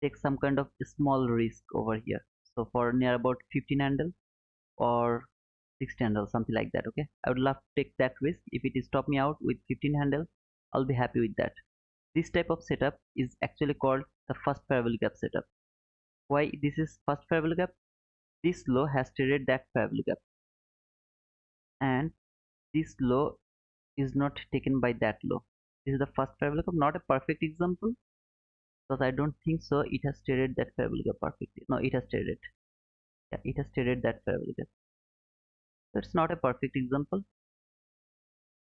take some kind of small risk over here, so for near about 15 handle or 16 handle, something like that. Okay, I would love to take that risk. If it is stop me out with 15 handle, I'll be happy with that. This type of setup is actually called the first parabolic gap setup. Why this is first parabolic gap? This low has traded that parabolic gap, and this low is not taken by that low. This is the first parabolic gap, not a perfect example because I don't think so it has traded that parabolic gap perfectly. No, it has traded. Yeah, it has traded that parabolic gap. So it's not a perfect example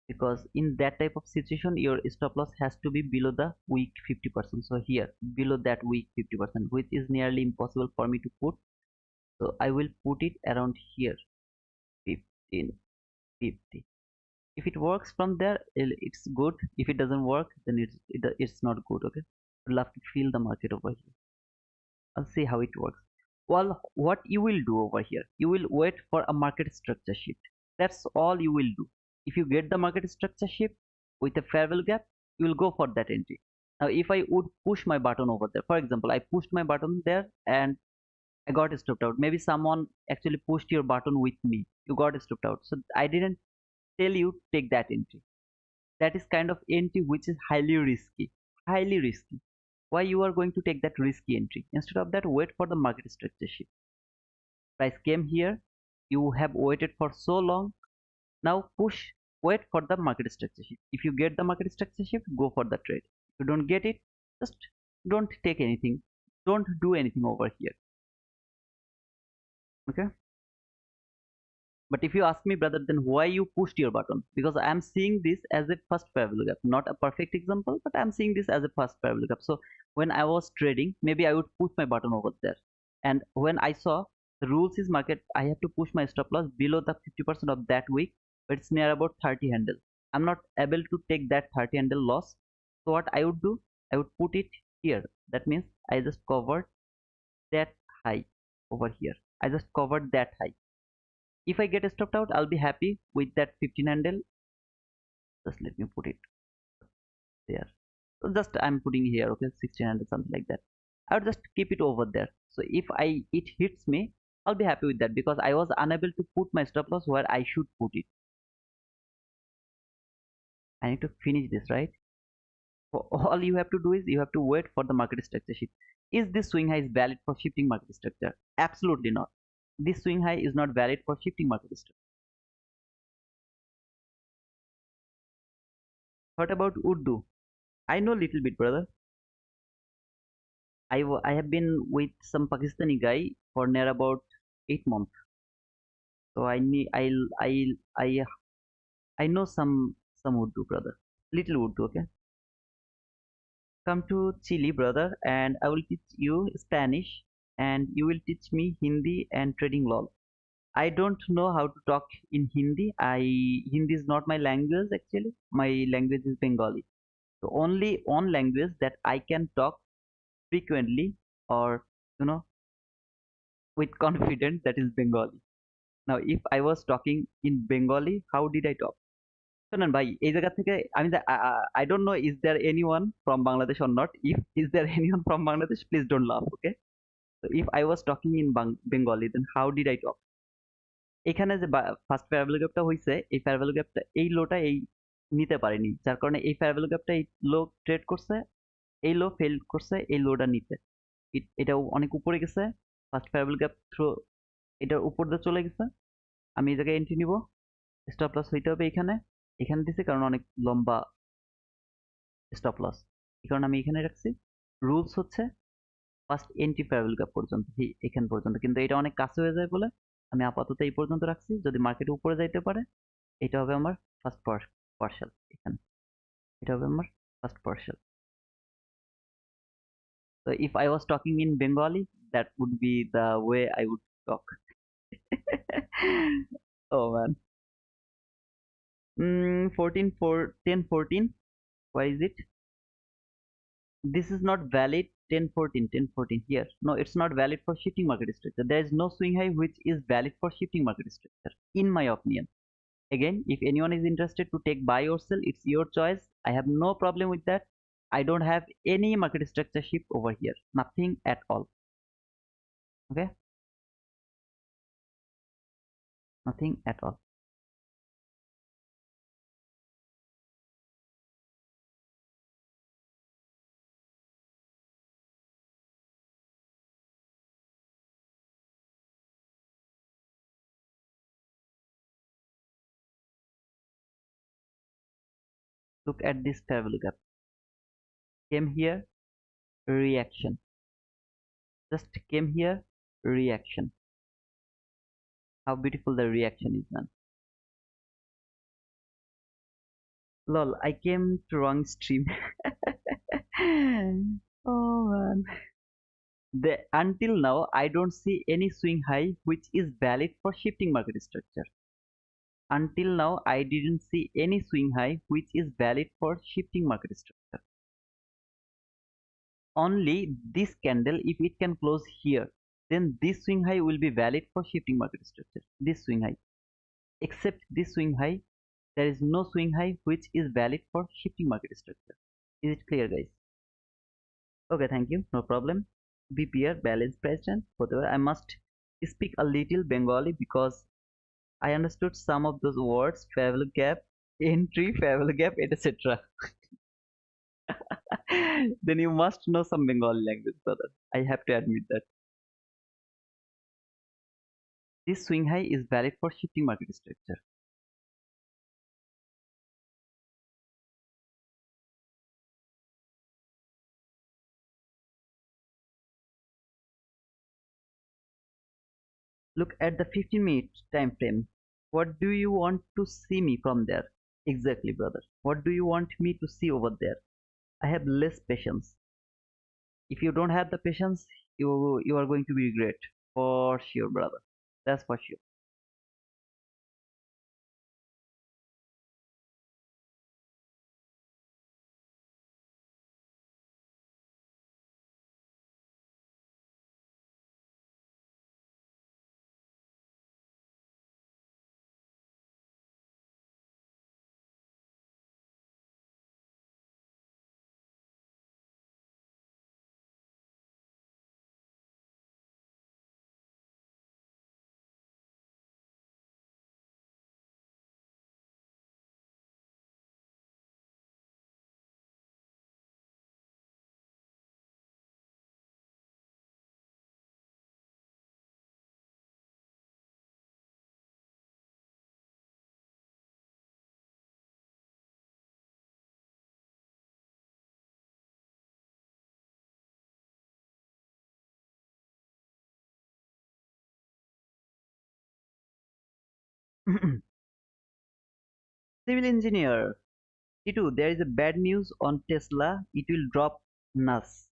because in that type of situation your stop loss has to be below the weak 50%. So here below that weak 50%, which is nearly impossible for me to put. So I will put it around here, 1550. If it works from there, it's good. If it doesn't work, then it's not good. Okay, I'd love to feel the market over here. I'll see how it works. Well, what you will do over here, you will wait for a market structure shift. That's all you will do. If you get the market structure shift with a fair value gap, you will go for that entry. Now, if I would push my button over there, for example, I pushed my button there and I got stopped out. Maybe someone actually pushed your button with me. You got stopped out. So I didn't tell you take that entry. That is kind of entry which is highly risky. Highly risky. Why you are going to take that risky entry? Instead of that, wait for the market structure shift. Price came here, you have waited for so long. Now push, wait for the market structure shift. If you get the market structure shift, go for the trade. If you don't get it, just don't take anything. Don't do anything over here. Okay. But if you ask me, brother, then why you pushed your button? Because I am seeing this as a first parabolic gap, not a perfect example, but I'm seeing this as a first parabolic gap. So when I was trading, maybe I would push my button over there. And when I saw the rules is market, I have to push my stop loss below the 50% of that week, but it's near about 30 handle. I'm not able to take that 30 handle loss. So what I would do, I would put it here. That means I just covered that high over here. I just covered that high. If I get stopped out, I'll be happy with that 15 handle. Just let me put it there. So just I'm putting here, okay, 1600, something like that. I'll just keep it over there. So if it hits me, I'll be happy with that because I was unable to put my stop loss where I should put it. I need to finish this, right? So all you have to do is you have to wait for the market structure shift. Is this swing high is valid for shifting market structure? Absolutely not. This swing high is not valid for shifting market structure. What about Urdu? I know little bit, brother. I have been with some Pakistani guy for near about 8 months. So I need I know some Urdu, brother. Little Urdu, okay? Come to Chile, brother, and I will teach you Spanish, and you will teach me Hindi and trading law. I don't know how to talk in Hindi. Hindi is not my language actually. My language is Bengali. So only one language that I can talk frequently or you know with confidence, that is Bengali. Now if I was talking in Bengali, how did I talk? শোনেন ভাই এই জায়গা থেকে আমি I don't know is there anyone from Bangladesh or not. If is there anyone from Bangladesh, please don't laugh, okay? So if I was talking in Bengali, then how did I talk? এখানে যে first fair value গ্যাপটা হইছে, এই fair value গ্যাপটা এই লোটা এই নিতে পারেনি, যার কারণে এই ফেয়ার ভ্যালু গ্যাপটা এই লো ট্রেড করছে, এই লো ফেল করছে এই লোটা নিতে। এটাও অনেক উপরে গেছে, first fair value gap through এটার উপর দিয়ে চলে গেছে। আমি এই জায়গায় এন্ট্রি নিব, স্টপ লস হইতে হবে এখানে, এখানে দিছে কারণ অনেক লম্বা স্টপ লস, এই কারণে আমি এখানে রাখছি। রুলস হচ্ছে first entry fair value gap পর্যন্ত, এখান পর্যন্ত, কিন্তু এটা অনেক কাছে হয়ে যায় বলে আমি আপাতত এই পর্যন্ত রাখছি। যদি মার্কেটে উপরে যাইতে পারে, এটা হবে আমার ফার্স্ট পার্শাল, এখানে এটা হবে আমার first partial. So if I was talking in Bengali, that would be the way I would talk. Oh man. 14 4 10 14. Why is it? This is not valid. 10 14 10 14 here. No, it's not valid for shifting market structure. There is no swing high which is valid for shifting market structure, in my opinion. Again, if anyone is interested to take buy or sell, it's your choice. I have no problem with that. I don't have any market structure shift over here. Nothing at all. Okay? Nothing at all. Look at this fair value gap. Came here, reaction. Just came here, reaction. How beautiful the reaction is, man. Lol, I came to wrong stream. Oh man. Until now, I don't see any swing high which is valid for shifting market structure. Until now, I didn't see any swing high which is valid for shifting market structure. Only this candle, if it can close here, then this swing high will be valid for shifting market structure. This swing high. Except this swing high, there is no swing high which is valid for shifting market structure. Is it clear, guys? Okay, thank you. No problem. BPR, balance price trend, whatever. I must speak a little Bengali because I understood some of those words, fair value gap, entry, fair value gap, etc. Then you must know some Bengali language, brother. I have to admit that. This swing high is valid for shifting market structure. Look at the 15-minute time frame. What do you want to see me from there? Exactly, brother. What do you want me to see over there? I have less patience. If you don't have the patience, you are going to be regret for sure, brother. That's for sure. Civil engineer. T2, there is a bad news on Tesla. It will drop NAS.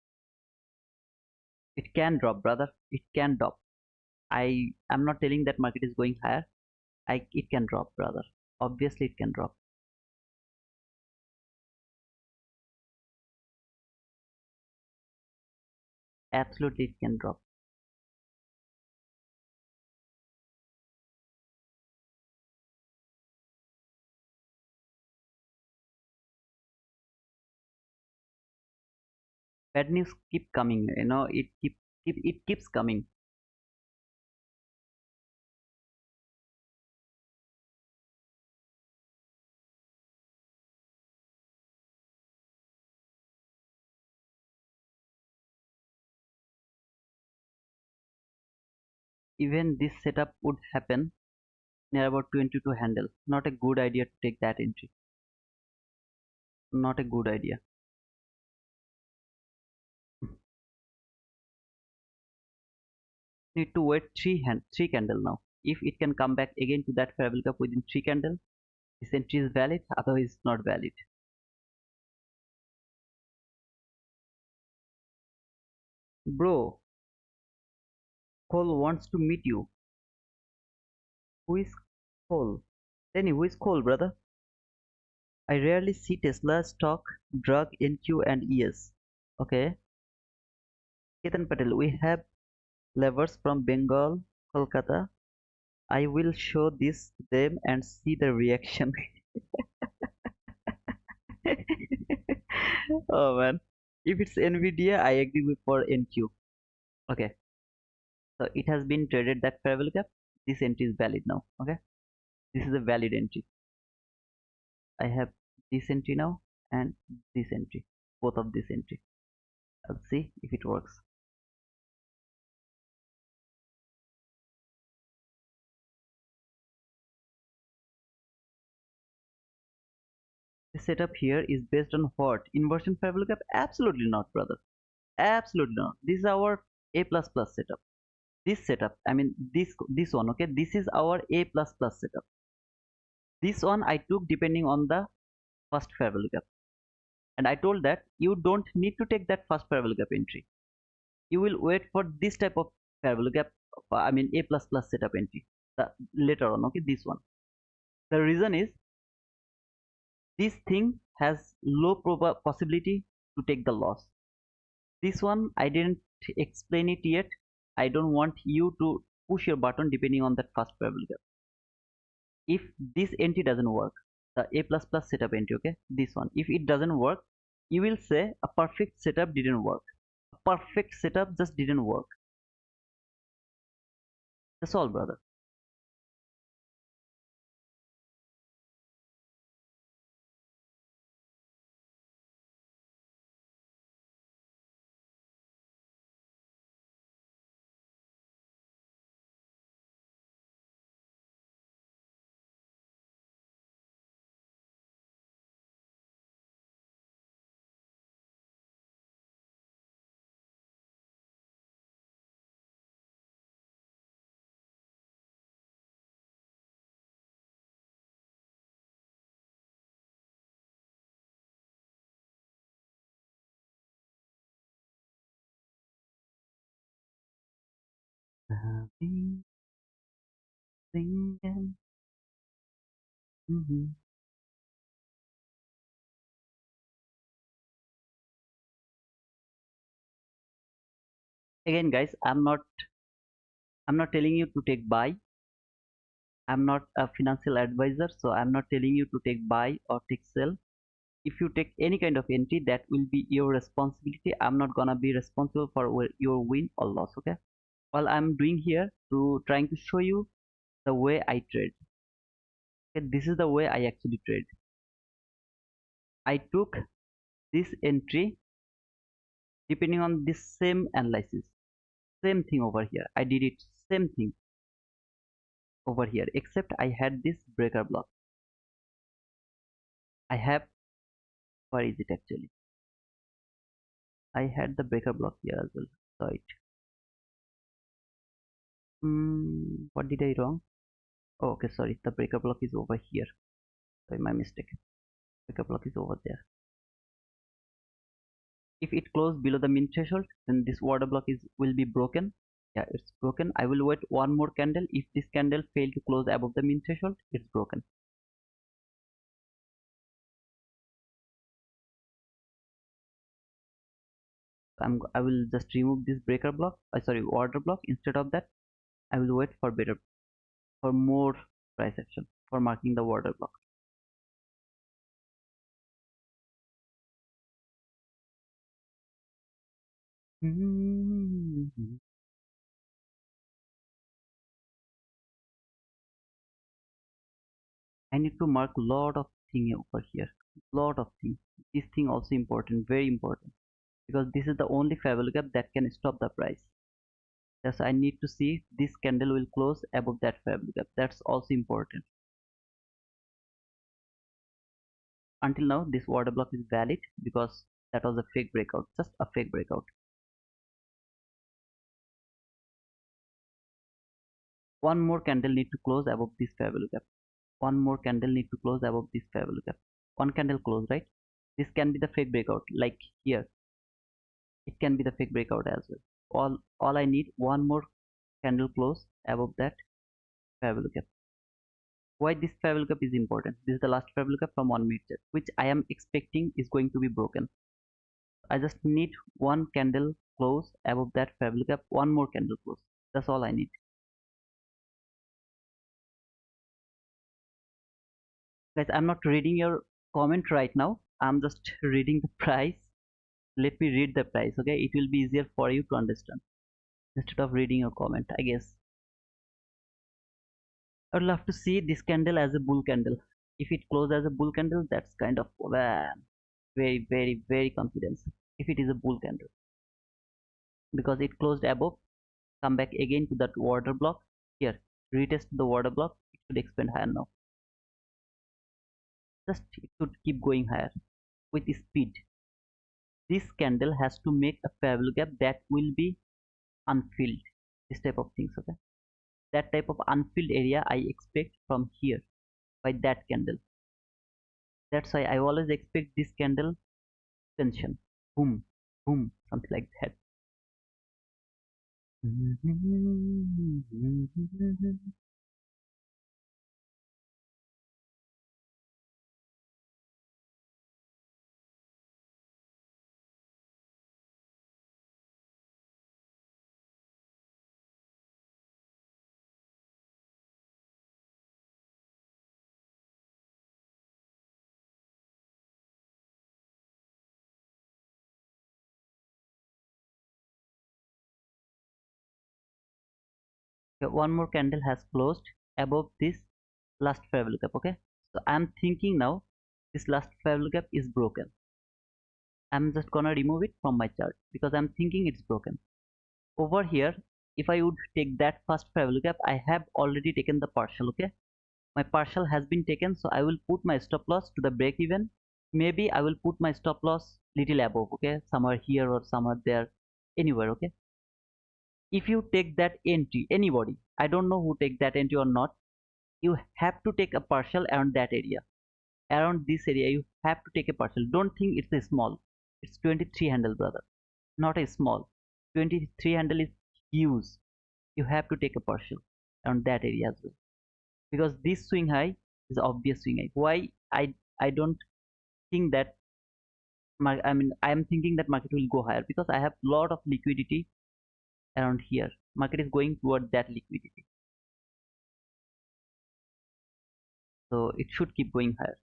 It can drop, brother. It can drop. I am not telling that market is going higher. It can drop, brother. Obviously, it can drop. Absolutely, it can drop. Bad news keep coming. It keeps coming. Even this setup would happen near about 22 handle. Not a good idea to take that entry. Not a good idea. Need to wait three candle now. If it can come back again to that fair value gap within three candle, this entry is valid. Otherwise, not valid. Bro, Cole wants to meet you. Who is Cole? Tell me, who is Cole, brother? I rarely see Tesla stock, drug, NQ, and ES. Okay. Ketan Patel, we have levers from Bengal, Kolkata. I will show this to them and see the reaction. Oh man. If it's Nvidia, I agree with for NQ. Okay. So it has been traded that fair value gap. This entry is valid now. Okay. This is a valid entry. I have this entry now and this entry. Both of this entry. I'll see if it works. The setup here is based on what? Inversion fair value gap? Absolutely not, brother. Absolutely not. This is our A plus plus setup. This setup, I mean this one, okay? This is our A plus plus setup. This one I took depending on the first fair value gap. And I told that you don't need to take that first fair value gap entry. You will wait for this type of fair value gap, I mean A plus plus setup entry. Later on, okay? This one. The reason is this thing has low possibility to take the loss. This one I didn't explain it yet. I don't want you to push your button depending on that first variable gap. If this entry doesn't work, the A plus plus setup entry, okay, this one, if it doesn't work, you will say a perfect setup didn't work. A perfect setup just didn't work. That's all, brother. Singing. Mhm. Again, guys, I'm not telling you to take buy. I'm not a financial advisor, so I'm not telling you to take buy or take sell. If you take any kind of entry, that will be your responsibility. I'm not gonna be responsible for your win or loss. Okay. All I'm doing here to trying to show you the way I trade. Okay, this is the way I actually trade. I took this entry depending on this same analysis. Same thing over here. I did it same thing over here, except I had this breaker block. I have, where is it actually? I had the breaker block here as well. So it. What did I wrong? Oh, okay, sorry, the breaker block is over here. Sorry, my mistake. Breaker block is over there. If it closes below the min threshold, then this order block will be broken. Yeah, it's broken. I will wait one more candle. If this candle fail to close above the min threshold, it's broken. I will just remove this breaker block. Sorry, order block. Instead of that, I will wait for more price action for marking the order block. I need to mark a lot of thing over here. Lot of things. This thing also important, very important, because this is the only fair gap that can stop the price. Thus, I need to see this candle will close above that fair gap. That's also important. Until now, this order block is valid because that was a fake breakout, just a fake breakout. One more candle need to close above this fair value gap. One more candle need to close above this fair value gap. One candle close, right? This can be the fake breakout, like here. It can be the fake breakout as well. All I need one more candle close above that fair value gap. Why this fair value gap is important? This is the last fair value gap from 1 minute chart, which I am expecting is going to be broken. I just need one candle close above that fair value gap. One more candle close. That's all I need. Guys, I'm not reading your comment right now. I'm just reading the price. Let me read the price, okay? It will be easier for you to understand instead of reading your comment, I guess. I would love to see this candle as a bull candle. If it closes as a bull candle, that's kind of very, very, very confidence. If it is a bull candle, because it closed above, come back again to that order block. Here, retest the order block. It should expand higher now. Just it should keep going higher with speed. This candle has to make a fair value gap that will be unfilled. This type of things, okay? That type of unfilled area I expect from here by that candle. That's why I always expect this candle tension. Boom, boom, something like that. Okay, one more candle has closed above this last fair value gap. Okay, so I'm thinking now this last fair value gap is broken. I'm just gonna remove it from my chart because I'm thinking it's broken. Over here, if I would take that first fair value gap, I have already taken the partial. Okay, my partial has been taken, so I will put my stop loss to the break even. Maybe I will put my stop loss little above. Okay, somewhere here or somewhere there, anywhere. Okay, if you take that entry, anybody, I don't know who take that entry or not, you have to take a partial around that area. Around this area, you have to take a partial. Don't think it's a small. It's 23 handle, brother. Not a small. 23 handle is huge. You have to take a partial around that area as well. Because this swing high is obvious swing high. Why I don't think that I am thinking that market will go higher because I have lot of liquidity around here. Market is going toward that liquidity. So it should keep going higher.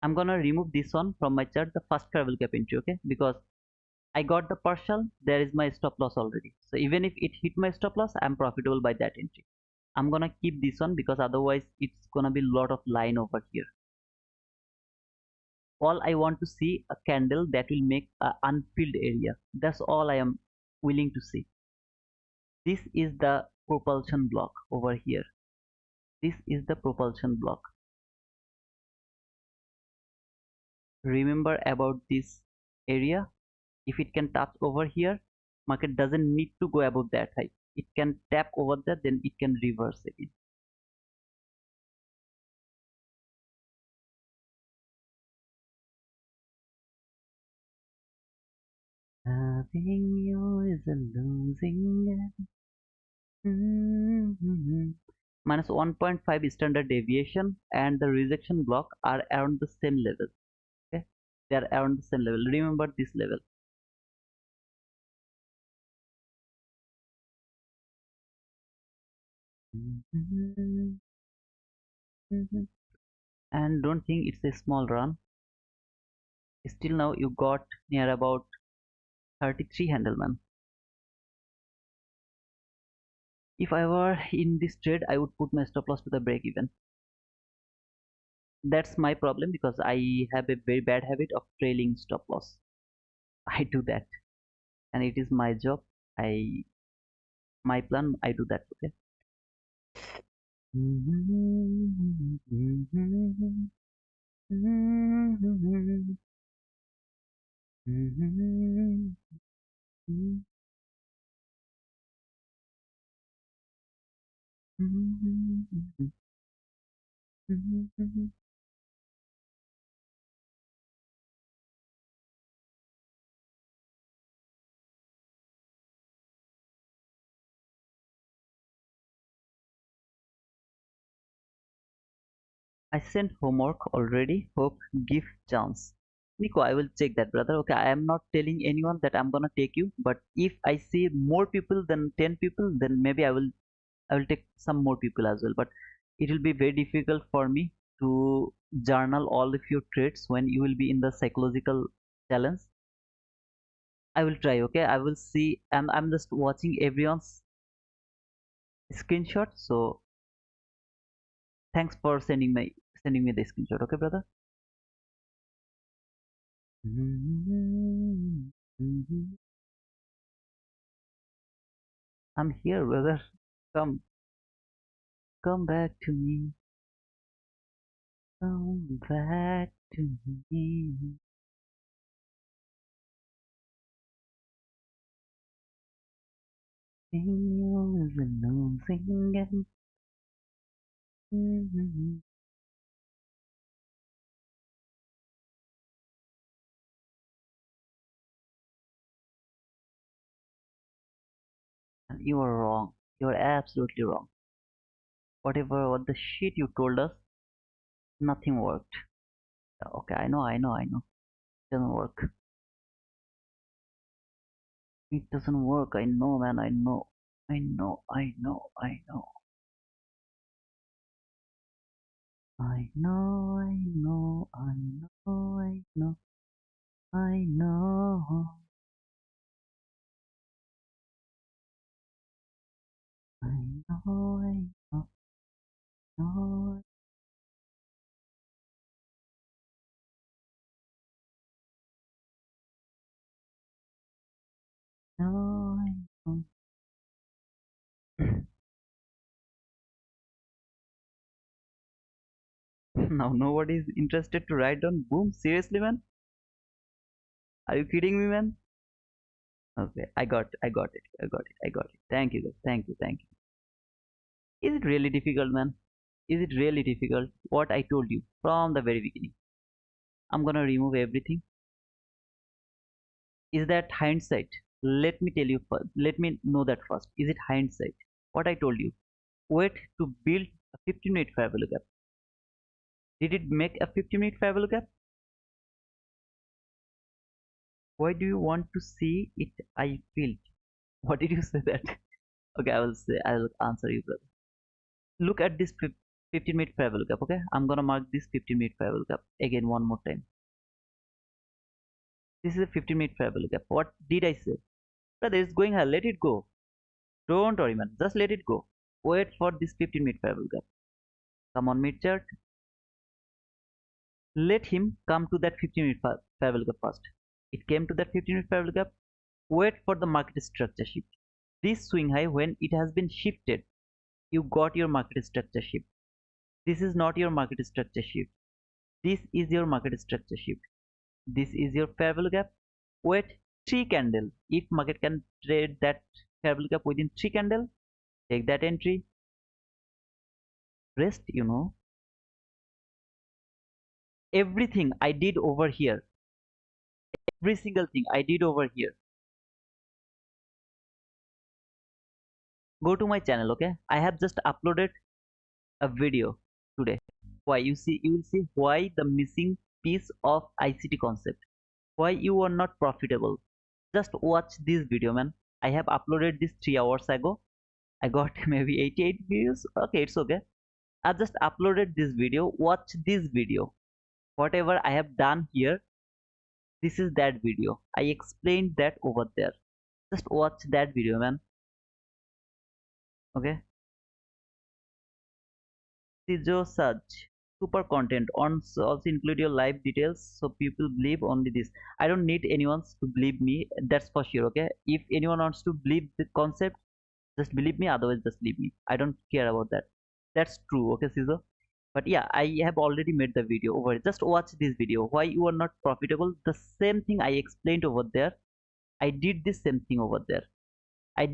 I'm gonna remove this one from my chart, the first fair value gap entry, okay? Because I got the partial, there is my stop loss already. So even if it hit my stop loss, I'm profitable by that entry. I'm gonna keep this one because otherwise it's gonna be a lot of line over here. All I want to see a candle that will make an unfilled area. That's all I am willing to see. This is the propulsion block over here. This is the propulsion block. Remember about this area. If it can touch over here, Market doesn't need to go above that high. It can tap over there, then it can reverse again. Having you is a losing game. Minus 1.5 standard deviation and the rejection block are around the same level. Okay, they are around the same level. Remember this level. And don't think it's a small run. Still now you got near about 33 handle, man. If I were in this trade, I would put my stop loss to the break even. That's my problem because I have a very bad habit of trailing stop loss. I do that, and it is my job. I my plan. I do that. Okay. I sent homework already. Hope give chance. Nico, I will check that, brother. Okay, I am not telling anyone that I'm gonna take you, but if I see more people than 10 people, then maybe I will take some more people as well. But it will be very difficult for me to journal all of your traits when you will be in the psychological challenge. I will try. Okay, I will see. I'm just watching everyone's screenshot. So thanks for sending me the screenshot. Okay, brother. I'm here, brother. Come, come back to me. Come back to me. You is a losing game. And you are wrong. You are absolutely wrong. What the shit you told us, nothing worked. Okay, I know. It doesn't work. It doesn't work. I know, man. I know. I know. I know, I know, I know, I know, I know, I know, know, I know. Now nobody is interested to write down. Boom, seriously, man? Are you kidding me, man? Okay, I got it. Thank you, guys. Thank you. Is it really difficult, man? Is it really difficult? What I told you from the very beginning. I'm gonna remove everything. Is that hindsight? Let me tell you first. Let me know that first. Is it hindsight? What I told you. Wait to build a 15-minute fair value gap. Did it make a 15-minute fair value gap? Why do you want to see it? I feel. What did you say that? Okay, I will answer you, brother. Look at this 15-minute fair value gap. Okay, I'm gonna mark this 15-minute fair value gap again one more time. This is a 15-minute fair value gap. What did I say? Brother, it's going high. Let it go. Don't worry, man. Just let it go. Wait for this 15-minute fair value gap. Come on, mid chart. Let him come to that 15-minute fair value gap first. It came to that 15-minute fair value gap. Wait for the market structure shift. This swing high, when it has been shifted, you got your market structure shift. This is not your market structure shift. This is your market structure shift. This is your fair value gap. Wait 3 candle. If market can trade that fair value gap within 3 candle, take that entry. Rest, everything I did over here, every single thing I did over here. Go to my channel, okay? I have just uploaded a video today. Why you will see why the missing piece of ICT concept. Why you are not profitable. Just watch this video, man. I have uploaded this 3 hours ago. I got maybe 88 views. Okay, it's okay. I've just uploaded this video. Watch this video. Whatever I have done here, this is that video. I explained that over there. Just watch that video, man. Okay. Tijo Saj. Super content on also include your live details so people believe only this. I don't need anyone to believe me. That's for sure. Okay. If anyone wants to believe the concept, just believe me. Otherwise, just leave me. I don't care about that. That's true. Okay, Sizo. But yeah, I have already made the video over. Just watch this video. Why you are not profitable? The same thing I explained over there. I did the same thing over there. I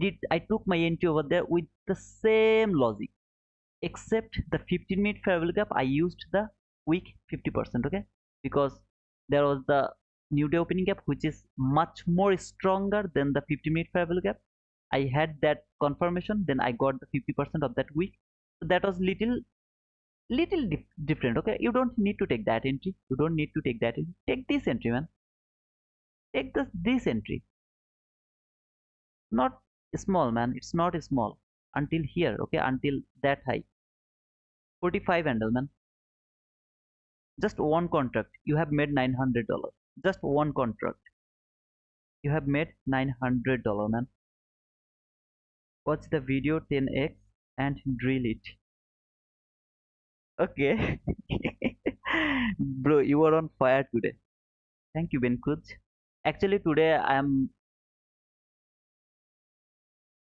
took my entry over there with the same logic, except the 15-minute fair value gap. I used the week 50%, okay, because there was the new day opening gap, which is much more stronger than the 15-minute fair value gap. I had that confirmation, then I got the 50% of that week. So that was different, okay. You don't need to take that entry. You don't need to take that entry. Take this entry, man. Take this entry. Not small, man. It's not small until here, okay, until that high. 45 handle, man. Just one contract, you have made $900. Just one contract, you have made $900, man. Watch the video 10x and drill it. Okay. Bro, you are on fire today. Thank you, Ben Kuj. Actually, today I am,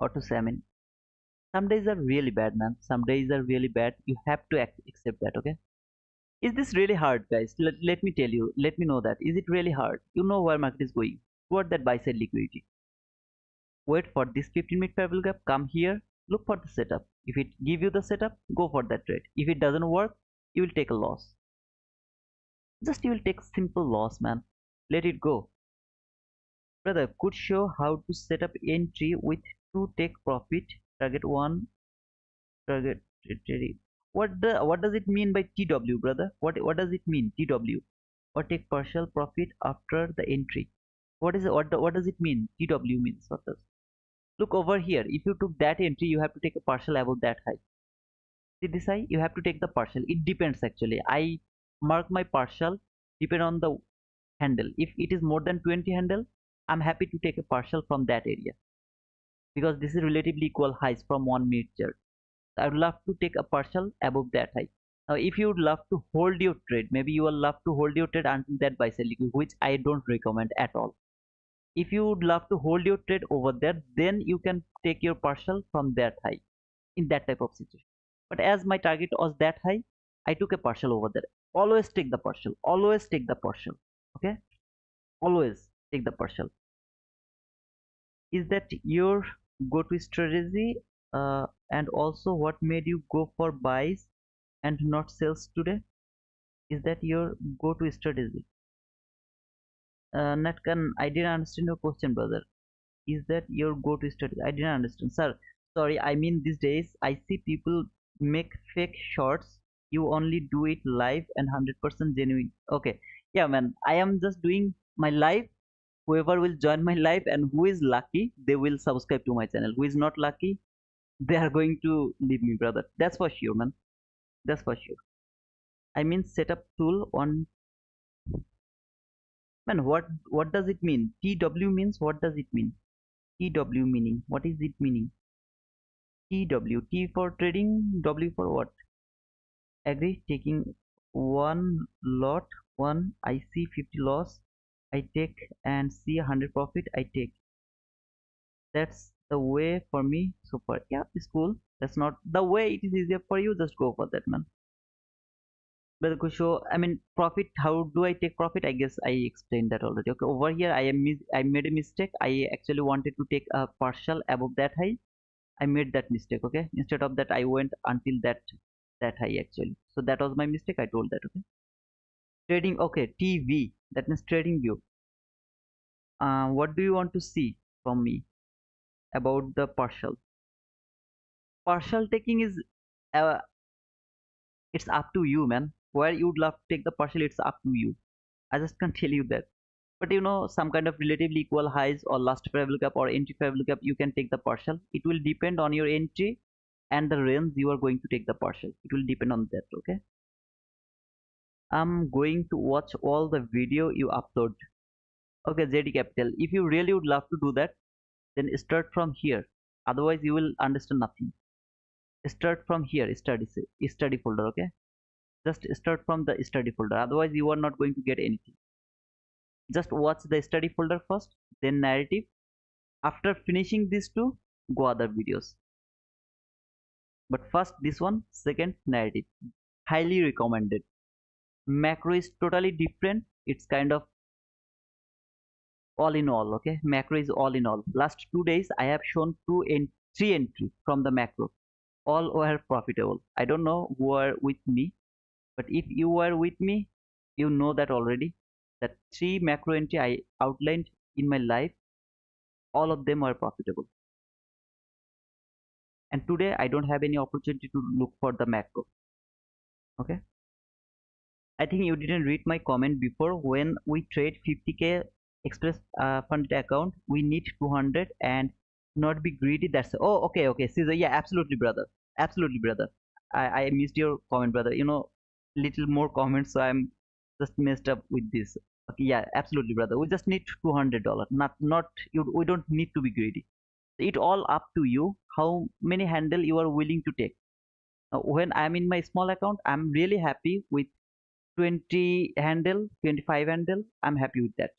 how to say, I mean, some days are really bad, man. Some days are really bad. You have to accept that, okay? Is this really hard, guys? Let me tell you. Let me know that. Is it really hard? You know where market is going. Toward that buy side liquidity. Wait for this 15-minute fair value gap. Come here. Look for the setup. If it give you the setup, go for that trade. If it doesn't work, you will take a loss. Just you will take simple loss, man. Let it go. Brother, could show how to set up entry with two take profit. Target one. Target trade. What does it mean by TW, brother? What does it mean TW? Or take partial profit after the entry. What does it mean? TW means what does? Look over here. If you took that entry, you have to take a partial above that high. See this high? You have to take the partial. It depends actually. I mark my partial depend on the handle. If it is more than 20 handle, I'm happy to take a partial from that area because this is relatively equal highs from 1 minute chart. I would love to take a partial above that high. Now, if you would love to hold your trade, maybe you will love to hold your trade until that buy sell liquidity, which I don't recommend at all. If you would love to hold your trade over there, then you can take your partial from that high in that type of situation. But as my target was that high, I took a partial over there. Always take the partial. Always take the partial. Okay? Always take the partial. Is that your go-to strategy? And also, what made you go for buys and not sells today? Is that your go-to strategy? Natkan, I didn't understand your question, brother. Is that your go-to strategy? I didn't understand, sir. Sorry, I mean these days I see people make fake shorts. You only do it live and 100% genuine. Okay, yeah, man. I am just doing my live. Whoever will join my live and who is lucky, they will subscribe to my channel. Who is not lucky, they are going to leave me, brother. That's for sure, man. That's for sure. I mean setup tool on, man. What does it mean? TW means what does it mean? TW meaning, what is it meaning? TW, T for trading, W for what? Agree, taking one lot, one I see 50 loss, I take, and see 100 profit, I take. That's the way for me so far. Yeah, it's cool. That's not the way it is easier for you. Just go for that, man. Brother Kusho, I mean profit. How do I take profit? I guess I explained that already. Okay, over here I made a mistake. I actually wanted to take a partial above that high. I made that mistake. Okay, instead of that I went until that high actually. So that was my mistake. I told that. Okay, trading. Okay, TV. That means trading view. What do you want to see from me about the partial? Partial taking is uh, it's up to you, man. Where you'd love to take the partial, it's up to you. I just can't tell you that. But you know, some kind of relatively equal highs or last fair value gap or entry fair value gap, you can take the partial. It will depend on your entry and the range you are going to take the partial. It will depend on that. Okay. I'm going to watch all the video you upload. Okay, JD Capital. If you really would love to do that, then start from here. Otherwise, you will understand nothing. Start from here. Study folder. Okay. Just start from the study folder. Otherwise, you are not going to get anything. Just watch the study folder first, then narrative. After finishing these two, go other videos. But first this one, second narrative. Highly recommended. Macro is totally different. It's kind of all in all. Okay, macro is all in all. Last 2 days I have shown three entry from the macro. All were profitable. I don't know who are with me, but if you were with me, you know that already. That three macro entry I outlined in my life, all of them are profitable. And today I don't have any opportunity to look for the macro. Okay, I think you didn't read my comment before. When we trade 50k express funded account, we need 200 and not be greedy. That's oh, okay, okay, Caesar, yeah, absolutely brother, absolutely brother. I missed your comment brother, you know, little more comments, so I'm just messed up with this. Okay, yeah, absolutely brother, we just need $200, not you. We don't need to be greedy. It all up to you how many handle you are willing to take. When I'm in my small account, I'm really happy with 20 handle, 25 handle. I'm happy with that.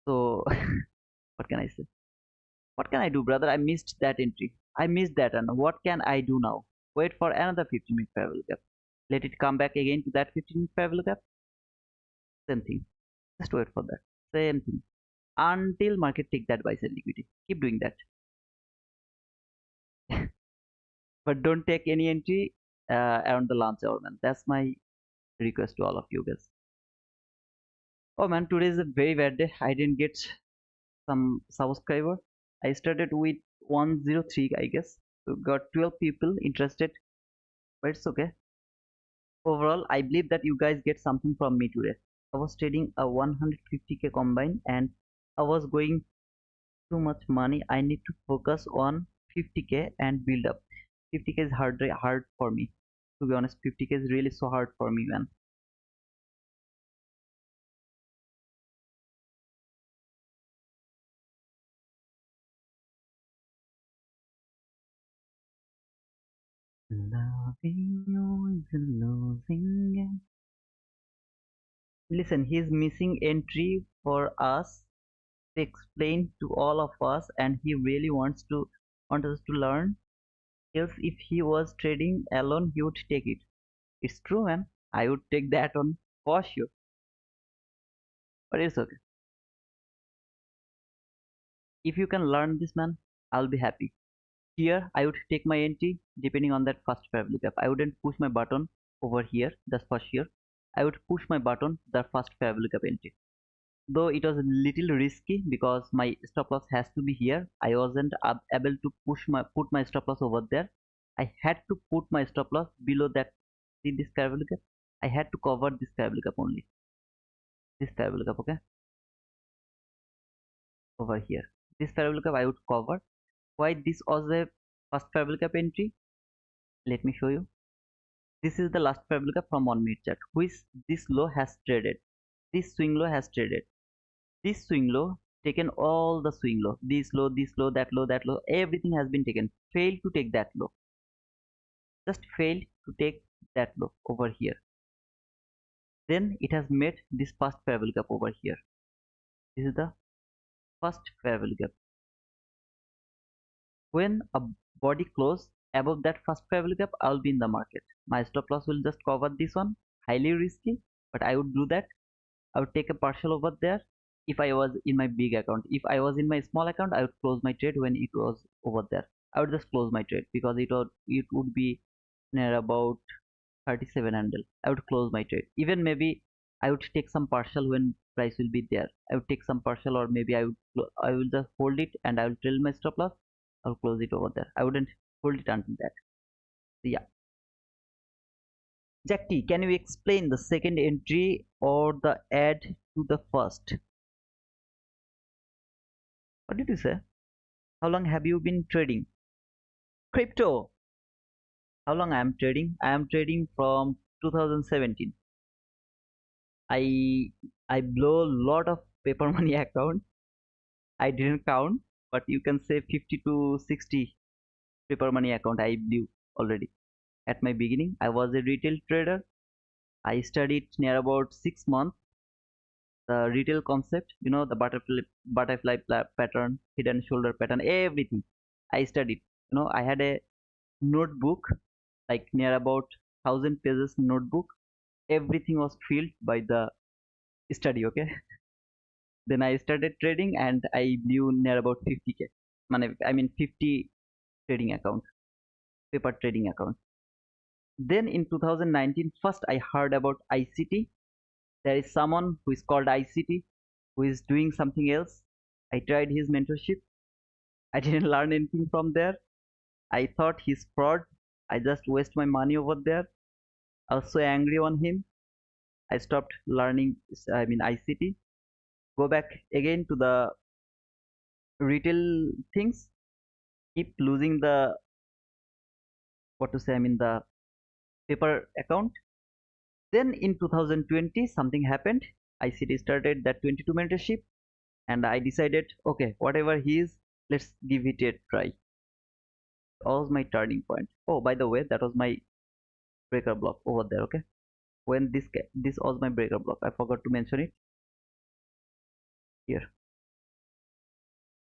So what can I say? What can I do, brother? I missed that entry. I missed that, and what can I do now? Wait for another 15-minute fair value gap. Let it come back again to that 15-minute fair value gap. Same thing. Just wait for that. Same thing. Until market take that buy sell liquidity. Keep doing that. But don't take any entry around the launch hour, man. That's my request to all of you guys. Oh man, today is a very bad day. I didn't get some subscriber. I started with 103, I guess. So got 12 people interested, but it's okay. Overall, I believe that you guys get something from me today. I was trading a 150k combine and I was going too much money. I need to focus on 50k and build up. 50k is hard for me. To be honest, 50k is really so hard for me, man. Loving you is a losing game. Listen, he's missing entry for us to explain to all of us, and he really wants us to learn. Else, if he was trading alone, he would take it. It's true, man. I would take that on for sure. But it's okay. If you can learn this, man, I'll be happy. Here, I would take my entry depending on that first fair value gap. I wouldn't push my button over here, just for sure. I would push my button the first fair value gap entry. Though it was a little risky because my stop loss has to be here. I wasn't able to put my stop loss over there. I had to put my stop loss below that. See this fair value gap? I had to cover this fair value gap only. This fair value gap, okay? Over here. This fair value gap I would cover. Why this was a first fair value gap entry? Let me show you. This is the last fair value gap from 1 minute chart, which this low has traded. This swing low has traded. This swing low taken all the swing low, this low, this low, that low, that low, everything has been taken. Failed to take that low. Just failed to take that low over here. Then it has made this first fair value gap over here. This is the first fair value gap. When a body close above that first fair value gap, I'll be in the market. My stop loss will just cover this one. highly risky, but I would do that. I would take a partial over there if I was in my big account. If I was in my small account, I would close my trade when it was over there. I would just close my trade because it would be near about 37 handle. I would close my trade. Even maybe I would take some partial when price will be there. I would take some partial, or maybe I will just hold it and I will trail my stop loss. I'll close it over there. I wouldn't hold it until that. So yeah. Jack T, can you explain the second entry or the add to the first? What did you say? How long have you been trading? Crypto. How long I am trading? I am trading from 2017. I blow a lot of paper money account. I didn't count, but you can say 50 to 60 paper money account I blew already. At my beginning, I was a retail trader. I studied near about 6 months the retail concept, the butterfly pattern, hidden shoulder pattern, everything. I studied. I had a notebook, like near about 1,000 pages notebook. Everything was filled by the study. Okay. Then I started trading and I blew near about 50K. I mean 50 trading account, paper trading account. Then in 2019, first I heard about ICT. There is someone who is called ICT who is doing something else. I tried his mentorship. I didn't learn anything from there. I thought he's fraud. I just waste my money over there. I was so angry on him. I stopped learning, ICT. Go back again to the retail things. Keep losing the, what to say, the paper account. Then in 2020, something happened. ICT started that 22 mentorship, and I decided, okay, whatever he is, let's give it a try. That was my turning point. Oh, by the way, that was my breaker block over there. Okay, when this was my breaker block, I forgot to mention it here.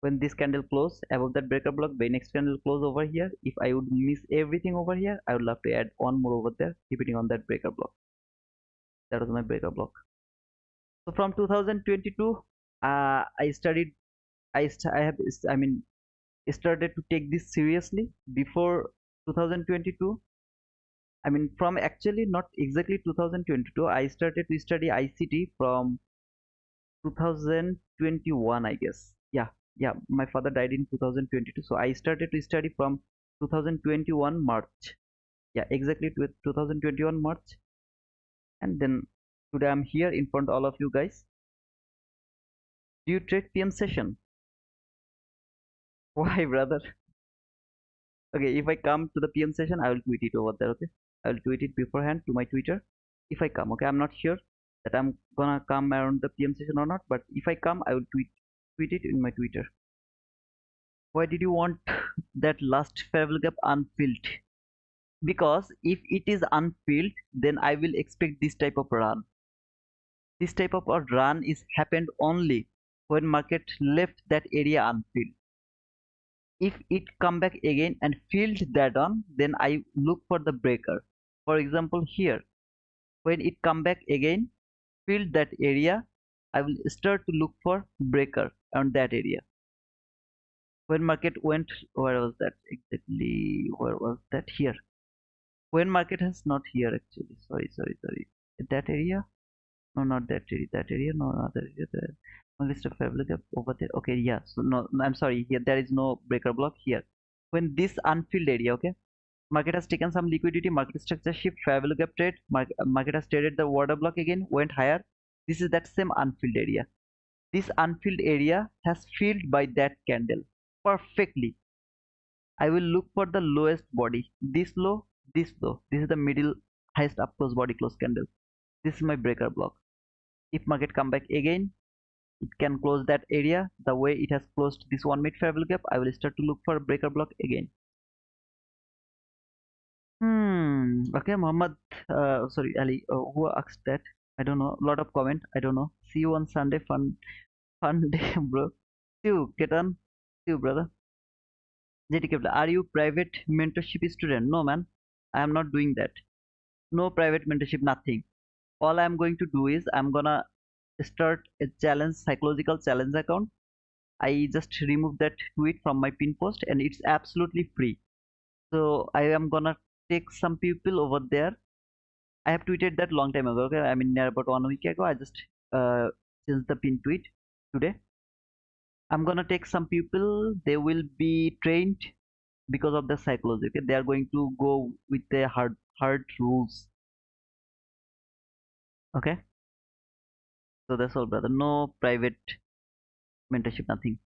When this candle close above that breaker block, the next candle close over here. If I would miss everything over here, I would love to add one more over there, repeating on that breaker block. That was my breaker block. So from 2022, I studied. I have. Started to take this seriously before 2022. From actually not exactly 2022. I started to study ICT from 2021, I guess. Yeah. My father died in 2022, so I started to study from 2021 March. Yeah, exactly 2021 March. And then today I'm here in front of all of you guys. Do you trade PM session? Why, brother? Okay, if I come to the PM session, I will tweet it over there. Okay, I will tweet it beforehand to my Twitter. If I come, okay, I'm not sure that I'm gonna come around the PM session or not, but if I come, I will tweet it in my Twitter. Why did you want that last favorable gap unfilled? Because if it is unfilled, then I will expect this type of run. This type of a run is happened only when market left that area unfilled. If it come back again and filled that on, then I look for the breaker. For example, here, when it come back again, filled that area, I will start to look for breaker on that area. When market went, where was that exactly? Where was that? Here. When market has not here actually. Sorry. That area? No, not that area. That area? No, other area. There. List of favorable gap over there. Okay, yeah. So no, I'm sorry. Here there is no breaker block here. When this unfilled area, okay, market has taken some liquidity, market structure shift, favorable gap trade, market has traded the order block again, went higher. This is that same unfilled area. This unfilled area has filled by that candle perfectly. I will look for the lowest body. This low, this low. This is the middle highest up close body close candle. This is my breaker block. If market come back again, it can close that area the way it has closed this 1 minute favorable gap. I will start to look for a breaker block again. Okay, Muhammad, sorry, Ali, who asked that? I don't know. Lot of comment. I don't know. See you on Sunday. Fun day, bro. See you, Ketan. See you, brother. JTK, are you private mentorship student? No, man. I am not doing that. No private mentorship, nothing. All I'm going to do is I'm gonna start a challenge, psychological challenge account. I just remove that tweet from my pin post and it's absolutely free. So I am gonna take some people over there. I have tweeted that long time ago. Okay, I mean near about 1 week ago. I just uh, changed the pin tweet today. I'm gonna take some people. They will be trained because of the psychology. Okay, they are going to go with the hard rules. Okay, so that's all, brother. No private mentorship, nothing.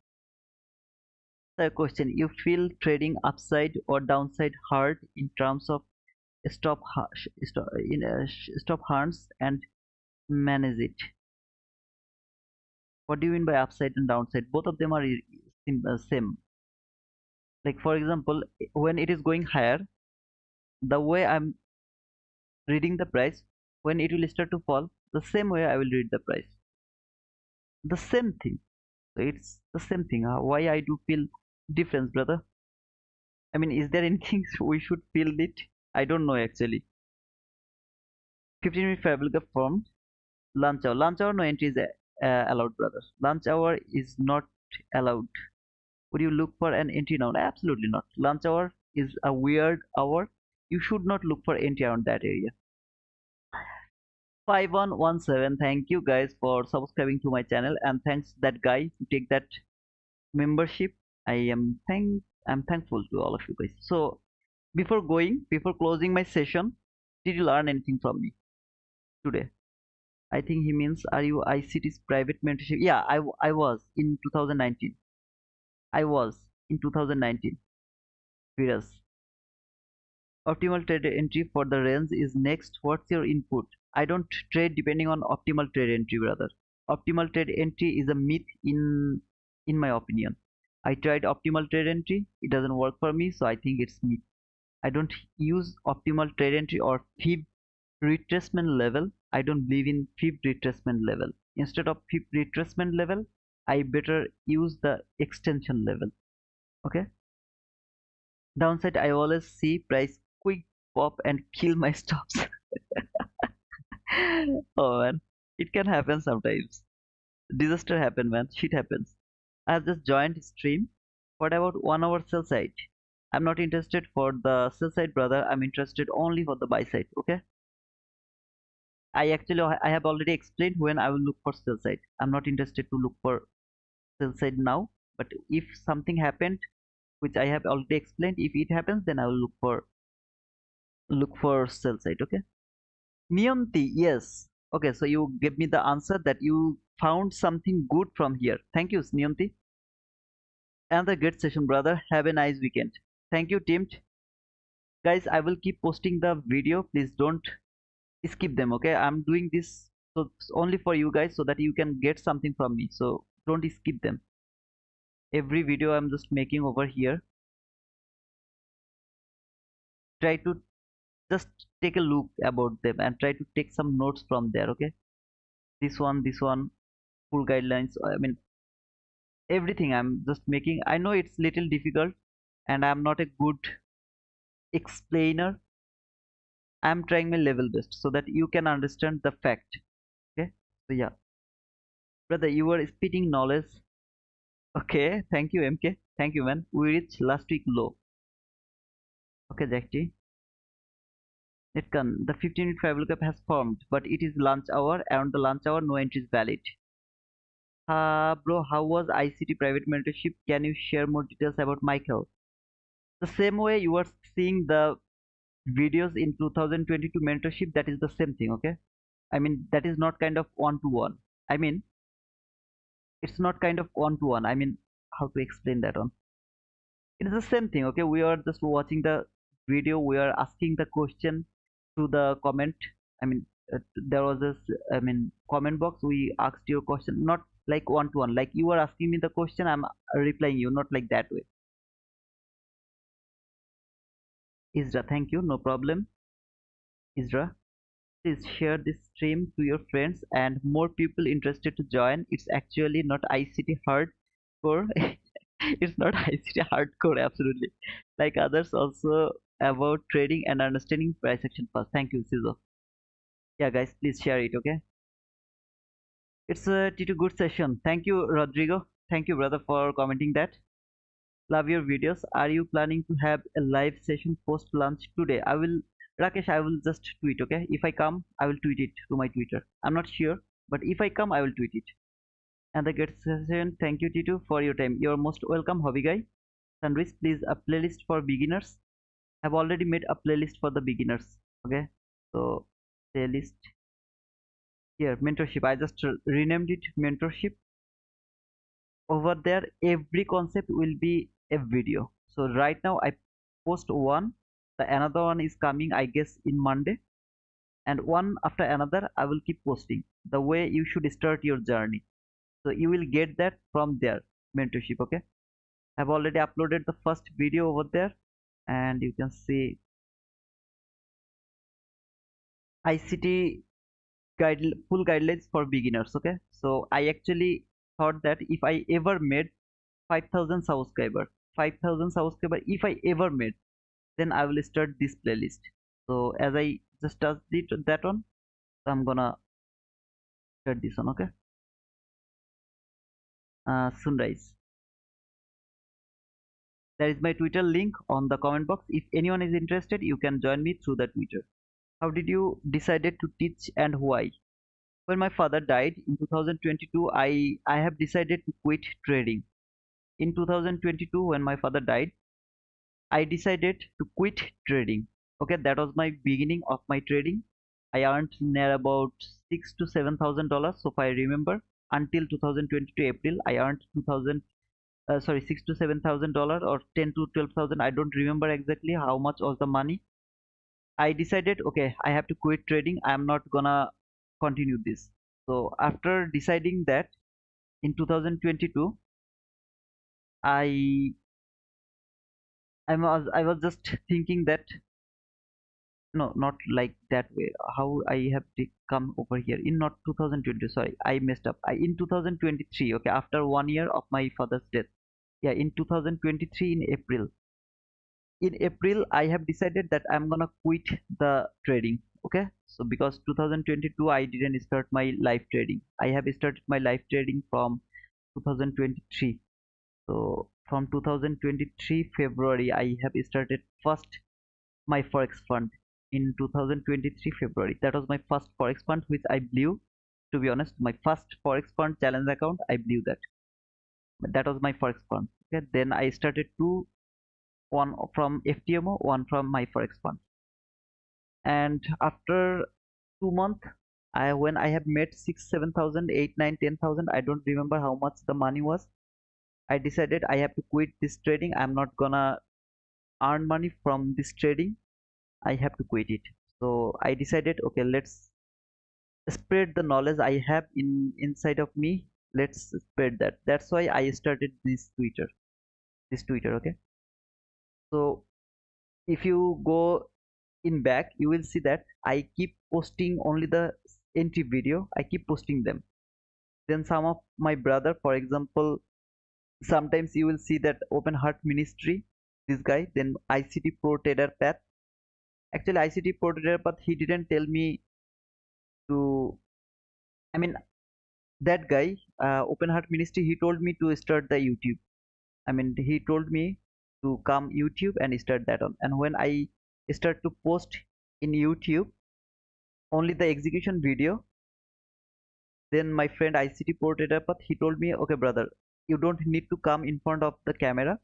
The question: you feel trading upside or downside hard in terms of stop harms and manage it. What do you mean by upside and downside? Both of them are same. Like for example, when it is going higher, the way I'm reading the price, when it will start to fall, the same way I will read the price. The same thing. So it's the same thing. Why I do feel difference, brother? I mean, is there anything we should feel it? I don't know actually. 15-minute fabric formed. Lunch hour. Lunch hour no entry is allowed, brother. Lunch hour is not allowed. Would you look for an entry now? Absolutely not. Lunch hour is a weird hour. You should not look for entry around that area. 5117. Thank you guys for subscribing to my channel and thanks that guy to take that membership. I am I'm thankful to all of you guys. So before closing my session, did you learn anything from me today? I think he means, are you ICT's private mentorship? Yeah, I was in 2019. I was in 2019. Viras. Optimal trade entry for the range is next. What's your input? I don't trade depending on optimal trade entry, brother. Optimal trade entry is a myth in my opinion. I tried optimal trade entry. It doesn't work for me, so I think it's myth. I don't use optimal trade entry or fib retracement level. I don't believe in fib retracement level. Instead of fib retracement level, I better use the extension level. Okay. Downside, I always see price quick pop and kill my stops. Oh man, it can happen sometimes. Disaster happen, man. Shit happens. I have just joined stream. What about 1 hour sell side? I'm not interested for the sell side, brother. I'm interested only for the buy side. Okay. I have already explained when I will look for sell side. I'm not interested to look for sell side now. But if something happened, which I have already explained, if it happens, then I will look for sell side. Okay. Niyamti, yes. Okay, so you gave me the answer that you found something good from here. Thank you, Niyamti. Another great session, brother. Have a nice weekend. Thank you, team. Guys, I will keep posting the video. Please don't skip them, okay? I'm doing this so only for you guys so that you can get something from me. So don't skip them. Every video I'm just making over here, try to just take a look about them and try to take some notes from there, okay? This one, full guidelines. I mean, everything I'm just making. I know it's little difficult and I'm not a good explainer. I'm trying my level best so that you can understand the fact. Okay, so yeah, brother, you were spitting knowledge. Okay, thank you, MK. Thank you, man. We reached last week low. Okay, Jackie. It can. The 15-minute travel lookup has formed, but it is lunch hour. Around the lunch hour, no entry is valid. Bro, how was ICT private mentorship? Can you share more details about Michael? The same way you are seeing the videos in 2022 mentorship, that is the same thing. Okay, I mean that is not kind of one to one. I mean it's not kind of one to one. I mean, how to explain that one? It is the same thing. Okay, we are just watching the video, we are asking the question to the comment. I mean, there was this, I mean, comment box. We asked your question, not like one to one, like you are asking me the question, I'm replying you, not like that way. Isra, thank you, no problem. Isra, please share this stream to your friends and more people interested to join. It's actually not ICT hardcore. It's not ICT hardcore, absolutely. Like others also about trading and understanding price action first. Thank you, Sizo. Yeah, guys, please share it. Okay. It's a T2 good session. Thank you, Rodrigo. Thank you, brother, for commenting that. Love your videos. Are you planning to have a live session post lunch today? I will, Rakesh, I will just tweet. Okay. If I come, I will tweet it to my Twitter. I'm not sure, but if I come, I will tweet it. And the good session. Thank you, T2, for your time. You're most welcome, hobby guy. Sunrise, please a playlist for beginners. I've already made a playlist for the beginners. Okay. So playlist here, mentorship. I just renamed it mentorship. Over there every concept will be a video. So right now I post one, the another one is coming I guess in Monday, and one after another I will keep posting the way you should start your journey. So you will get that from there, mentorship. Okay, I've already uploaded the first video over there, and you can see ICT full guidelines for beginners. Okay, so I actually thought that if I ever made 5,000 subscriber 5,000 subscriber, if I ever made, then I will start this playlist. So as I just did that one, so I'm gonna start this one. Okay, Sunrise, there is my Twitter link on the comment box. If anyone is interested, you can join me through the Twitter. How did you decided to teach and why? When my father died in 2022, I have decided to quit trading. In 2022, when my father died, I decided to quit trading. Okay, that was my beginning of my trading. I earned near about $6,000 to $7,000. So if I remember, until 2022 April, I earned 2,000. Sorry, $6,000 to $7,000 or 10 to 12,000. I don't remember exactly how much was the money. I decided, okay, I have to quit trading. I'm not gonna continue this. So after deciding that in 2022, I I was just thinking that no, not like that way. How I have to come over here in not 2020, sorry, I messed up. In 2023, okay, after 1 year of my father's death, yeah, in 2023 in April I have decided that I'm gonna quit the trading. Okay, so because 2022 I didn't start my live trading. I have started my live trading from 2023. So from 2023 February I have started first my forex fund in 2023 February. That was my first forex fund which I blew. To be honest, my first forex fund challenge account, I blew that. That was my forex fund. Okay, then I started two, one from FTMO, one from my forex fund. And after 2 months, when I have made 6, 7,000, 8, 9, 10,000, I don't remember how much the money was. I decided I have to quit this trading. I'm not gonna earn money from this trading. I have to quit it. So I decided, okay, let's spread the knowledge I have inside of me. Let's spread that. That's why I started this Twitter. This Twitter, okay. So if you go in back, you will see that I keep posting only the entry video. I keep posting them. Then some of my brother, for example, sometimes you will see that Open Heart Ministry, this guy, then ICT Pro Trader Path. Actually, ICT Pro Trader Path, he didn't tell me to. I mean, that guy, Open Heart Ministry, he told me to start the YouTube. I mean, he told me to come YouTube and start that on. And when I start to post in YouTube only the execution video, then my friend ICT Portator Path, he told me, okay, brother, you don't need to come in front of the camera.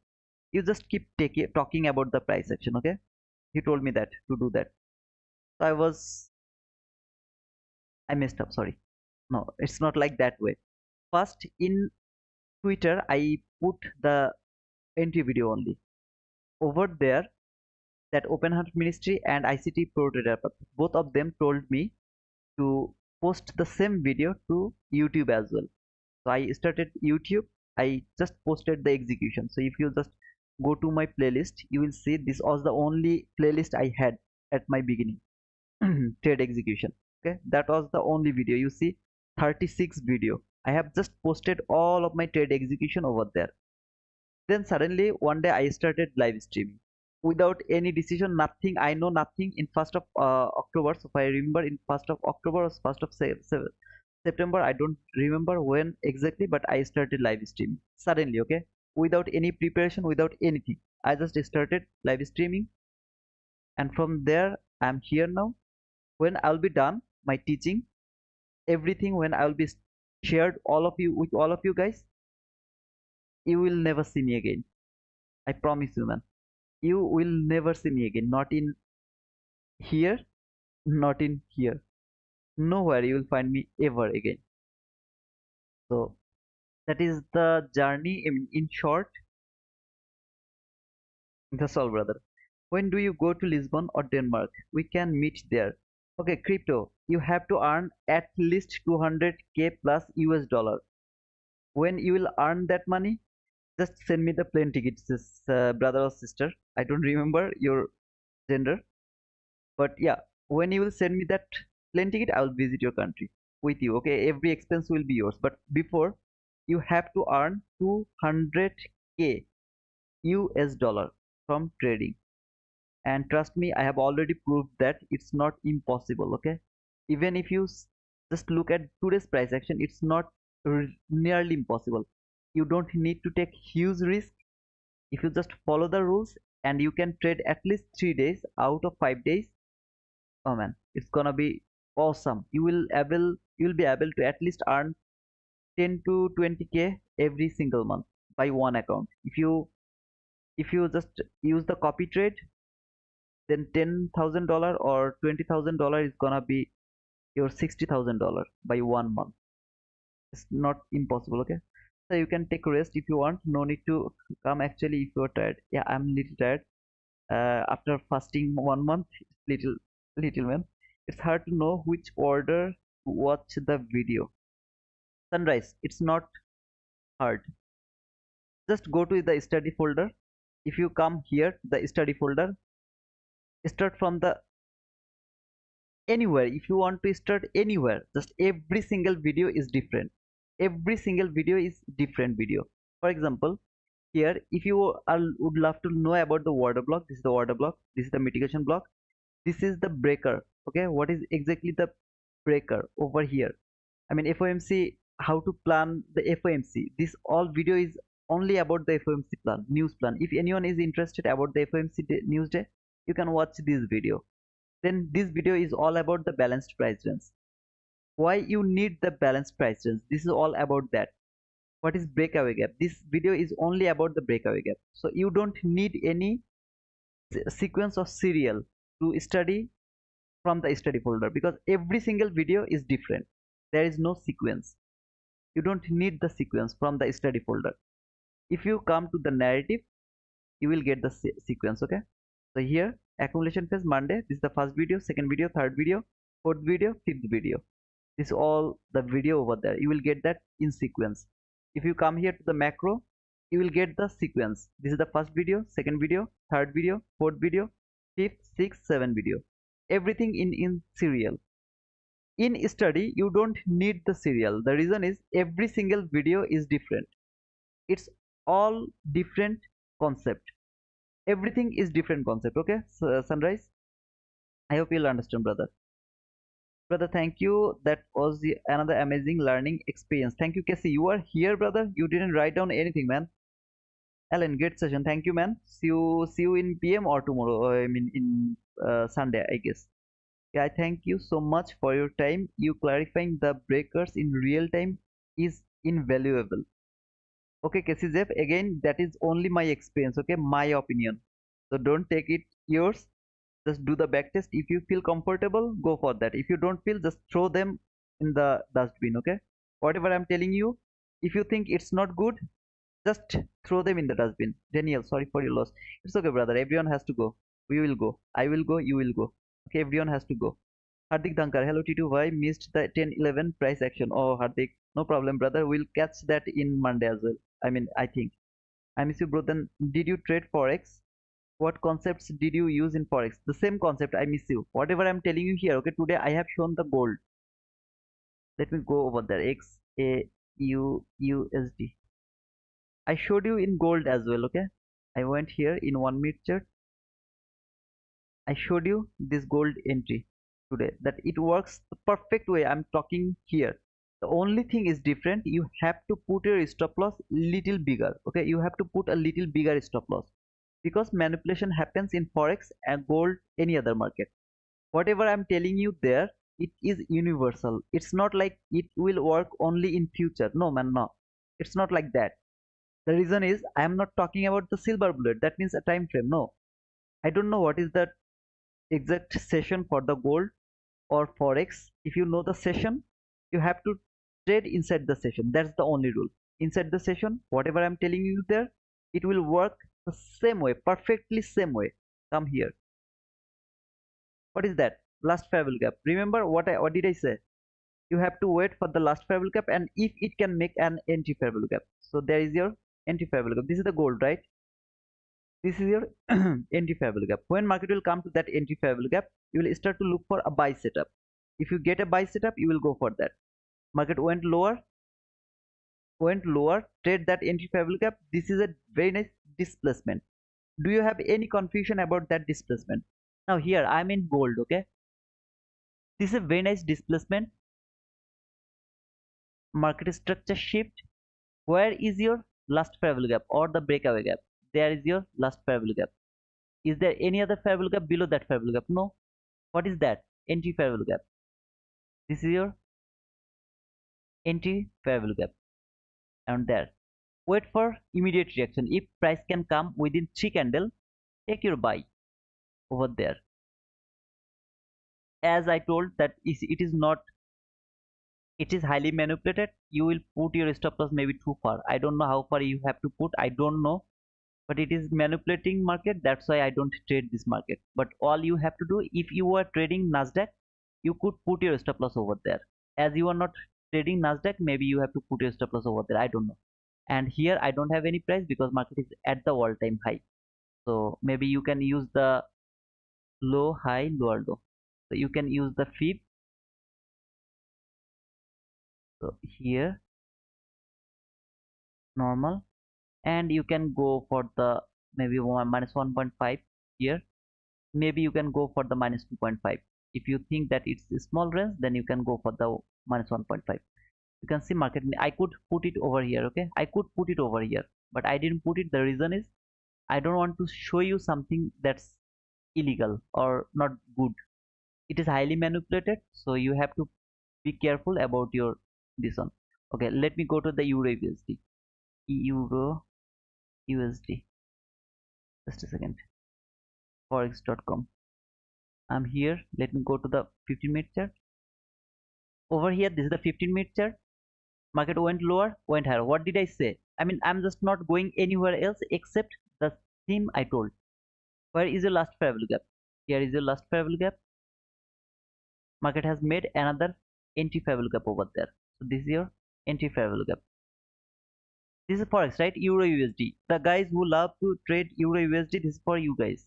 You just keep talking about the price action, okay? He told me that to do that. So I messed up, sorry. No, it's not like that way. First, in Twitter, I put the entry video only. Over there, that Open Heart Ministry and ICT Pro Trader, both of them told me to post the same video to YouTube as well. So I started YouTube. I just posted the execution. So if you just go to my playlist, you will see this was the only playlist I had at my beginning. Trade execution. Okay, that was the only video. You see 36 video. I have just posted all of my trade execution over there. Then suddenly one day I started live streaming. without any decision, nothing. I know nothing in 1st of October. So if I remember, in 1st of October or 1st of September, I don't remember when exactly, but I started live streaming suddenly, okay, without any preparation, without anything. I just started live streaming, and from there I'm here now. When I'll be done my teaching, everything, when I'll be shared all of you with all of you guys, you will never see me again. I promise you, man. You will never see me again. Not in here, not in here. Nowhere you will find me ever again. So that is the journey in short. That's all, brother. When do you go to Lisbon or Denmark? We can meet there. Okay, crypto. You have to earn at least 200k plus US dollar. When you will earn that money, just send me the plane tickets, brother or sister. I don't remember your gender, but yeah, when you will send me that plane ticket, I will visit your country with you. Okay, every expense will be yours. But before, you have to earn 200k US dollar from trading. And trust me, I have already proved that it's not impossible. Okay, even if you just look at today's price action, it's not nearly impossible. You don't need to take huge risk. If you just follow the rules, and you can trade at least 3 days out of 5 days, oh man, it's gonna be awesome. You will be able to at least earn 10 to 20k every single month by one account. If you just use the copy trade, then $10,000 or $20,000 is gonna be your $60,000 by one month. It's not impossible, okay? So you can take rest if you want. No need to come actually if you're tired. Yeah, I'm little tired. After fasting 1 month, little man. It's hard to know which order to watch the video. Sunrise. It's not hard. Just go to the study folder. If you come here, the study folder, start from the anywhere. If you want to start anywhere, just every single video is different. Every single video is different video. For example, here, if you would love to know about the water block, this is the water block, this is the mitigation block, this is the breaker. Okay, what is exactly the breaker over here? I mean, FOMC, how to plan the FOMC. This all video is only about the FOMC plan, news plan. If anyone is interested about the FOMC news day, you can watch this video. Then this video is all about the balanced price range. Why you need the balanced price range? This is all about that. What is breakaway gap? This video is only about the breakaway gap. So you don't need any sequence of serial to study from the study folder, because every single video is different. There is no sequence. You don't need the sequence from the study folder. If you come to the narrative, you will get the sequence. Okay, so here, accumulation phase Monday, this is the first video, second video, third video, fourth video, fifth video. This is all the video over there. You will get that in sequence. If you come here to the macro, you will get the sequence. This is the first video, second video, third video, fourth video, fifth, sixth, seventh video. Everything in serial. In study, you don't need the serial. The reason is every single video is different. It's all different concept. Everything is different concept. Okay, so, Sunrise, I hope you'll understand, brother. Brother, thank you. That was another amazing learning experience. Thank you, Casey. You are here, brother. You didn't write down anything, man. Alan, great session. Thank you, man. See you in PM or tomorrow. I mean, in Sunday, I guess. Yeah, I thank you so much for your time. You clarifying the breakers in real time is invaluable. Okay, Casey Jeff, again, that is only my experience. Okay, my opinion. So don't take it yours. Just do the back test. If you feel comfortable, go for that. If you don't feel, just throw them in the dustbin. Okay, whatever I'm telling you, if you think it's not good, just throw them in the dustbin. Daniel, sorry for your loss. It's okay, brother. Everyone has to go. We will go. I will go. You will go. Okay, everyone has to go. Hardik Dhankar, hello T2. Why missed the 10-11 price action? Oh, Hardik, no problem, brother. We'll catch that in Monday as well. I mean, I think. I miss you, bro. Then, did you trade Forex? What concepts did you use in Forex? The same concept. I miss you. Whatever I'm telling you here, okay, today I have shown the gold. Let me go over there. XAUUSD. I showed you in gold as well, okay? I went here in 1 minute chart. I showed you this gold entry today that it works the perfect way. I'm talking here. The only thing is different. You have to put your stop loss little bigger. Okay, you have to put a little bigger stop loss because manipulation happens in forex and gold, any other market. Whatever I'm telling you there, it is universal. It's not like it will work only in future. No man, no. It's not like that. The reason is I am not talking about the silver bullet. That means a time frame. No, I don't know what is the exact session for the gold or forex. If you know the session, you have to trade inside the session. That's the only rule. Inside the session, whatever I'm telling you there, it will work the same way, perfectly same way. Come here. What is that? Last fair value gap. Remember what did I say? You have to wait for the last fair value gap, and if it can make an anti fair value gap. So there is your anti fair value gap. This is the gold, right? This is your anti fair value gap. When market will come to that anti fair value gap, you will start to look for a buy setup. If you get a buy setup, you will go for that. Market went lower, trade that anti fair value gap. This is a very nice displacement. Do you have any confusion about that displacement? Now here I'm in gold, okay? This is a very nice displacement. Market structure shift. Where is your last fair value gap or the breakaway gap? There is your last fair value gap. Is there any other fair value gap below that fair value gap? No. What is that? Anti fair value gap. This is your anti fair value gap. And there. Wait for immediate reaction. If price can come within 3 candle, take your buy over there. As I told that it is not, it is highly manipulated. You will put your stop loss maybe too far. I don't know how far you have to put. I don't know, but it is manipulating market. That's why I don't trade this market. But all you have to do, if you are trading Nasdaq, you could put your stop loss over there. As you are not trading Nasdaq, maybe you have to put your stop loss over there. I don't know. And here I don't have any price because market is at the all-time high. So maybe you can use the low, high, lower, low. So you can use the fib. So here normal, and you can go for the maybe minus 1.5 here. Maybe you can go for the minus 2.5. If you think that it's a small range, then you can go for the minus 1.5. You can see market. I could put it over here, okay? I could put it over here, but I didn't put it. The reason is I don't want to show you something that's illegal or not good. It is highly manipulated, so you have to be careful about your this one. Okay, let me go to the Euro USD. Euro USD. Just a second. Forex.com. I'm here. Let me go to the 15-minute chart. Over here, this is the 15-minute chart. Market went lower, went higher. What did I say? I mean, I'm just not going anywhere else except the theme I told. Where is your last fair value gap? Here is your last fair value gap. Market has made another anti fair value gap over there. So this is your anti fair value gap. This is forex, right? Euro USD. The guys who love to trade Euro USD, this is for you guys.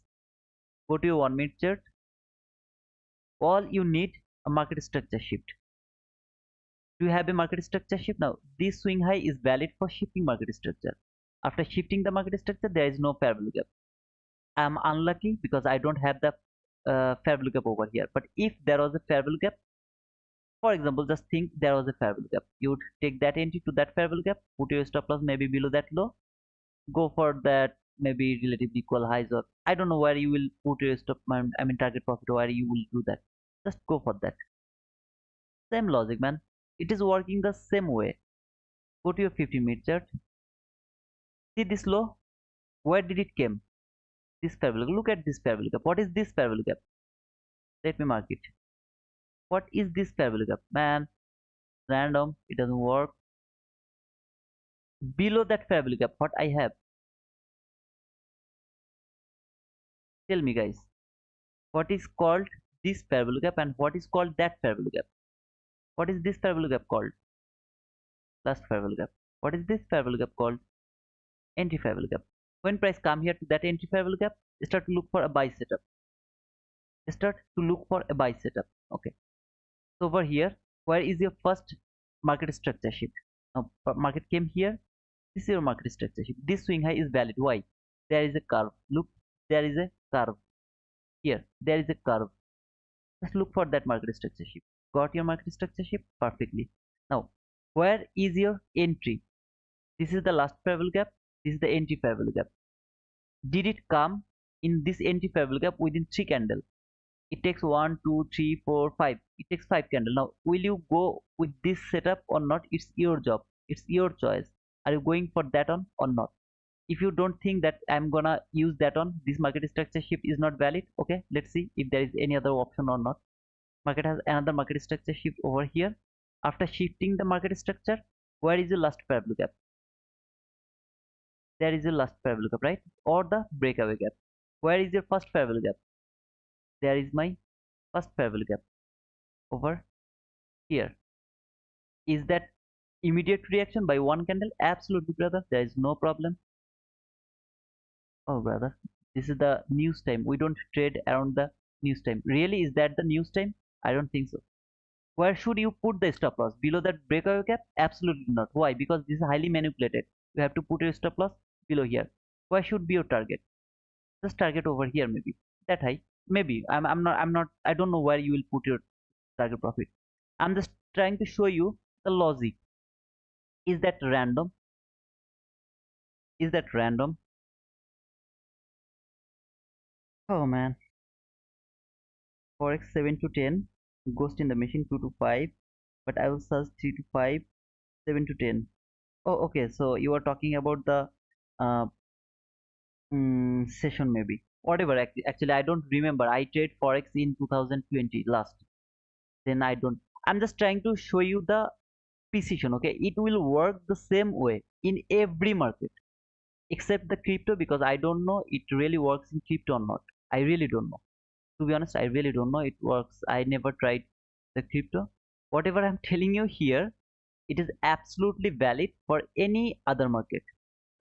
Go to your 1-minute chart. All you need a market structure shift. Do you have a market structure shift? Now this swing high is valid for shifting market structure. After shifting the market structure, there is no fair value gap. I am unlucky because I don't have the fair value gap over here. But if there was a fair value gap, for example, just think there was a fair value gap. You would take that entry to that fair value gap, put your stop loss maybe below that low, go for that maybe relatively equal highs, or I don't know where you will put your stop, I mean target profit, where you will do that. Just go for that. Same logic, man. It is working the same way. Go to your 15-minute chart. See this low? Where did it came? This fair value. Look at this fair value gap. What is this fair value gap? Let me mark it. What is this fair value gap? Man, random. It doesn't work. Below that fair value gap, what I have? Tell me, guys. What is called this fair value gap and what is called that fair value gap? What is this fair value gap called? Last fair value gap. What is this fair value gap called? Anti fair value gap. When price come here to that anti fair value gap, start to look for a buy setup. Start to look for a buy setup. Okay. So over here, where is your first market structure shift? Now market came here. This is your market structure shift. This swing high is valid. Why? There is a curve. Look, there is a curve. Here there is a curve. Just look for that market structure shift. Got your market structure shift perfectly. Now, where is your entry? This is the last fair value gap. This is the entry fair value gap. Did it come in this entry fair value gap within 3 candles? It takes 1, 2, 3, 4, 5. It takes 5 candles. Now, will you go with this setup or not? It's your job. It's your choice. Are you going for that on or not? If you don't think that I'm gonna use that on, this market structure shift is not valid. Okay, let's see if there is any other option or not. Market has another market structure shift over here. After shifting the market structure, where is the last fair value gap? There is a last fair value gap, right? Or the breakaway gap. Where is your first fair value gap? There is my first fair value gap over here. Is that immediate reaction by one candle? Absolutely, brother. There is no problem. Oh, brother, this is the news time. We don't trade around the news time. Really, is that the news time? I don't think so. Where should you put the stop loss? Below that breakaway gap? Absolutely not. Why? Because this is highly manipulated. You have to put your stop loss below here. Where should be your target? Just target over here, maybe that high. Maybe I'm not. I don't know where you will put your target profit. I'm just trying to show you the logic. Is that random? Is that random? Oh man. Forex 7 to 10, Ghost in the Machine 2 to 5, but I will search 3 to 5, 7 to 10. Oh, okay. So you are talking about the uh, session maybe. Whatever. Actually, I don't remember. I trade Forex in 2020 last. Then I don't. I'm just trying to show you the precision. Okay, it will work the same way in every market except the crypto because I don't know it really works in crypto or not. I really don't know. To be honest, I really don't know it works. I never tried the crypto. Whatever I'm telling you here, it is absolutely valid for any other market.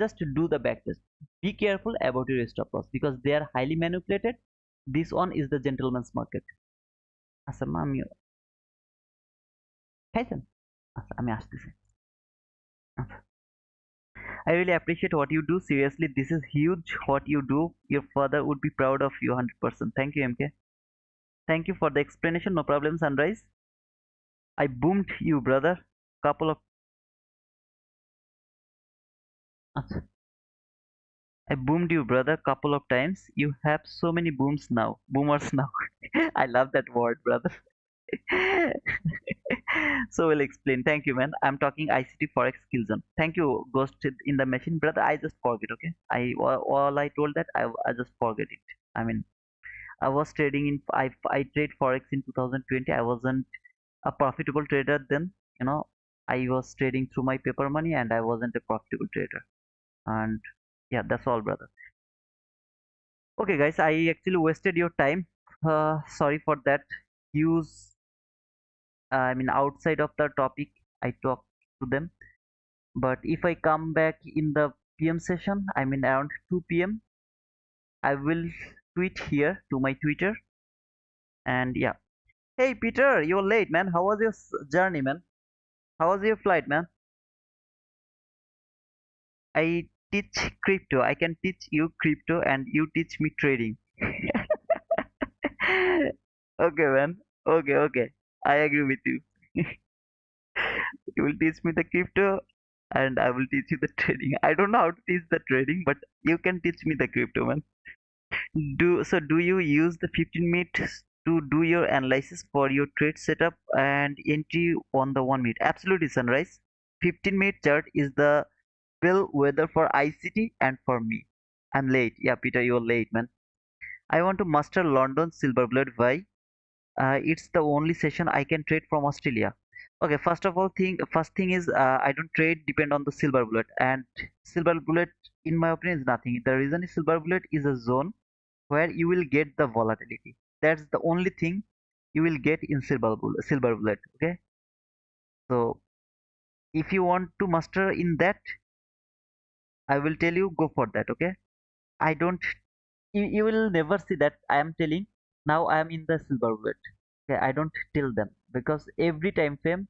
Just do the backtest. Be careful about your stop loss because they are highly manipulated. This one is the gentleman's market. আচ্ছা মা আমি খাইছেন আচ্ছা আমি আসতেছি আচ্ছা I really appreciate what you do. Seriously, this is huge what you do. Your father would be proud of you 100%. Thank you, MK. Thank you for the explanation. No problem, Sunrise. I boomed you, brother. Couple of I boomed you, brother, couple of times. You have so many booms now. Boomers now. I love that word, brother. So we'll explain. Thank you, man. I'm talking ICT Forex skill zone. Thank you, Ghost in the Machine, brother. I just forget. Okay. All I told that I just forget it. I mean, I was trading in I trade Forex in 2020. I wasn't a profitable trader then. You know, I was trading through my paper money and I wasn't a profitable trader. And yeah, that's all, brother. Okay, guys, I actually wasted your time. Sorry for that. Use, I mean, outside of the topic, I talked to them. But if I come back in the PM session, I mean around 2 p.m., I will tweet here to my Twitter. And yeah. Hey, Peter, you're late, man. How was your journey, man? How was your flight, man? I teach crypto. I can teach you crypto and you teach me trading. Okay, man. Okay, okay. I agree with you. You will teach me the crypto and I will teach you the trading. I don't know how to teach the trading, but you can teach me the crypto, man. Do you use the 15 minutes to do your analysis for your trade setup and entry on the 1 minute? Absolutely, Sunrise. 15-minute chart is the bellwether for ICT and for me. I'm late. Yeah, Peter, you're late, man. I want to master London silver bullet. Why? It's the only session I can trade from Australia. Okay, first thing is I don't trade depend on the silver bullet, and silver bullet in my opinion is nothing. The reason is silver bullet is a zone where you will get the volatility. That's the only thing you will get in silver bullet. Okay, so if you want to master in that, I will tell you go for that. Okay, I don't. You will never see that I am telling now I am in the silver bullet. Okay, I don't tell them because every time frame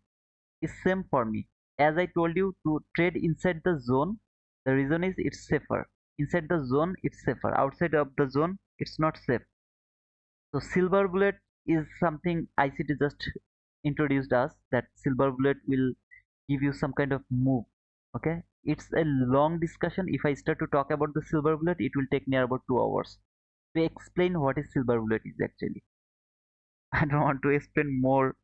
is same for me. As I told you to trade inside the zone, the reason is it's safer. Inside the zone, it's safer. Outside of the zone, it's not safe. So silver bullet is something ICT just introduced us, that silver bullet will give you some kind of move. Okay, it's a long discussion. If I start to talk about the silver bullet, it will take near about 2 hours to explain what is silver bullet is actually. I don't want to explain more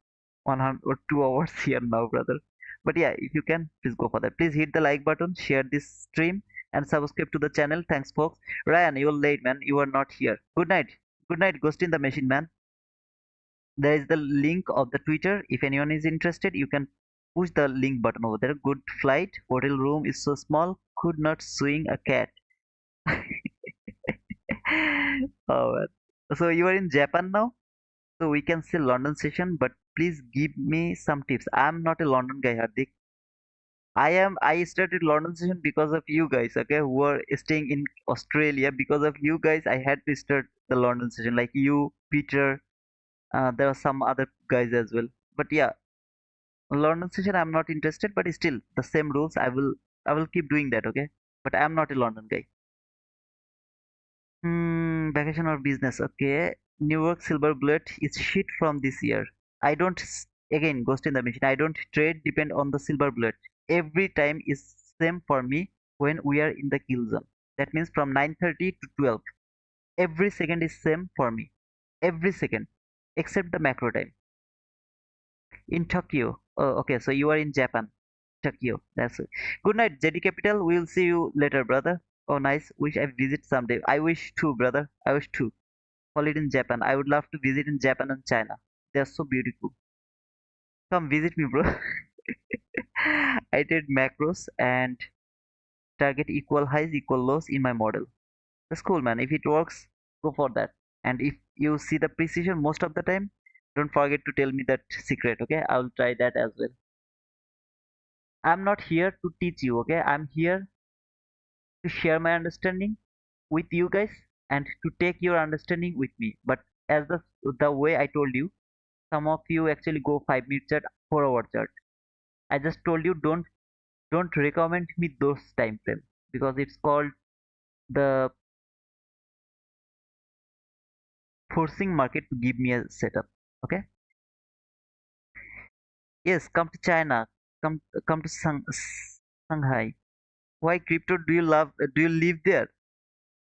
100 or 2 hours here now, brother. But yeah, if you can, please go for that. Please hit the like button, share this stream, and subscribe to the channel. Thanks, folks. Ryan, you're late, man. You are not here. Good night. Good night, Ghost in the Machine, man. There is the link of the Twitter. If anyone is interested, you can push the link button over there. Good flight. Hotel room is so small, could not swing a cat. Oh, man. So you are in Japan now? So we can say London session, but please give me some tips. I'm not a London guy, Hardik. I started London session because of you guys, okay, who are staying in Australia. Because of you guys, I had to start the London session. Like you, Peter, there are some other guys as well. But yeah, London session I'm not interested, but still the same rules. I will keep doing that, okay? But I'm not a London guy. Vacation or business? Okay. New York Silver Bullet is shit from this year. I don't, again, Ghost in the Machine. I don't trade depend on the Silver Bullet. Every time is same for me when we are in the kill zone. That means from 9:30 to 12. Every second is same for me. Every second, except the macro time. In Tokyo. Oh, okay. So you are in Japan. Tokyo. That's it. Good night, JD Capital. We'll see you later, brother. Oh, nice. Wish I visit someday. I wish too, brother. I wish too. Holiday in Japan. I would love to visit in Japan and China. They're so beautiful. Come visit me, bro. I did macros and target equal highs, equal lows in my model. That's cool, man. If it works, go for that. And if you see the precision most of the time, don't forget to tell me that secret, okay? I'll try that as well. I'm not here to teach you, okay? I'm here to share my understanding with you guys and to take your understanding with me. But as the way I told you, some of you actually go 5 minute chat, 4 hour chat. I just told you don't recommend me those time frames because it's called the forcing market to give me a setup. Okay? Yes, come to China. Come to Shanghai. Why crypto do you love? Do you live there?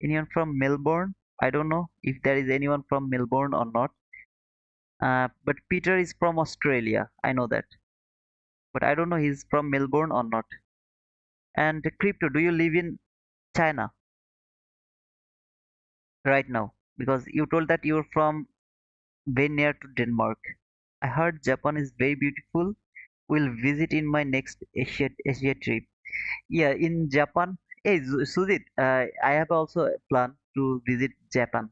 Anyone from Melbourne? I don't know if there is anyone from Melbourne or not. But Peter is from Australia. I know that. But I don't know he's from Melbourne or not. And crypto, do you live in China right now? Because you told that you're from very near to Denmark. I heard Japan is very beautiful. Will visit in my next Asia trip. Yeah, in Japan. Hey, Sujit, I have also a plan to visit Japan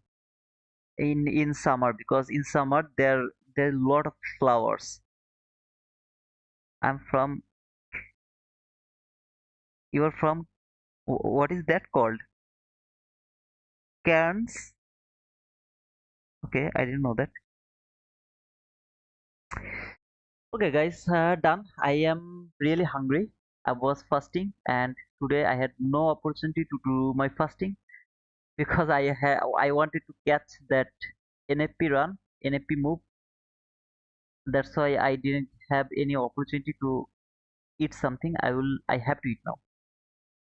in summer because in summer there are a lot of flowers. I'm from. You are from. What is that called? Cairns. Okay, I didn't know that. Okay, guys, done. I am really hungry. I was fasting, and today I had no opportunity to do my fasting because I wanted to catch that NFP run, NFP move. That's why I didn't have any opportunity to eat something. I have to eat now.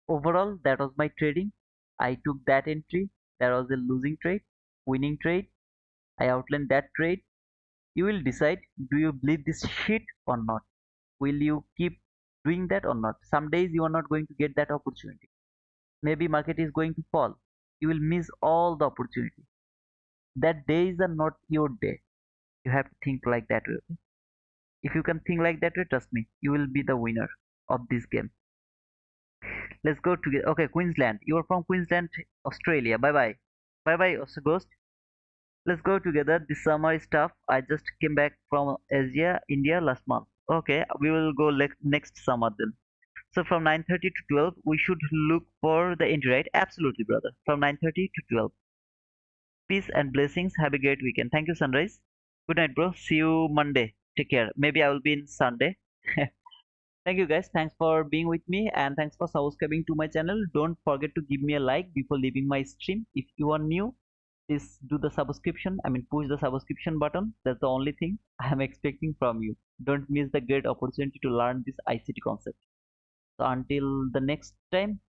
Overall, that was my trading. I took that entry. There was a losing trade, winning trade. I outlined that trade. You will decide, do you believe this shit or not? Will you keep doing that or not? Some days you are not going to get that opportunity. Maybe market is going to fall. You will miss all the opportunity. That days are not your day. You have to think like that way. Okay? If you can think like that way, trust me, you will be the winner of this game. Let's go together. Okay, Queensland. You are from Queensland, Australia. Bye bye. Bye bye, also Ghost. Let's go together. This summer is tough. I just came back from Asia, India last month. Okay, we will go next summer then. So from 9:30 to 12, we should look for the entry, right? Absolutely, brother. From 9:30 to 12. Peace and blessings. Have a great weekend. Thank you, Sunrise. Good night, bro. See you Monday. Take care. Maybe I will be in Sunday. Thank you, guys. Thanks for being with me and thanks for subscribing to my channel. Don't forget to give me a like before leaving my stream. If you are new, Please do the subscription. I mean, push the subscription button. That's the only thing I am expecting from you. Don't miss the great opportunity to learn this ICT concept. So until the next time,